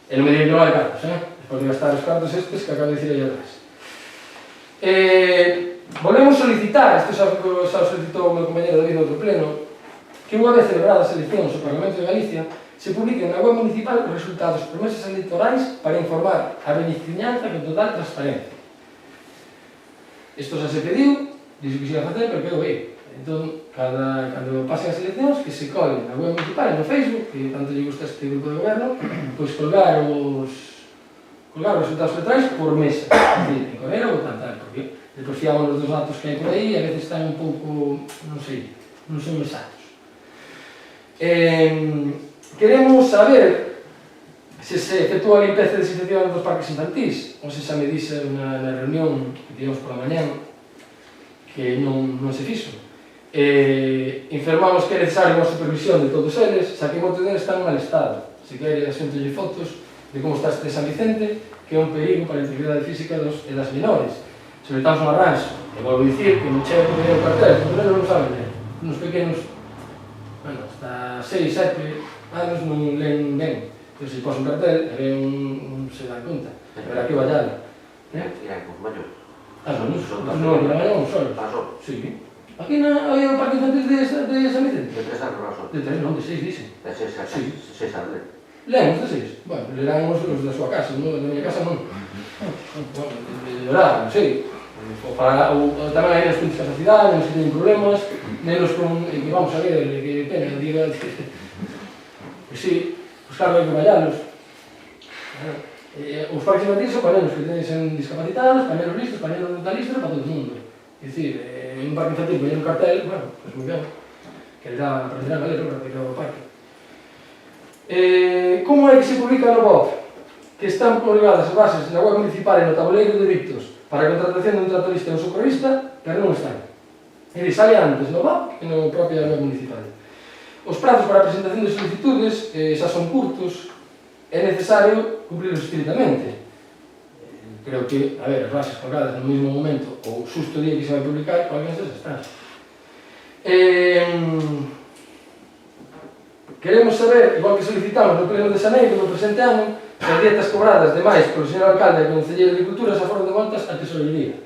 E non me digo que non hai cartos, despois de gastar os cartos estes que acabo de dicir aí atrás. Volvemos solicitar, isto xa solicitou o meu compañero David no outro pleno, que unha vez celebradas as eleccións ao Parlamento de Galicia se publiquen na web municipal os resultados dos promesas electorais para informar a veciñanza con total transparencia. Isto xa se pediu, dixo que se ia facer, pero quedou aí. Entón, cando pasen as eleccións, que se colen na web municipal e no Facebook, que tanto lle gusta este grupo de goberno, pois colgar os resultados electorais por mesa, es decir, en Conera ou Cantar, porque depois fiamos dos datos que hai por aí e a veces están un pouco, non sei, non son exactos. Queremos saber se se efectúa a limpeza e desinfección dos parques infantís, ou se xa me dixe na reunión que tivemos pola mañán que non se fixo. Informamos que é necesaria unha supervisión de todos eles, xa que moitos deles están en mal estado. Se quere, asuntolle fotos de como está este San Vicente, que é un perigo para a integridade física e das menores. Solicitamos un arranxo, e volvo a dicir que non chega que o cartel, os menores non saben ler. Uns pequenos, bueno, hasta 6, 7 anos non leen ben. Pero se pos un cartel, non se dan conta. Pero aquí vai algo. Irán con mayor. Non, que la mañana non solo. Sí. Aquí hai o parque infantil de San Vicente? De 3 anos, non son. De 3, non, de 6, dixen. De 6 anos. Leen os de 6? Bueno, lerán os da súa casa, da miña casa non. De llorar, non sei. Tamén hai as puntas da cidade, non se teñen problemas, nenos con... que vamos a ver, que pena, diga... Pois sí, os carros hai que vallalos. Os parques infantiles son para nenos que teñen discapacitados, para nenos listos, para nenos mentalistas, para todo o mundo. É dicir, un parque infantil que hai un cartel, bueno, pois moi ben, que le dá, aprenderán a ler para que o parque. Como é que se publica no BOP? Que están colgadas as bases na web municipal e no tabuleiro de dictos para a contratación dun tratorista e un socorrista, pero non están. É dicir, sale antes no BOP que no propia web municipal. Os prazos para a presentación de solicitudes xa son curtos, é necesario cumplirlos estrictamente. Creo que, a ver, as bases colgadas no mesmo momento ou xusto o día que se vai publicar, alguén desas están. Queremos saber, igual que solicitamos no pleno de xaneiro do presente ano, se as dietas cobradas demais polo señor alcalde e concelleiro de Cultura xa foron devoltas á tesorería.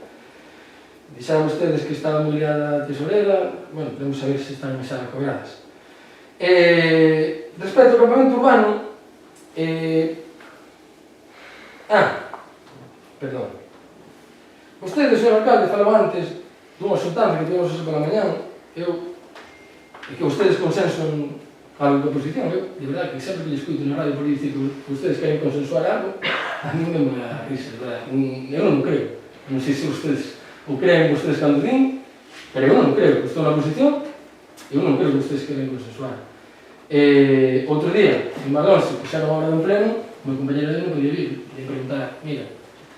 Dixeron vostedes que estaba moi liada a tesorera, bueno, queremos saber se están xa cobradas. Respecto ao campamento urbano, perdón. Vostede, señor alcalde, falaba antes dunha xuntanza que tivemos hoxe pola mañán, e que vostedes consenson algo de oposición. Eu, de verdad, que sempre que lles escuto na radio por dicir que ustedes queren consensuar algo, a mí me da risa, de verdad. Eu non o creo. Non sei se ustedes o creen ustedes cando din, pero eu non creo que estou na oposición, eu non creo que ustedes queren consensuar. Outro día, en Valonce, que xa era hora de un pleno, o meu compañero de non podía vir e preguntar, mira,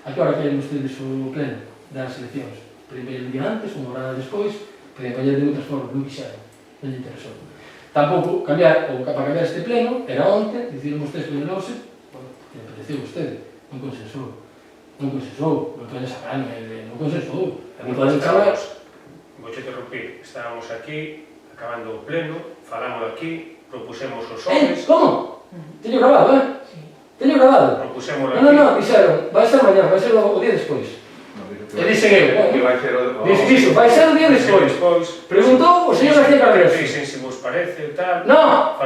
a que hora queren ustedes o pleno das eleccións? Podían ver un día antes, unha hora despois, podían coller de moitas formas, non quixeron, non lle interesou. Tampouco cambiar, ou para cambiar este pleno, era onte, diciron vostedes que non se, que me pareceu vostede, non consensou, non podes sacarme, non consensou, non poden saber. Vou interrumpir, estábamos aquí, acabando o pleno, falamos aquí, propusemos os homes... Como? Teño grabado, Teño grabado. Propusemos aquí... Non, dixeron, vai ser mañá, vai ser o día despois. E dixen eu, dixo, vai ser o día despois. Preguntou o señor García Carreras. Dixen se vos parece, tal... No,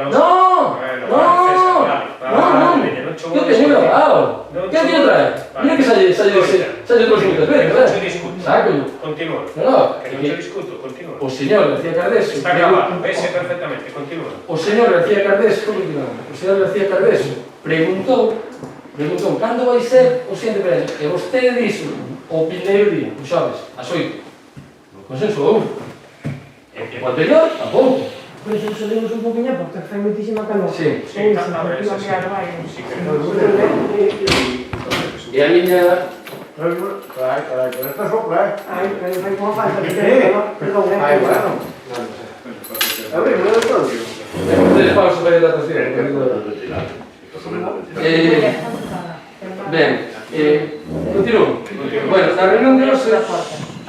eu teño grabado. Que teño traer? Mira que salle todos muitas veces, non se discute. Sácollo. Continúa. Que non se discuto, continúa. O señor García Cardeso... Está grabado, vese perfectamente, continúa. O señor García Cardeso, preguntou cando vai ser o siguiente pleno. E vostede dixo o primeiro día, o xoves, ás 8. Consensuou. E o anterior, tampouco. Por iso subimos un poquinho porque fai moitísima calor. Sí, a ver, E a miña... Carai, con esta sopla, Ai, pero fai como falta que perdón, bueno. A ver, non é todo. Ustedes pausa para hidratación. Ben, continúo. Bueno, na reunión de hoxe, a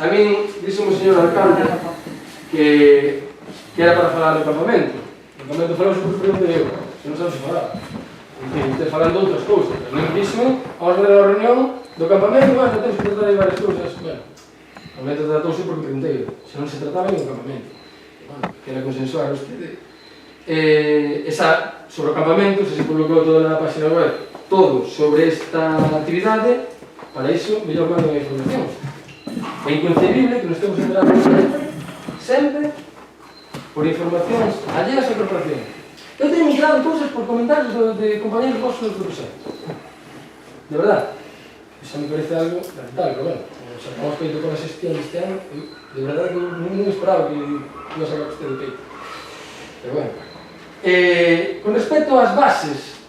min dixo o señor alcalde que era para falar do campamento. O campamento falamos por pregunta eu, se non sabes falar. Ustedes falan de outras cousas. A min dixo, vamos a ver a reunión do campamento, bueno, temos que tratar de varias cousas. Bueno, o campamento tratouse porque preguntei, se non se trataba en o campamento. Bueno, que era consensuar usted. Sobre o campamento, se publicou todo na página web, todo sobre esta actividade, para iso, mellor mando a información. É inconcebible que nos estemos enterando sempre por informacións alleas á corporación. Eu teño enterado cousas por comentarios de compañeros vosos do proxecto. De verdad. Iso me parece algo lamentable, pero bueno, se acabamos feito con a xestión deste ano, de verdad que non esperaba que iba a sacar usted de peito. Pero bueno. Con respecto ás bases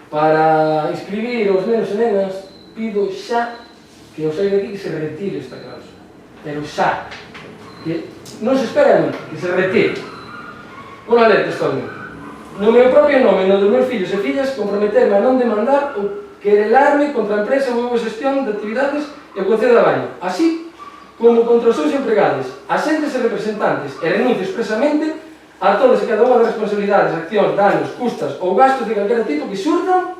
para inscribir os nenos e nenas, pido xa que os saído aquí que se retire esta cláusula. Pero xa. Que non se espera que se retire. Unha letra textualmente. No meu propio nome e no dos meus fillos e fillas comprometerme a non demandar ou querelarme contra a empresa ou a xestión de actividades e o Concello da Baña, así como contra os seus empregados, asentes e representantes, e renuncio expresamente a todas e cada unha das responsabilidades, accións, danos, custas ou gastos de calquera tipo que surdan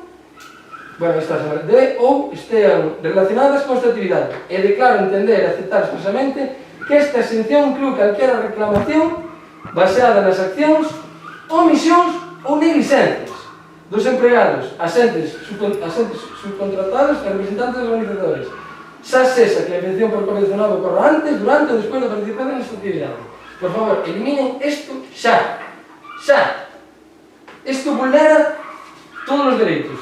de ou estean relacionadas con esta actividade, e declaro entender e aceptar expresamente que esta exención inclúe calquera reclamación baseada nas accións, omisións ou negligencias dos empregados, asentes subcontratados e representantes dos organizadores, xa sexa que a mención por condicionado ocorra antes, durante ou despois da participación nesta actividade. Por favor, eliminen isto xa. Xa. Isto vulnera todos os dereitos.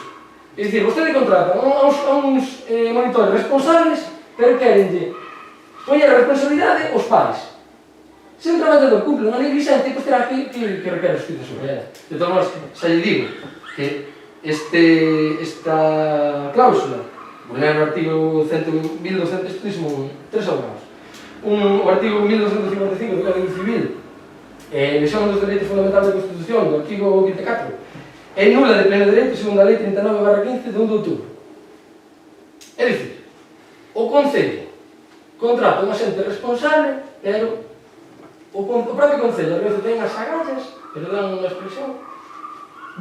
É dicir, vostede contrata a uns monitores responsables, pero querenlle poñer a responsabilidade aos pais. Se un traballador cumple unha negligencia, pois terá que requerer a justicia sobre ela. De todos modos, xa lle digo que esta cláusula vulnera o artigo 1200, tres abogados. O artigo 1255 do Código Civil, lesión dos dereitos fundamentais da Constitución, do artigo 24, é nula de pleno dereito segundo a Lei 39/15 de 1 de outubro. É dicir, o Concello contrata un axente responsable, pero o propio Concello a veces ten as agallas, pero dan unha expresión,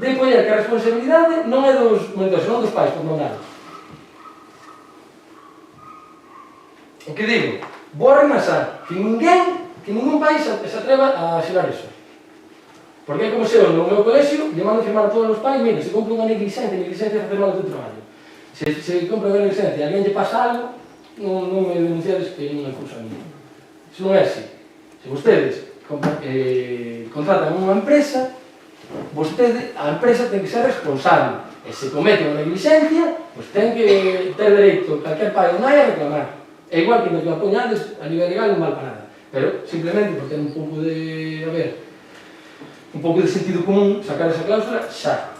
de poñer que a responsabilidade non é dos monitores, non dos pais por mandar. O que digo, vou arremasar que ningún país se atreva a xilar iso. Porque é como se eu no meu colexio lle mando firmar a todos os pais, mira, se compra unha negligencia é facer mal o teu traballo. Se compra unha negligencia e alguén lle pasa algo, non me denunciades que non é cousa mía. Iso non é así. Se vostedes contratan unha empresa, a empresa ten que ser responsable. E se comete unha negligencia, ten que ter dereito calquer pai ou nai a reclamar. É igual que nos que apoñades a nivel legal non vale para nada. Pero, simplemente, por ter un pouco de, un pouco de sentido común, sacar esa cláusula xa.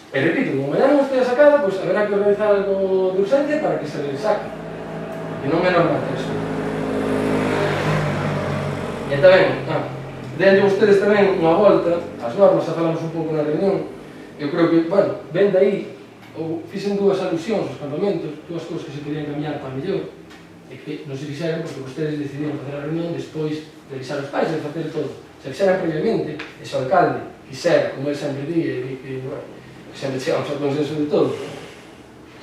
E repito, como mañana non estea sacada, pois haberá que organizar algo de urgencia para que se le saque. Porque non é normal eso. E tamén, denlle vostedes tamén unha volta, as normas, xa falamos un pouco na reunión, eu creo que, bueno, ven de aí, ou fixen dúas alusións aos campamentos, dúas cousas que se podían cambiar para mellor, e que non se fixeron porque vostedes decidiron facer a reunión despois de avisar os pais e de facer todo. Se fixeran previamente, e se o alcalde quixera, como ele sempre di, e di que, bueno, que sempre chegamos ao consenso de todo,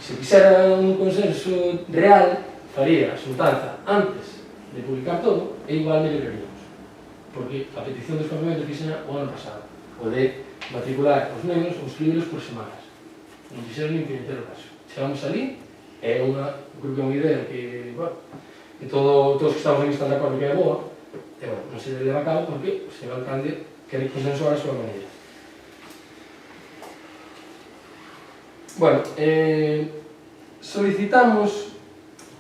se quixera un consenso real, faría a xuntanza antes de publicar todo, e igual melloraríamos. Porque a petición dos campamentos fixena o ano pasado, o de matricular os nenos ou inscribilos por semanas. Non fixeron nin puñetero caso. Chegamos ali, é unha, creo que é unha idea que, bueno, que todos que estamos aquí están de acordo que é boa, e, bueno, non se leva a cabo porque o señor alcalde quere consensuar a súa maneira. Bueno, solicitamos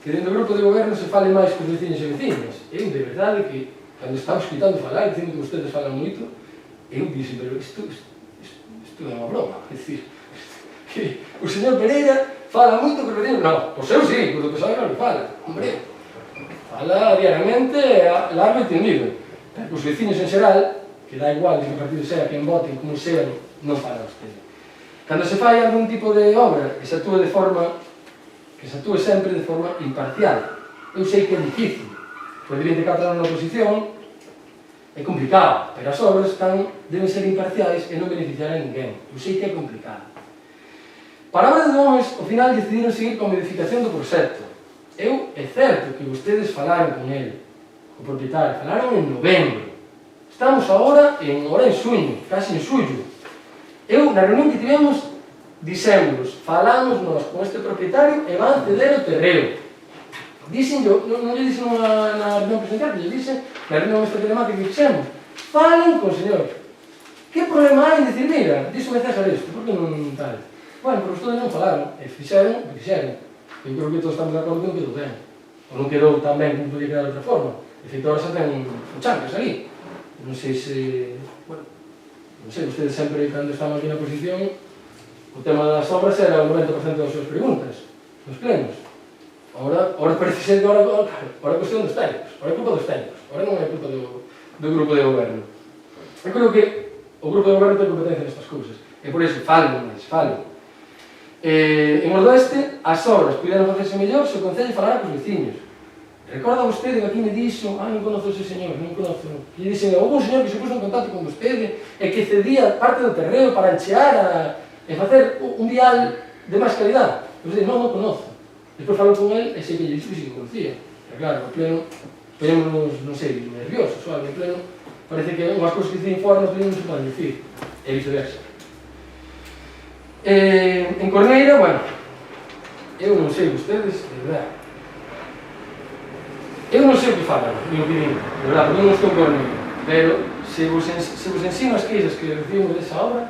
que dentro do grupo de goberno se fale máis cos veciños e veciñas. Eu, de verdade, que cando estaba escutando falar, dicindo que vostedes falan moito, eu dixen, pero isto é unha broma, é dicir, que o señor Pereira fala moito que os veciños, non, pois eu sí, porque o que sabe non me fala, hombre, fala diariamente largo e tendido, pero os veciños en xeral, que dá igual de que partido sea, quen voten, como sean, non fala vostede. Cando se fai algún tipo de obra que se atúe sempre de forma imparcial, eu sei que é difícil, porque 24 anos na oposición é complicado, pero as obras deben ser imparciais e non beneficiar a ninguén. Eu sei que é complicado. Palabra de homens, ao final decidiron seguir con a modificación do proxecto. É certo que vostedes falaron con ele, o propietario, falaron en novembro. Estamos agora en xuño, casi en xullo. Eu, na reunión que tivemos, dixémonos, falamos nós con este propietario e van ceder o terreo. Dixen yo, non lle dixen na reunión presencial, que lle dixen na reunión esta telemática que fixemos, falen con o señor. Que problema hai en dicir, mira, díxome César isto, por que non tal? Bueno, pero vostedes non falaron, e fixeron o que fixeron. Eu creo que todos estamos de acordo que non quedou ben. Ou non quedou tan ben como podía quedar de outra forma. De feito, ahora xa ten chancas ali. Non sei se... Bueno, non sei, ustedes sempre, cando estaban aquí na oposición, o tema das obras era o 90% das súas preguntas, nos plenos. Ahora parece ser que ahora é cuestión dos técnicos, ahora é culpa dos técnicos, ahora non é culpa do grupo de goberno. Eu creo que o grupo de goberno ten competencia nestas cousas, e por iso falen máis, falen. En Ordoeste, as obras puderan facerse mellor se o Concello falara cos veciños. Recorda vostede que aquí me dixo, non conozo ese señor, non conozo, e dixen, houve un señor que se puso en contacto con vostede e que cedía parte do terreo para enchear e facer un vial de máis calidad. Eu dixen, non conozo. Despois falou con ele e sei que lle dixo que sí que conocía. Pero claro, no pleno, poñémonos, non sei, nerviosos, o algo, no pleno, parece que unhas cousas que dicen fora no pleno non se poden dicir, e viceversa. En Corneira, bueno, eu non sei vostedes, de verdade, eu non sei o que falan, ni o que digo, de verdade, porque non estou en Corneira, pero se vos ensino as queixas que recibimos desa obra,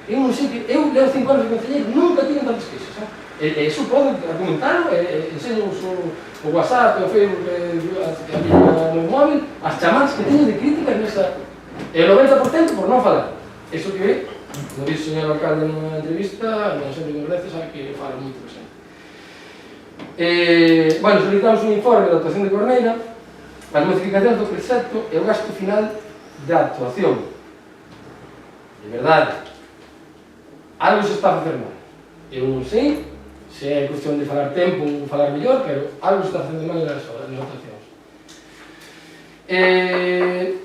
eu non sei que, eu levo 5 anos de concelleiro, nunca tiven tantas queixas, e iso podo argumentar, enseño o WhatsApp, o Facebook, no móvil, as chamadas que teño de críticas nesa, e o 90% por non falar. Iso que, no dixo o señor alcalde nunha entrevista, non sempre con gracias, sabe que fala moito presente. Bueno, solicitamos un informe da actuación de Corneira, as modificacións do precepto e o gasto final da actuación. De verdade, algo se está a facer mal. Eu non sei se é cuestión de falar tempo ou falar mellor, pero algo se está facendo mal nas actuacións.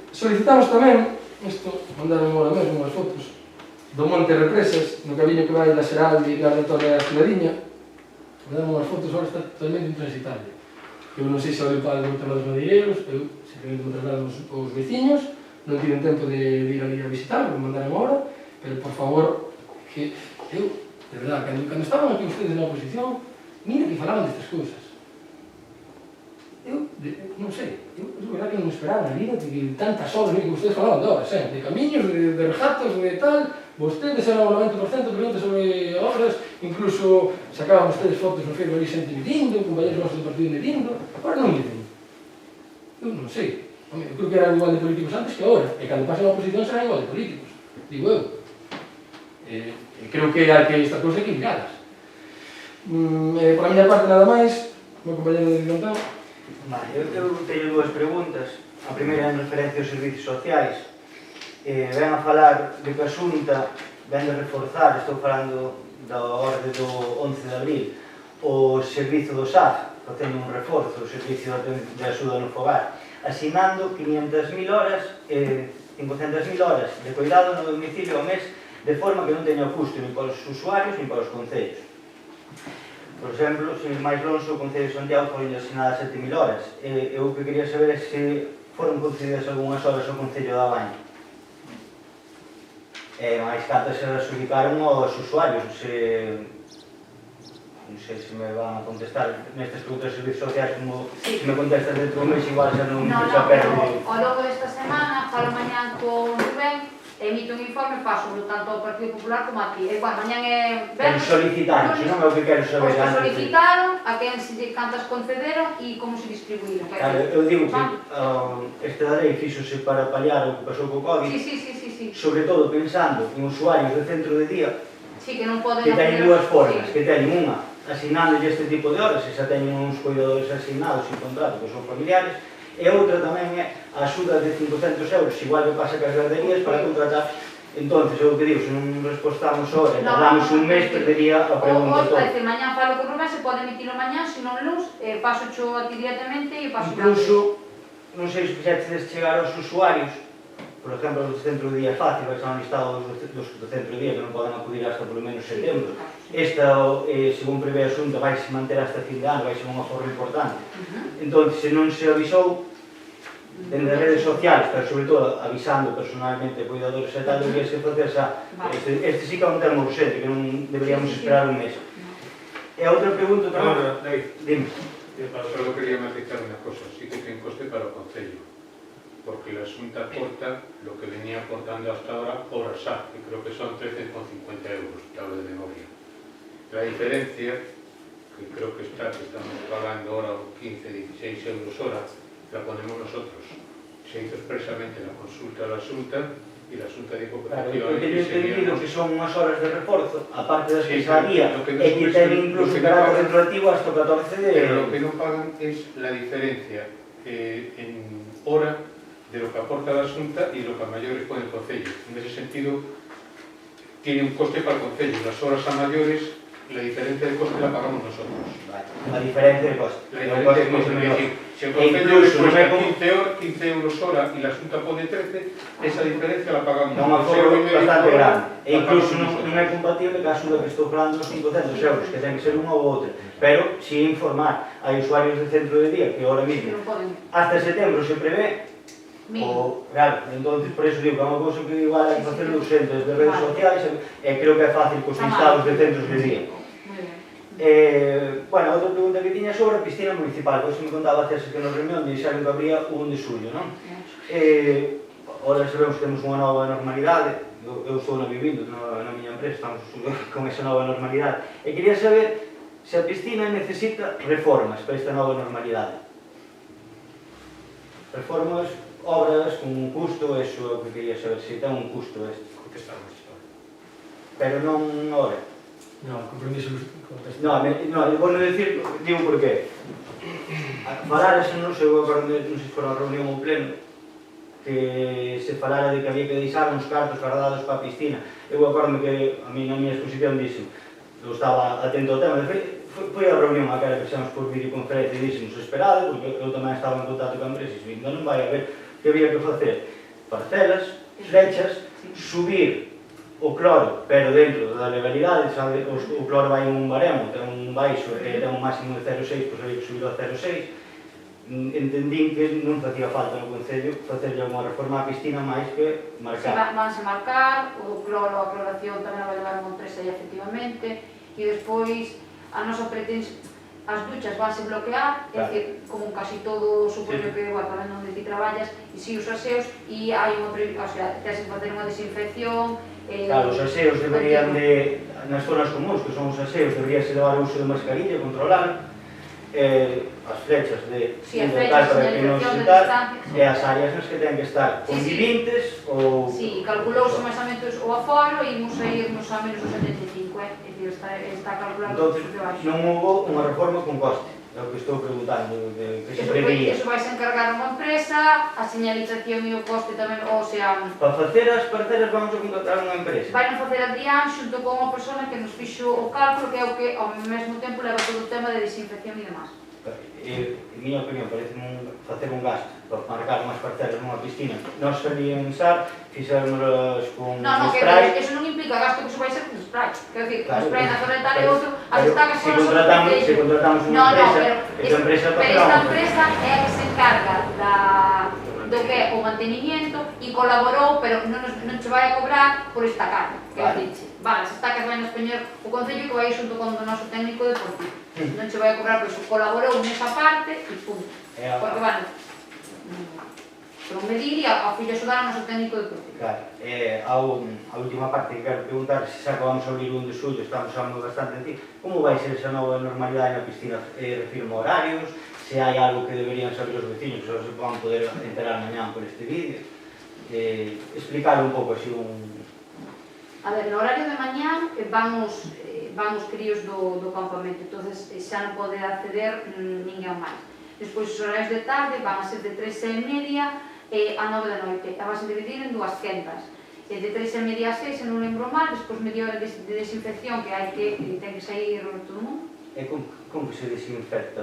Solicitamos tamén, isto, mandaron agora mesmo unhas fotos, do Monte Represas, no camiño que vai da Xeral e da Torre da Cidadiña, mandaron unhas fotos, agora está totalmente intransitable. Eu non sei se olho para o tema dos madeireiros, eu simplemente me traslado aos veciños, non tiven tempo de ir ali a visitar, porque me mandaron agora, pero por favor, que eu, de verdade, cando estaban aquí ustedes na oposición, mira que falaban destas cousas. Eu non sei, eu verdad que non esperaba na vida que tantas obras, que vostedes falaban de obras, de camiños, de regatos, de tal, vostedes eran o 90% preguntas sobre obras, incluso sacaban vostedes fotos no Facebook ali xente medindo, compañeros nosos do partido medindo, agora non medindo. Eu non sei, eu creo que eran igual de políticos antes que agora, e cando pasen a oposición serán igual de políticos, digo eu. Creo que hai que estas cousas equilibradas. Por a miña parte nada máis, o meu compañero de Montán. Vale, eu teño dúas preguntas. A primeira en referencia aos servicios sociais. Ven a falar de que a Xunta ven de reforzar, estou falando da orde do 11 de abril, o servizo do SAF, facendo un reforzo, o servicio de axuda no fogar, asignando 500.000 horas, 500.000 horas de cuidado no domicilio ao mes, de forma que non teña custo ni para os usuarios ni para os concellos. Por exemplo, sin ir máis longe, o Concello de Santiago foi asignadas 7.000 horas. Eu o que quería saber é se foron concedidas algunhas horas ao Concello da Baña. Mais cantas se adxudicaron aos usuarios. Non sei se me van a contestar nestas preguntas de servicios sociais, como se me contestas dentro do mes, igual xa non xa perde. Ao longo desta semana, falo mañán con Rubén, emito un informe, paso tanto ao Partido Popular como a ti. Mañán é Pero solicitaron, se non é o que quero saber. Os que solicitaron, a quen cantas concederon e como se distribuíron. Claro, eu digo que esta lei fíxose para paliar o que pasou co COVID, sobre todo pensando en usuarios de centro de día, que teñen dúas formas, que teñen unha asignándolle este tipo de horas, e xa teñen uns cuidadores asignados en contrato que son familiares, e outra tamén é a axuda de 500 euros, igual que pasa que as garderías, para contratar. Entonces, eu que digo, se non respostamos ahora e tardamos un mes, perdería a pregunta toda. Mañán falo con Rubén, se pode emitirlo mañán, se non luz, paso xo a ti directamente e paso incluso, non sei se fixetes chegar aos usuarios, por exemplo, do centro de día fácil, que están listados dos do centro de día que non poden acudir hasta polo menos setembro. Esta, según prevé a Xunta, vai se manter hasta fin de ano, vai ser un aforro importante. Entón, se non se avisou dende as redes sociais, pero sobre todo avisando personalmente a cuidadores e tal, debería ser facer xa. Este sí que é un termo urgente, que non deberíamos esperar un mes. E a outra pregunta tamén... Dime. Solo quería matizar unha cosa, sí que ten coste para o Concello, porque la Xunta aporta lo que venía aportando hasta ahora horas SAF, que creo que son 13,50 euros, te hablo de memoria. La diferencia, que creo que estamos pagando ahora 15-16 euros hora, la ponemos nosotros. Se hizo expresamente la consulta a la Xunta y la Xunta dijo que efectivamente seríamos... que son unhas horas de reforzo, aparte das que sabía, e que ten incluso carácter retroactivo hasta o 14 de... Pero lo que no pagan es la diferencia en hora de lo que aporta la Xunta y lo que a mayores pone el Concello. En ese sentido, tiene un coste para el Concello. Las horas a mayores, la diferencia de coste la pagamos nosotros. Vale, la diferencia de coste. La diferencia de coste, es decir, si el Concello le cuesta 15 euros hora y la Xunta pone 13, esa diferencia la pagamos nosotros. É un aforro bastante grande. E incluso non é compatible que a axuda que estou falando dos 500 euros, que ten que ser unha ou outra. Pero, si informar a usuarios de centro de día, que ahora mismo, hasta setembro se prevé, claro, entonces por eso digo que é unha cousa que igual hai que facer urgente desde redes sociais, e creo que é fácil cos listados de centros de día. Bueno, outra pregunta que tiña sobre a piscina municipal, pois me contaba hace que na reunión dixeron que habría o 1 de xullo, non? Ora sabemos que temos unha nova normalidade, eu estou na vivindo na miña empresa, estamos con esa nova normalidade, e quería saber se a piscina necesita reformas para esta nova normalidade. Reformas, obras con un custo, eso é o que quería saber, se ten un custo este. Contestamos. Pero non ahora. No, compromiso No, vou non dicir, digo por qué. Falar, non sei se fora a reunión ou pleno, que se falara de que había que deixar uns cartos guardados para a piscina. Eu acordo que a mí na miña exposición dixo, eu estaba atento ao tema, foi a reunión a cara que fixamos por videoconferencia e dixemos esperado, porque eu tamén estaba en contacto con a empresa e dixo, non vai haber que había que facer parcelas, flechas, subir o cloro, pero dentro da legalidade, sabe, o cloro vai en un baremo, ten un baixo e ten un máximo de 0,6, pois había que subir ao 0,6. Entendín que non facía falta no Concello facerlle unha reforma á piscina máis que marcar. Vanse marcar, o cloro, a cloración tamén a vai levar unha empresa efectivamente, e despois a nosa pretensión, as duchas vanse bloquear, é dicir, como casi todo, supoño que, bueno, tamén onde ti traballas, e si os aseos, e hai unha o sea, tens que facer unha desinfección. Claro, os aseos deberían de, nas zonas comuns, que son os aseos, deberíase levar o uso de mascarilla, controlar, as flechas de señalización de distancia, e as áreas nas que ten que estar convivintes ou... Si, calculouse máis ou menos o aforo e imos a irnos a menos os 75, é dicir, está calculado Entón, por debaixo. non houve unha reforma con coste, é o que estou preguntando, que se preveía. Iso vai se encargar unha empresa, a señalización e o coste tamén, ou sea... Para facer as parcelas vamos a contratar unha empresa. Vai non facer Adrián xunto con unha persona que nos fixo o cálculo, que é o que ao mesmo tempo leva todo o tema de desinfección e demás. En miña opinión, parece facer un gasto para marcar unhas parcelas nunha piscina. Nós sabíamos usar, fixéramos con spray. Eso non implica gasto, que iso vai ser con spray. Quer dizer, Claro, con spray na torreta e outro, as estacas se contratamos unha empresa, pero esta empresa é a que se encarga do que é o mantenimiento e colaborou, pero non che vai a cobrar por estacar, que dixe. Vale, as estacas vai nos poñer o Concello que vai xunto con o noso técnico deportivo. Non che vai a cobrar, por iso colaborou nesa parte e punto. Porque, vale, non medir e a filla axudar ao noso técnico deportivo. Claro, a última parte que quero preguntar, se xa acabamos a abrir 1 de xullo, estamos falando bastante de ti, como vai ser esa nova normalidade na piscina? Refirmo horarios, se hai algo que deberían saber os veciños, que se van poder enterar mañán por este vídeo, explicar un pouco así A ver, no horario de mañán van os críos do campamento, entonces xa non pode acceder ninguén máis. Despois os horarios de tarde van a ser de 3:30 a 9 da noite, e van a dividir en 2 quendas. De 3:30 a 6, se non lembro mal, despois media hora de desinfección que hai que ten que sair todo o mundo. E como que se desinfecta?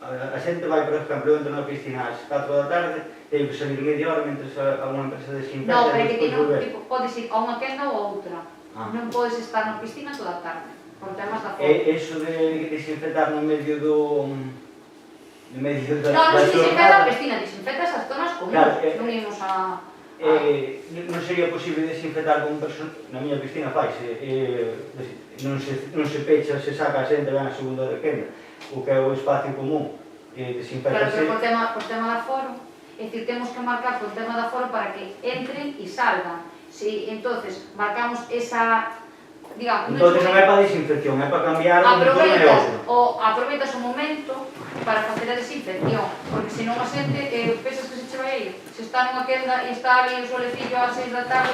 A xente vai, por exemplo, entra na piscina ás 4 da tarde, ten que salir media hora mentre a unha empresa desinfecta. Non, pero é que ti non, podes ir a unha quenda ou a outra. Non podes estar na piscina toda a tarde, por temas da forma. E iso de desinfectar no medio do... Non, non se desinfecta a piscina, desinfectas as zonas comuns, non imos a... Non sería posible desinfectar con persona... Na miña piscina faise, non se pecha, se saca a xente, ven a segunda quenda, o que é o espacio común, desinfectase... Claro, pero por tema da foro, é dicir, temos que marcar por tema da foro para que entren e salgan. Si, entonces, marcamos esa... Digamos, entonces non é para desinfección, é para cambiar un uniforme e outro. Aproveitas o momento para facer a desinfección, porque senón a xente, pensas que se che vai a ir. Se está nunha quenda e está ali o solecillo ás 6 da tarde,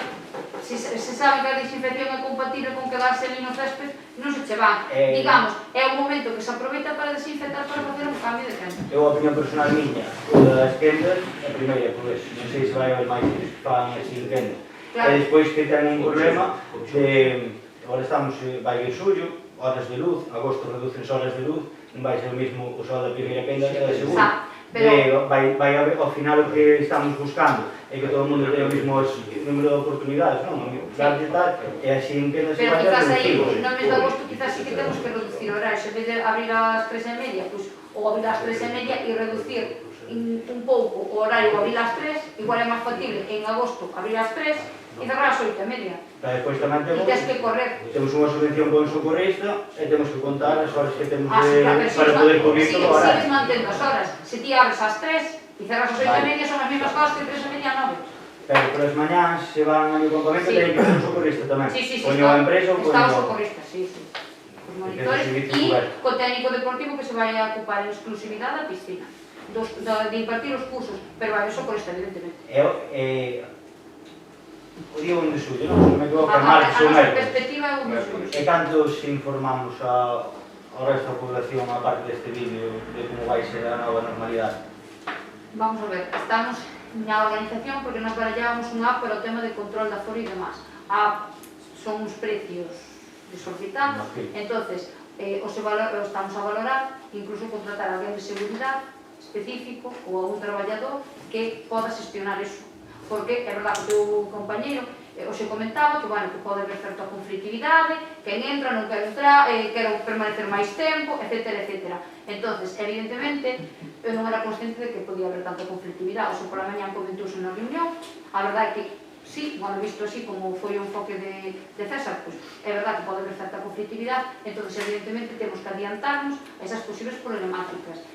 se sabe que a desinfección é compatible con quedarse ali no césped, non se che van. Digamos, é un momento que se aproveita para desinfectar para facer un cambio de quenda. Eu, a opinión personal miña, o das quendas, a primeira, pois, non sei se vai haber máis que fan así de quenda. E despois que ten un problema de... Agora estamos, vai en xullo, horas de luz, agosto reducen horas de luz, non vai ser o mesmo o sol da primeira quenda que da segunda. Vai haber, ao final o que estamos buscando é que todo o mundo tenha o mesmo número de oportunidades, non? Darlle tal, e así en quenda se vai a reducir. Pero quizás aí, no mes de agosto, quizás sí que temos que reducir horarios, en vez de abrir ás 3:30, ou abrir ás 3:30 e reducir un pouco o horario, abrir ás 3, igual é máis factible en agosto abrir ás 3, e cerrar ás 8:30. Despois tamén temos unha subvención con socorrista e temos que contar as horas que temos para poder cubrir todo o horario. Sigues mantendo as horas. Se ti abres ás 3 e cerras ás 8:30 son as mesmas horas que 3:30 a 9. Pero por as mañáns se van ao campamento teñen que ser un socorrista tamén. Poño a empresa ou poño... Está o socorrista, sí. Os monitores e co técnico deportivo que se vai a ocupar en exclusividade da piscina. De impartir os cursos, pero vai o socorrista, evidentemente. O día 1 de xullo, non? Se me equivoco, é martes ou mércoles. A nosa perspectiva é 1 de xullo. E cantos informamos ao resto da población, a parte deste vídeo, de como vai ser a nova normalidade? Vamos a ver, estamos na organización porque nos barallábamos unha app para o tema de control da foro e demás. A app son uns precios desorbitantes, entonces estamos a valorar, incluso contratar a alguén de seguridade específico ou a un traballador que poda xestionar eso. Porque é verdade que o teu compañeiro hoxe comentaba que, bueno, que pode haber certa conflictividade, quen entra, non quero entrar, quero permanecer máis tempo, etc. Entonces, evidentemente, eu non era consciente de que podía haber tanta conflictividade. Oxe, pola mañá comentouse na reunión, a verdade é que sí, bueno, visto así como foi o enfoque de César, pois é verdad que pode haber certa conflictividade, entón, evidentemente, temos que adiantarnos a esas posibles problemáticas.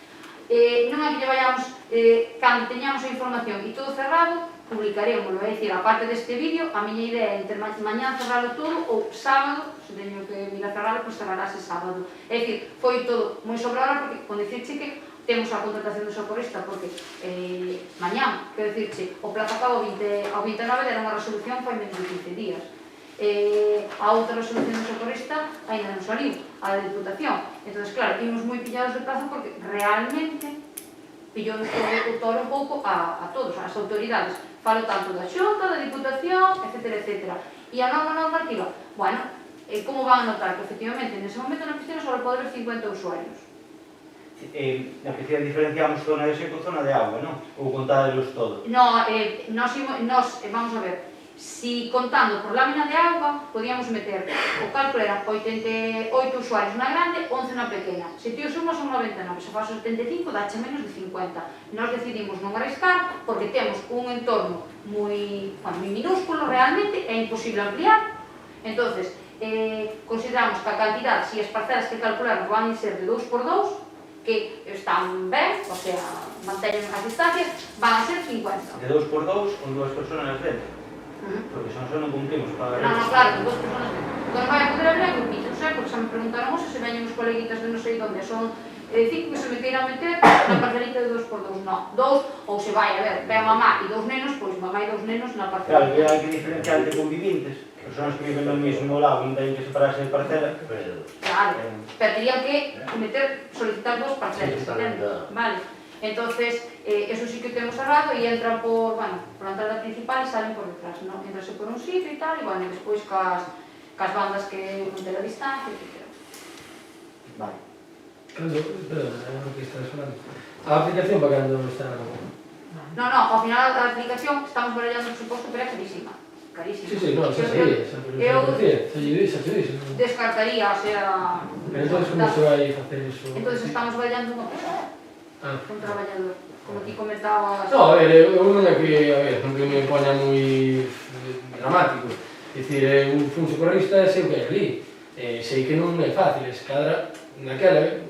Non é que lle vayamos, cando teñamos a información e todo cerrado, publicarémoslo, é dicir, a parte deste vídeo, a miña idea é entre mañá cerralo todo ou sábado, se teño que vir a cerralo, pois cerrarase sábado. É dicir, foi todo moi sobre a hora, porque, con dicirche que temos a contratación do socorrista, porque mañá, quero dicirche, o plazo acaba ao 29, era unha resolución fai menos de 15 días. A outra resolución do socorrista ainda non saliu, a da Diputación. Entón, claro, imos moi pillados de plazo porque realmente pillou o toro un pouco a todos, as autoridades. Falo tanto da Xunta, da Diputación, etc. E a norma normativa, bueno, como van a notar que efectivamente nese momento na piscina só pode haber 50 usuarios. Na piscina diferenciamos zona de seco e zona de agua, non? Ou contádelos todo? No, vamos a ver, si contando por lámina de agua, podíamos meter, o cálculo era 88 usuarios na grande, 11 na pequena. Se ti o sumas son 99, se faz 75, dache menos de 50. Nós decidimos non arriscar, porque temos un entorno moi minúsculo realmente, é imposible ampliar. Entonces, consideramos que a cantidad, si as parcelas que calculamos van a ser de 2x2, que están ben, o sea, manteñen as distancias, van a ser 50. De 2x2 con 2 personas dentro? Porque son só non cumplimos para... Non, claro, con 2 personas dentro. Entón vai a poder abrir grupitos, porque xa me preguntaron se veñen os coleguitas de non sei onde, son 5 que se me queiran meter na parcelita de 2x2, non, 2, ou se vai, a ver, ven mamá e 2 nenos, pois mamá e 2 nenos na parcelita. Claro, hai que diferenciar entre convivintes, personas que viven no mesmo lado, non teñen que separarse de parcela. Claro, pero terían que solicitar 2 parcelas, vale. Entonces, eso sí que temos cerrado e entran por la entrada principal e salen por detrás, ¿no? Entrase por un sitio e tal, e bueno, despois cas bandas que manter a distancia, etc. Vale. Perdón, é o que estás falando. A aplicación para cando está... No, ao final a aplicación estamos barallando o presuposto, pero é carísima. Carísima. Sí, non, xa sabía, descartaría, o sea... Pero entón, como se vai facer iso? Entón, estamos barallando unha persona. Un traballador, como ti comentabas... No, a ver, eu non é que, non que me poña moi dramático. É dicir, un socorrista sei o que hai ali. Sei que non é fácil, escadra naquela,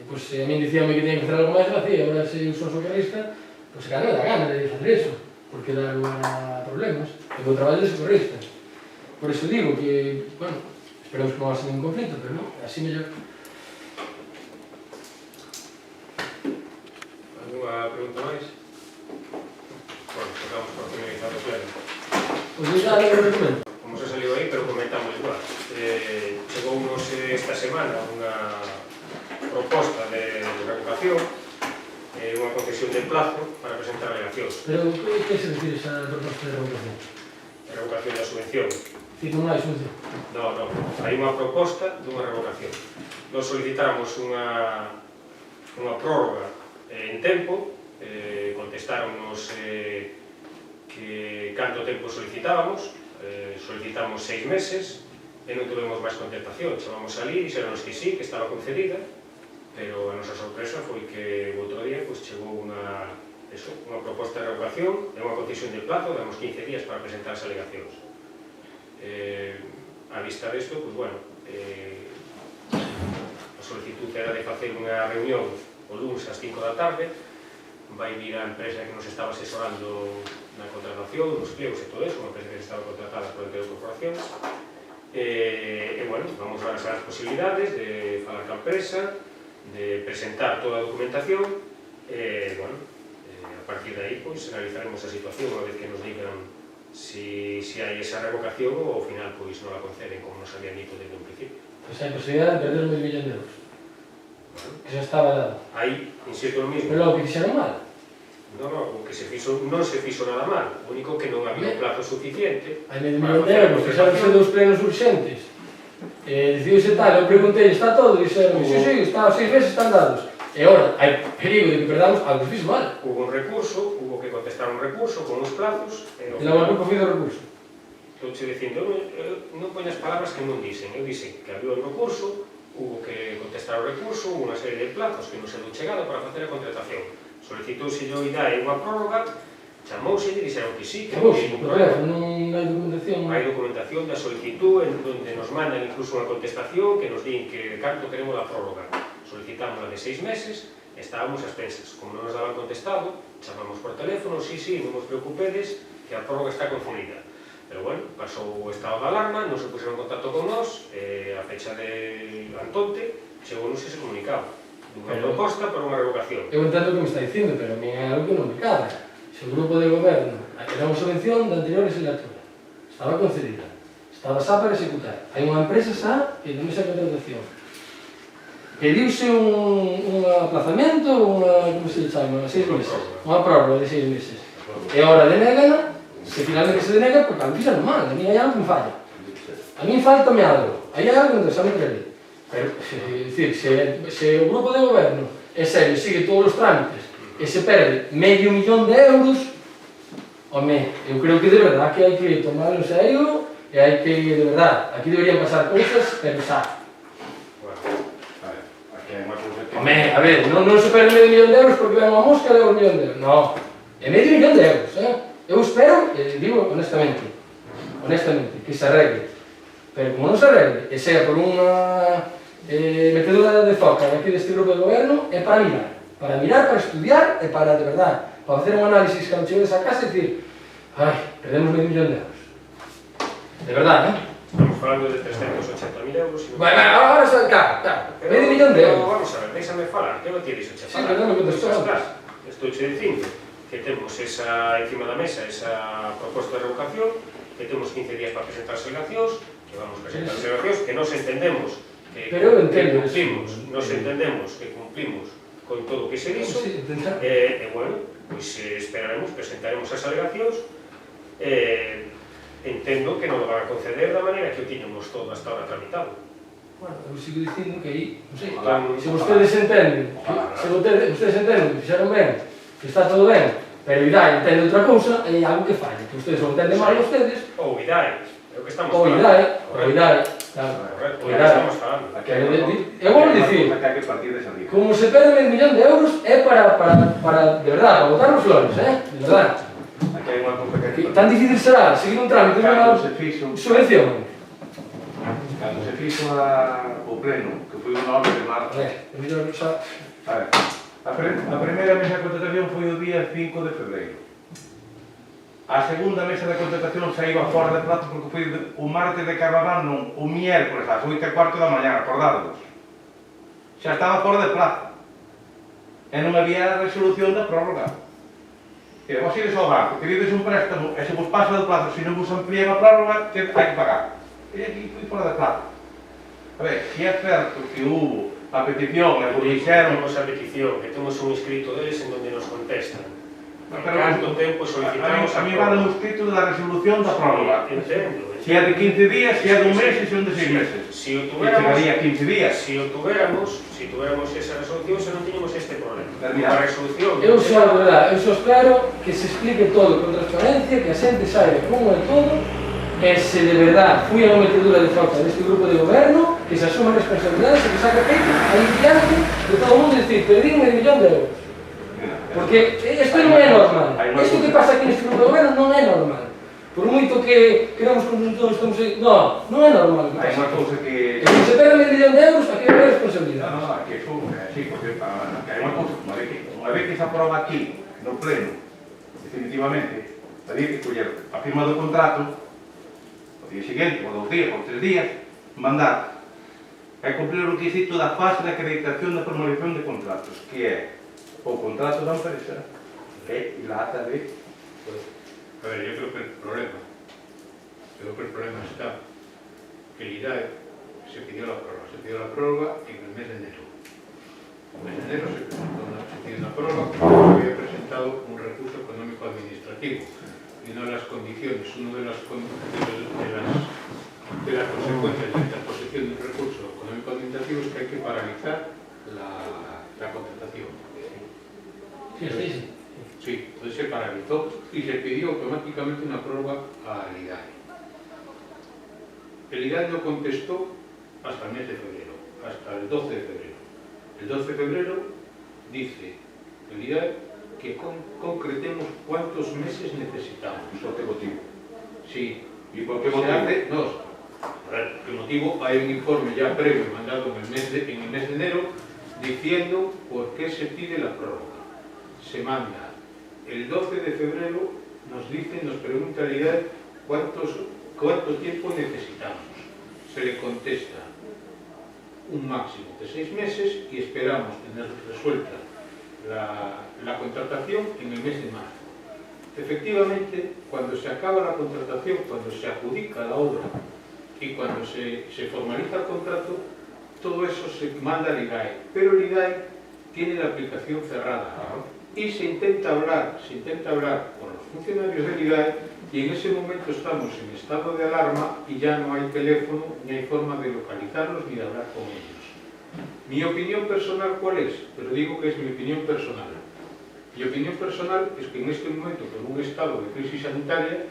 pois a min dicíame que tenía que facer algo máis vacío, agora se eu son socorrista, pois cada me dá gana de facer iso, porque dá lugar a problemas. É o meu traballo de socorrista. Por iso digo que, bueno, esperamos que non haxa ningún conflito, pero non, así mellor. Alguna pregunta máis? Bueno, tocamos por finalizar o pleno. Pois eu xa leo o documento. Como se saliu aí, pero comentamos igual. Chegounos esta semana unha proposta de revocación, unha concesión de plazo para presentar alegacións. Pero que se refire esa proposta de revocación? A revocación da subvención. Si non hai subvención? Non, hai unha proposta dunha revocación. Nos solicitáramos unha prórroga en tempo, contestáronnos que canto tempo solicitábamos, solicitamos 6 meses e non tuvemos máis contestación. Chamamos ali e dixeronnos que sí, que estaba concedida, pero a nosa sorpresa foi que o outro día chegou unha proposta de revocación e unha concesión de plazo, damos 15 días para presentar as alegacións. A vista desto, a solicitud era de facer unha reunión o lunes ás 5 da tarde, vai vir a empresa que nos estaba asesorando na contratación, nos pliegos e todo eso, unha empresa que estaba contratada por entre outras corporacións, vamos a ver as posibilidades de falar ca empresa, de presentar toda a documentación, a partir de aí analizaremos a situación, unha vez que nos digan si hai esa revocación ou ao final non la conceden como nos habían dito desde un principio. Pois hai posibilidade de perder un millón de euros. Que xa estaba dado. Aí, insisto no mismo. Pero logo que fixeron mal. Non, o que se fixo non se fixo nada mal. O único que non había un plazo suficiente. Hai medio millón de euros, fixaronse 2 plenos urxentes. Decidiuse tal, eu preguntei, está todo? E dixeron, sí, está, 6 meses están dados. E agora, hai perigo de que perdamos algo que fixo mal. Hubo un recurso, hubo que contestar un recurso con uns plazos. E logo a culpa foi do recurso. Estou dicindo, non poñas palabras que non dicen. Eu dixen que había un recurso, hubo que contestar o recurso, hubo unha serie de plazos que non se deu chegado para facer a contratación. Solicitouse yo IDAE unha prórroga Chamouse e dixeron que sí, que Pois, non por teléfono, non hai documentación. hai documentación da solicitud en donde nos mandan incluso unha contestación que nos din que canto queremos a prórroga. Solicitamos a de 6 meses, estábamos ás pensas. Como non nos daban contestado, chamamos por teléfono, sí, non vos preocupedes, que a prórroga está concedida. Pero bueno, pasou o estado de alarma, non se puseron en contacto con nós, a fecha de Antonte, chegou-nos ese comunicado. Unha proposta para unha revocación. Eu entendo o que me está dicindo, pero a mí é algo que non me cadra. Se o grupo de goberno era unha subvención da anterior legislatura, estaba concedida, estaba xa para executar. Hai unha empresa xa que non me xa contratación. Pediuse un aplazamento, como se chama, 6 meses, unha prórroga de 6 meses. E agora denégana, se finalmente se denega, porque a mí fixan mal, a mí hai algo que me falla. A mí faltame algo, hai algo que non sabe que ali. Pero, se o grupo de goberno é serio, sigue todos os trámites, e se perde €500,000, home, eu creo que de verdad que hai que tomarlo en serio e hai que, de verdad, aquí deberían pasar cousas, pero xa. Home, a ver, non se perde €500,000 porque ven unha mosca e leva €1,000,000, non, é €500,000, eu espero, digo honestamente, que se arregle, pero como non se arregle, e sea por unha metedura de foca aquí deste grupo de goberno, é para mirar, para estudiar e para, de verdad, para facer un análisis cando chegues a casa e dicir, ai, perdemos €500,000. De verdad, Estamos falando de €380,000. Bueno, ahora xa, claro, €500,000. Vamos a ver, déxame falar, que non ti dixo xa Sí, falar. pero non me contestou antes. Estou che dicindo que temos esa, encima da mesa, esa proposta de revocación, que temos 15 días para presentar as alegacións, que vamos a presentar as alegacións, que nos entendemos Pero eu entendo que cumplimos, nos entendemos que cumplimos con todo o que se dixo, e bueno, pois esperaremos, presentaremos as alegacións, entendo que non lo van a conceder da maneira que o tiñamos todo hasta ahora tramitado. Bueno, eu sigo dicindo que aí, non sei, se vostedes entenden, que fixeron ben, que está todo ben, pero IDAE entende outra cousa, é algo que falla, que ustedes o entenden mal vostedes, Ou IDAE, é o que estamos ou falando. IDAE, claro, Correcto, o é o que IDAE. estamos falando. Eu vou dicir, como se perde €1,000,000 é para, de verdad, para botar os flores, de verdad. Aquí hai unha cousa que Tan difícil será seguir un trámite de unha subvención. Cando se fixo o pleno, que foi o 9 de marzo, a ver, a primeira mesa de contratación foi o día 5 de febreiro. A segunda mesa de contratación saiu fora de plazo porque foi o martes de Carnaval, non, o miércoles ás 8:15 da mañá, acordádovos. Xa estaba fora de plazo. E non había resolución da prórroga. E vos ides ao banco, querides un préstamo, e se vos pasa do plazo, se non vos amplían a prórroga, hai que pagar. E aquí foi fora de plazo. A ver, se é certo que hubo a petición e vos dixeron... Temos a petición, que temos un escrito deles en donde nos contestan. Pero Canto tempo solicitamos a mí vale un escrito da resolución da prórroga. Entendo. Se é de 15 días, se é de un mes e se é de 6 meses. Si o Que chegaría 15 días. Si tuviéramos esa resolución, se non tiñamos este problema. Terminado. A resolución... Eu só, de verdad, eu só espero que se explique todo con transparencia, que a xente saiba como é todo, e se de verdad fui a unha metedura de falta deste grupo de goberno, que se asuma responsabilidades e que saca peito aí diante de todo o mundo e dicir, perdí €1,000,000. Porque isto non é normal. Isto que pasa aquí neste grupo de goberno non é normal. Por moito que queremos con todos estamos aí... Non é normal. Hai unha cousa que... E se perde €1,000,000, aquí vai haber responsabilidade. Non, aquí é así, porque hai unha cousa, unha vez que se aproba aquí, no pleno, definitivamente, había que coller a firma do contrato, o día seguinte, ou 2 días, ou 3 días, mandar e cumplir o requisito da fase de acreditación da formalización de contratos, que é o contrato da empresa e la ata de... A ver, yo creo que el problema está que el IDAE se pidió la prórroga en el mes de enero. En el mes de enero se pidió una prórroga porque se había presentado un recurso económico administrativo y una de las condiciones, una de las consecuencias de la interposición de un recurso económico administrativo es que hay que paralizar la contratación. Sí, entonces se paralizó y se pidió automáticamente una prórroga al IDAE. El IDAE no contestó hasta el mes de febrero, hasta el 12 de febrero. El 12 de febrero dice el IDAE que concretemos cuántos meses necesitamos. ¿Por qué motivo? Sí. ¿Y por qué motivo? ¿Qué motivo? Hay un informe ya previo mandado en el mes de enero diciendo por qué se pide la prórroga. Se manda el 12 de febrero, nos pregunta la IDAE cuánto tiempo necesitamos. Se le contesta un máximo de 6 meses y esperamos tener resuelta la contratación en el mes de marzo. Efectivamente, cuando se acaba la contratación, cuando se adjudica la obra y cuando se formaliza el contrato, todo eso se manda al IDAE, pero el IDAE tiene la aplicación cerrada y se intenta hablar con los funcionarios del IDAE y en ese momento estamos en estado de alarma y ya no hay teléfono ni hay forma de localizarlos ni de hablar con ellos. Mi opinión personal, ¿cuál es? Pero digo que es mi opinión personal. Mi opinión personal es que en este momento, con un estado de crisis sanitaria,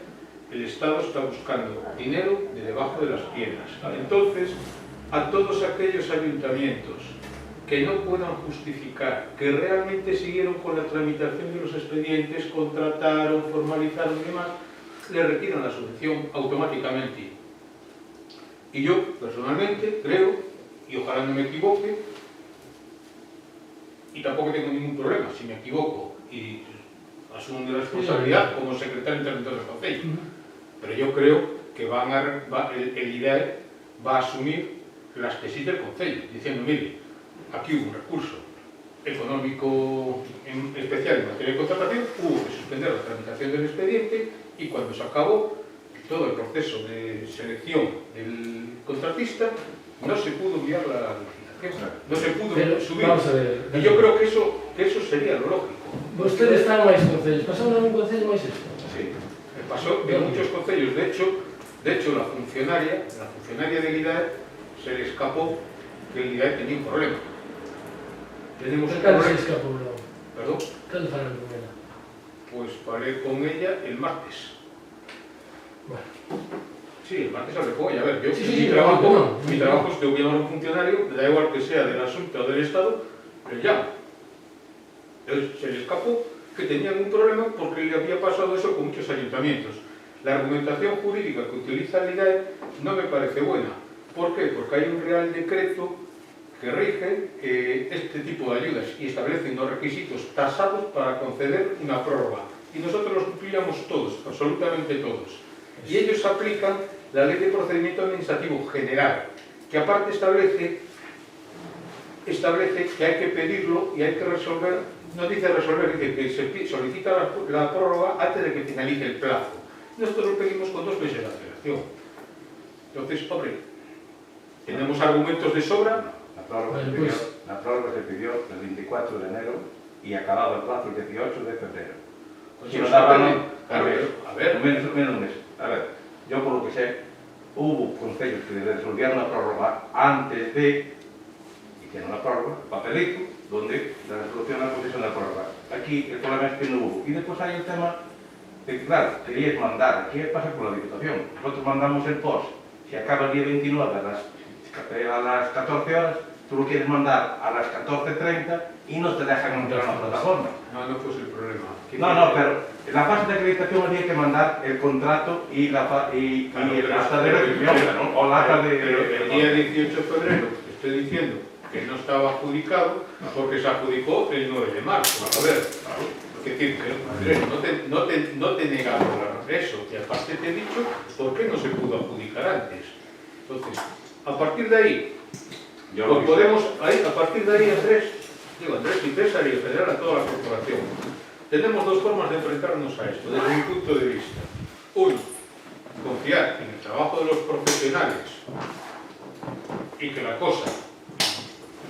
el Estado está buscando dinero de debajo de las piedras. Entonces, a todos aquellos ayuntamientos que no puedan justificar que realmente siguieron con la tramitación de los expedientes, contrataron, formalizaron y demás, le retiran la subvención automáticamente. Y yo, personalmente, creo, y ojalá no me equivoque, y tampoco tengo ningún problema si me equivoco y asumo mi responsabilidad como secretario interventor del Concello, pero yo creo que el IDAE va a asumir las tesis del Concello, diciendo, mire, aquí hubo un recurso económico especial en materia de contratación, hubo que suspender la tramitación del expediente y cuando se acabó todo el proceso de selección del contratista, no se pudo enviar la licitación, no se pudo subir. Y yo creo que eso sería lo lógico. Vostedes están máis concellos, pasou nun concello máis isto? Sí, pasó en muchos concellos. De hecho, la funcionaria del IDAE se le escapó que el IDAE tenía un problema. Tenemos un problema. Se escapó, non? ¿Perdón? Cal falaron con ela? Pues paré con ella el martes. Bueno. Sí, el martes hablé con ella. A ver, yo, Sí, mi trabajo es que voy a llamar a un funcionario, da igual que sea de la Asunta o del Estado, le llamo. Entonces se le escapó que tenían un problema porque le había pasado eso con muchos ayuntamientos. La argumentación jurídica que utiliza el IDAE no me parece buena. ¿Por qué? Porque hay un Real Decreto que rige este tipo de ayudas y establece unos requisitos tasados para conceder una prórroga. Y nosotros los cumplíamos todos, absolutamente todos. Y ellos aplican la Ley de Procedimiento Administrativo General, que aparte establece que hay que pedirlo y hay que resolver. No dice resolver, dice que se solicita la prórroga antes de que finalice el plazo. Nosotros lo pedimos con 2 meses de antelación. Entonces, hombre, ¿tenemos argumentos de sobra? La prórroga se pidió el 24 de enero y acababa el plazo el 18 de febrero. Si nos daban menos un mes. A ver, yo por lo que sé, hubo concellos que resolvieron la prórroga antes de hicieron la prórroga, el papelito, donde la resolución la concesión de la prórroga. Aquí el problema es que no hubo. Y después hay el tema de que, claro, queríais mandar, aquí pasa por la Diputación. Nosotros mandamos el POS, si acaba el día 29 a las 14 horas, tú lo quieres mandar a las 14:30 y no te dejan entrar en la plataforma. No fue el problema. No, pero en la fase de acreditación había que mandar el contrato y el acta de recepción, ¿no? O la acta de... El día 18 de febrero, estoy diciendo que no estaba adjudicado porque se adjudicó el 9 de marzo. A ver, es decir, no te he negado eso, y aparte te he dicho por qué no se pudo adjudicar antes. Entonces, a partir de ahí, a partir de ahí, Andrés y César y en general a toda la corporación, tenemos 2 formas de enfrentarnos a esto, desde mi punto de vista. Uno, confiar en el trabajo de los profesionales y que la cosa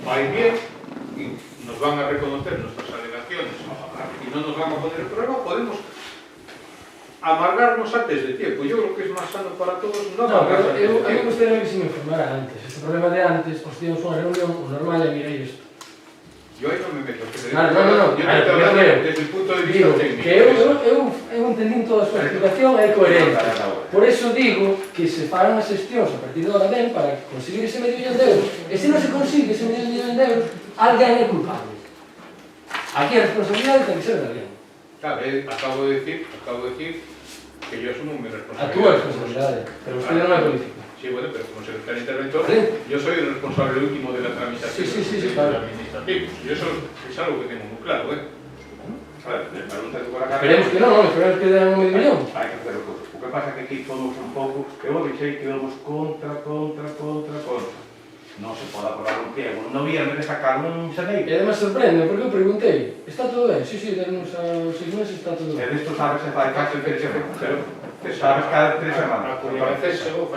va a ir bien y nos van a reconocer nuestras alegaciones y no nos van a poner el problema. Podemos amargarnos antes de tiempo. Yo creo que es más sano para todos no amargarnos antes de tiempo. A mí me gustaría que se me informara antes. Este problema de antes, pues tuvimos unha reunión normal e mirei isto. Yo ahí no me meto. No. Yo te estoy hablando desde el punto de vista técnico. Eu entendín toda a súa explicación e é coherente. Por eso digo que se fagan as xestións a partir de ahora ben para conseguir ese medio millón de euros. E se non se consigue ese medio millón de euros, alguén é culpable. Aquí a responsabilidade ten que ser de alguén. Claro, acabo de decir que yo asumo mi A responsabilidad. túa responsabilidade, pero usted non é político. Sí, bueno, pero como secretario interventor, Vale. yo soy el responsable último de la tramitación Sí, claro. administrativa. Y eso es algo que tengo muy claro, ¿eh? A ver, me preguntas por acá. Esperemos que non, esperemos que den un medio millón. Hai que facer o cousa. O que pasa é que aquí fomos un pouco, eu avisei que íbamos contra. Non se pode aprobar un pliego. En noviembre sacar un E xaneiro. además sorprende, porque eu preguntei, está todo ben? Sí, denos aos 6 meses, está todo E ben. disto sabes se fai casi 3 semanas. Sabes cada 3 semanas. A comunicación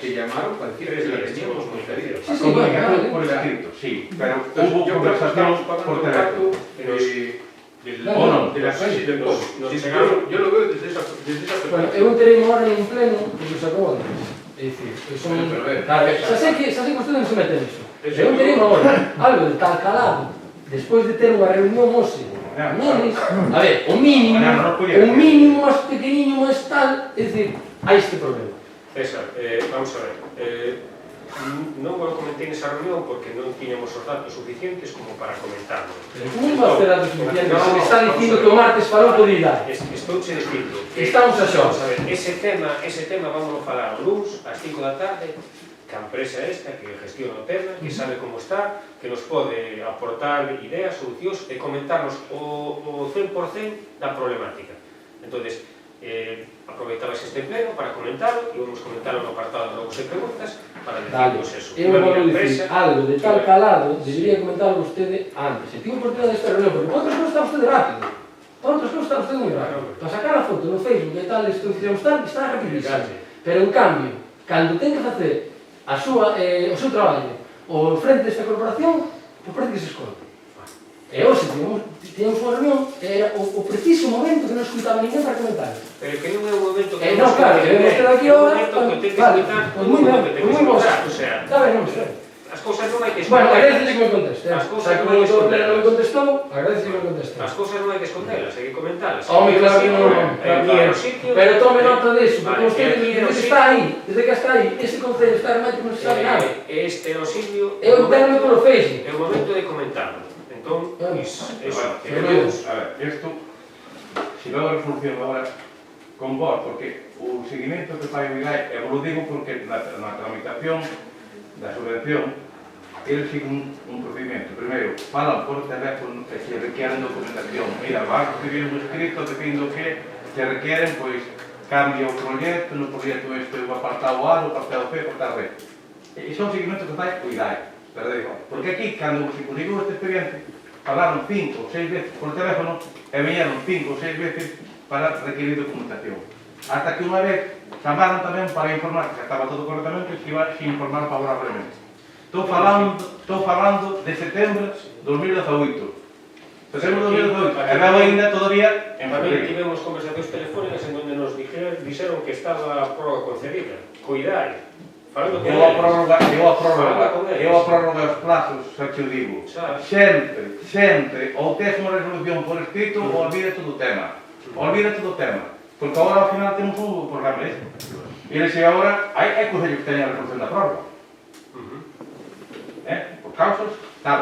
que llamaron para decir que la teníamos concedida. Sí, Comunicación bueno, por escrito, sí, pero Entonces, hubo yo creo que conversación estamos por pagando el teléfono. pacto de la crisis del COVID. Yo lo veo desde esa Bueno, perspectiva. eu enterei ahora en un pleno, porque se acabou antes. É dicir, que son... Pero, a ver, Claro, xa sei que usted non se mete niso. Eu enterei ahora, algo de tal calado, despois de ter unha reunión hoxe, neles, a ver, o mínimo máis pequeniño, máis tal, é dicir, hai este problema. César, vamos a ver. Non vos comentei nesa reunión porque non tiñamos os datos suficientes como para comentarlo. Pero como non vai ter datos suficientes? Se me está dicindo que o martes falou por idade. Estou che dicindo que Estamos a xos. vamos a ver, ese tema vamos a falar o luns ás 5 da tarde, que a empresa esta que gestiona o tema, que sabe como está, que nos pode aportar ideas, solucións e comentarnos o 100% da problemática. Entonces, aproveitabas este pleno para comentarlo e vamos comentarlo no apartado de logos e preguntas para decirnos eso. Eu vou dicir algo de tal calado, debería comentarlo vostede antes. Se tivo oportunidade desta reunión, porque para outras cousas está vostede rápido. Para outras cousas está vostede moi rápido. Para sacar a foto no Facebook e tal, isto diciremos tal, está rapidísimo. Pero en cambio, cando ten que facer o seu traballo o frente desta corporación, pois parece que se esconde. E hoxe tivemos unha reunión, era o preciso momento que non escutaba ninguén para comentar. Pero que non é un momento que Non, claro, que vemos que daqui ahora... é un momento que ten que Vale, escutar pois moi ben, pois moi bon. o sea, Está ben, non sei. as cousas non hai que Bueno, escondelas. agradece que me conteste. As cousas Xa que non hai que o doutor non me escondelas. contestou, agradece que me conteste. As cousas non hai que escondelas, hai que comentalas. Home, claro que non. Claro, sitio. Pero tome nota disso, porque Vale, vostede aquí desde no que sitio. está aí, desde que está aí, ese concello está realmente non se sabe nada. Este é o sitio. Eu entendo polo Facebook. É o momento de comentarlo. Entón, pois, eso. A ver, esto, si veo a resolución ahora con vos, porque o seguimento que fai o IGAE, e vos lo digo porque na tramitación da subvención, eles siguen un procedimento. Primeiro, falan por teléfono que se requieren documentación. Mira, van a recibir un escrito dicindo que se requieren, pois, cambia o proxecto, no proxecto este o apartado A, o apartado B, o apartado B. E son seguimentos que fai o IGAE. Pero digo, porque aquí, cando se conseguiu este expediente, falaron 5 ou 6 veces por teléfono e viñeron 5 ou 6 veces para requerir documentación. Hasta que unha vez chamaron tamén para informar que estaba todo correctamente e que iba a informar favorablemente. Estou falando de setembro de 2018. Setembro de 2018. E veo ainda todavía en Tamén febrero. tivemos conversacións telefónicas en donde nos dixeron que estaba a prórroga concedida. Cuidai. Falando con Eu a eles. prórroga os plazos, xa te o digo. Xa. Sempre, ou tes unha resolución por escrito ou olvídate do tema. Olvídate do tema. Porque agora ao final temos un programa este. E eles agora, hai concellos que teñen a resolución da prórroga. Por causas, tal.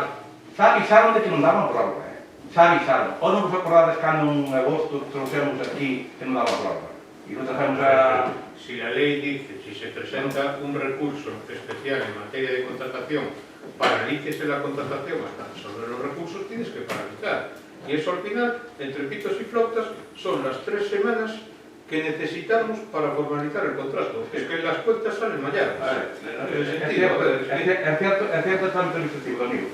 Xa avisaron de que non daban prórroga. Xa avisaron. Ou non vos acordades cando en agosto trouxemos aquí que non daban prórroga. E non trajemos a... Si la ley dice, si se presenta un recurso especial en materia de contratación, paralícese la contratación hasta resolver los recursos, tienes que paralizar. Y eso al final, entre pitos y flautas, son las 3 semanas que necesitamos para formalizar el contrato. Es que las cuentas salen mañana. É cierto el trámite administrativo, amigo.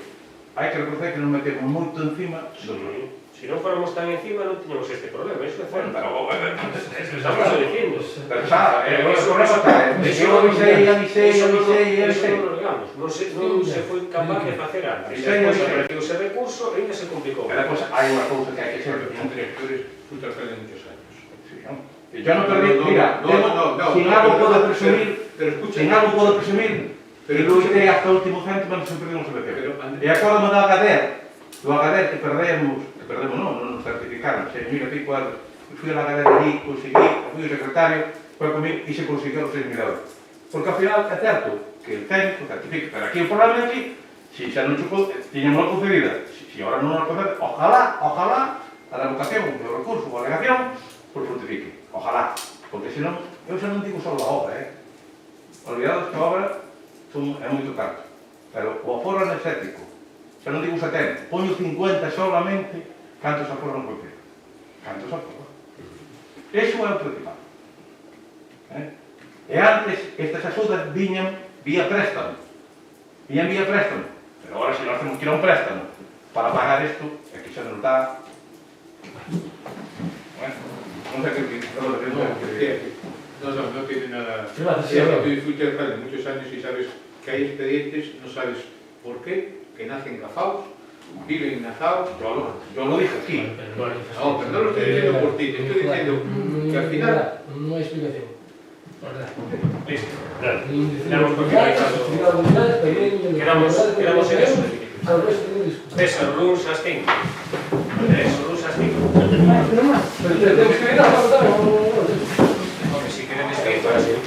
Hai que reconocer que nos metemos moito encima do problema. Si non fóramos tan encima non tiñamos este problema, iso é certo. Estamos dicindo. Pero xa, o problema está, eu avisei. Eso non lo digamos. Non se foi capaz de facer antes. Despois apareceu ese recurso e ainda se complicou. E depois hai unha cousa que hai que ser. Son directores, tú te de muchos años. Yo no perdí, mira, sin algo puedo presumir, pero loitei hasta o último céntimo non se perdimos o BCP. E acordo-me do Agader que perdemos non nos certificaron. Mira, fui a Agader allí, conseguí, fui o secretario, foi comigo e se conseguiu os 6.000 euros. Porque ao final é certo que el técnico certifica, pero aquí o problema é que, se xa non chupou, tiñamos concedida. Se agora non nos concede, ojalá a revocación do recurso ou alegación, por fructifique. Ojalá, porque senón, eu xa non digo só a obra, olvidados que a obra é moito caro, pero o aforo energético, xa non digo 70, poño 50 solamente, cantos aforos non cumplir. Cantos aforos. Eso é o principal. E antes, estas axudas viñan vía préstamo. Pero agora, se nós temos que ir a un préstamo para pagar isto, é que xa non dá. Non sei que no tiene nada. Sí, Tú fuiste alcalde muchos años y sabes que hay expedientes, no sabes por qué, que nacen gafaos, viven nazaos. Yo lo dije aquí. No, pero no lo estoy diciendo por ti, te estoy diciendo que al final. No hay explicación. Listo. Quedamos por finalizado. Quedamos en eso. Al resto de discurso. César, luns ás 5. Andrés, luns ás 5. No más. Pero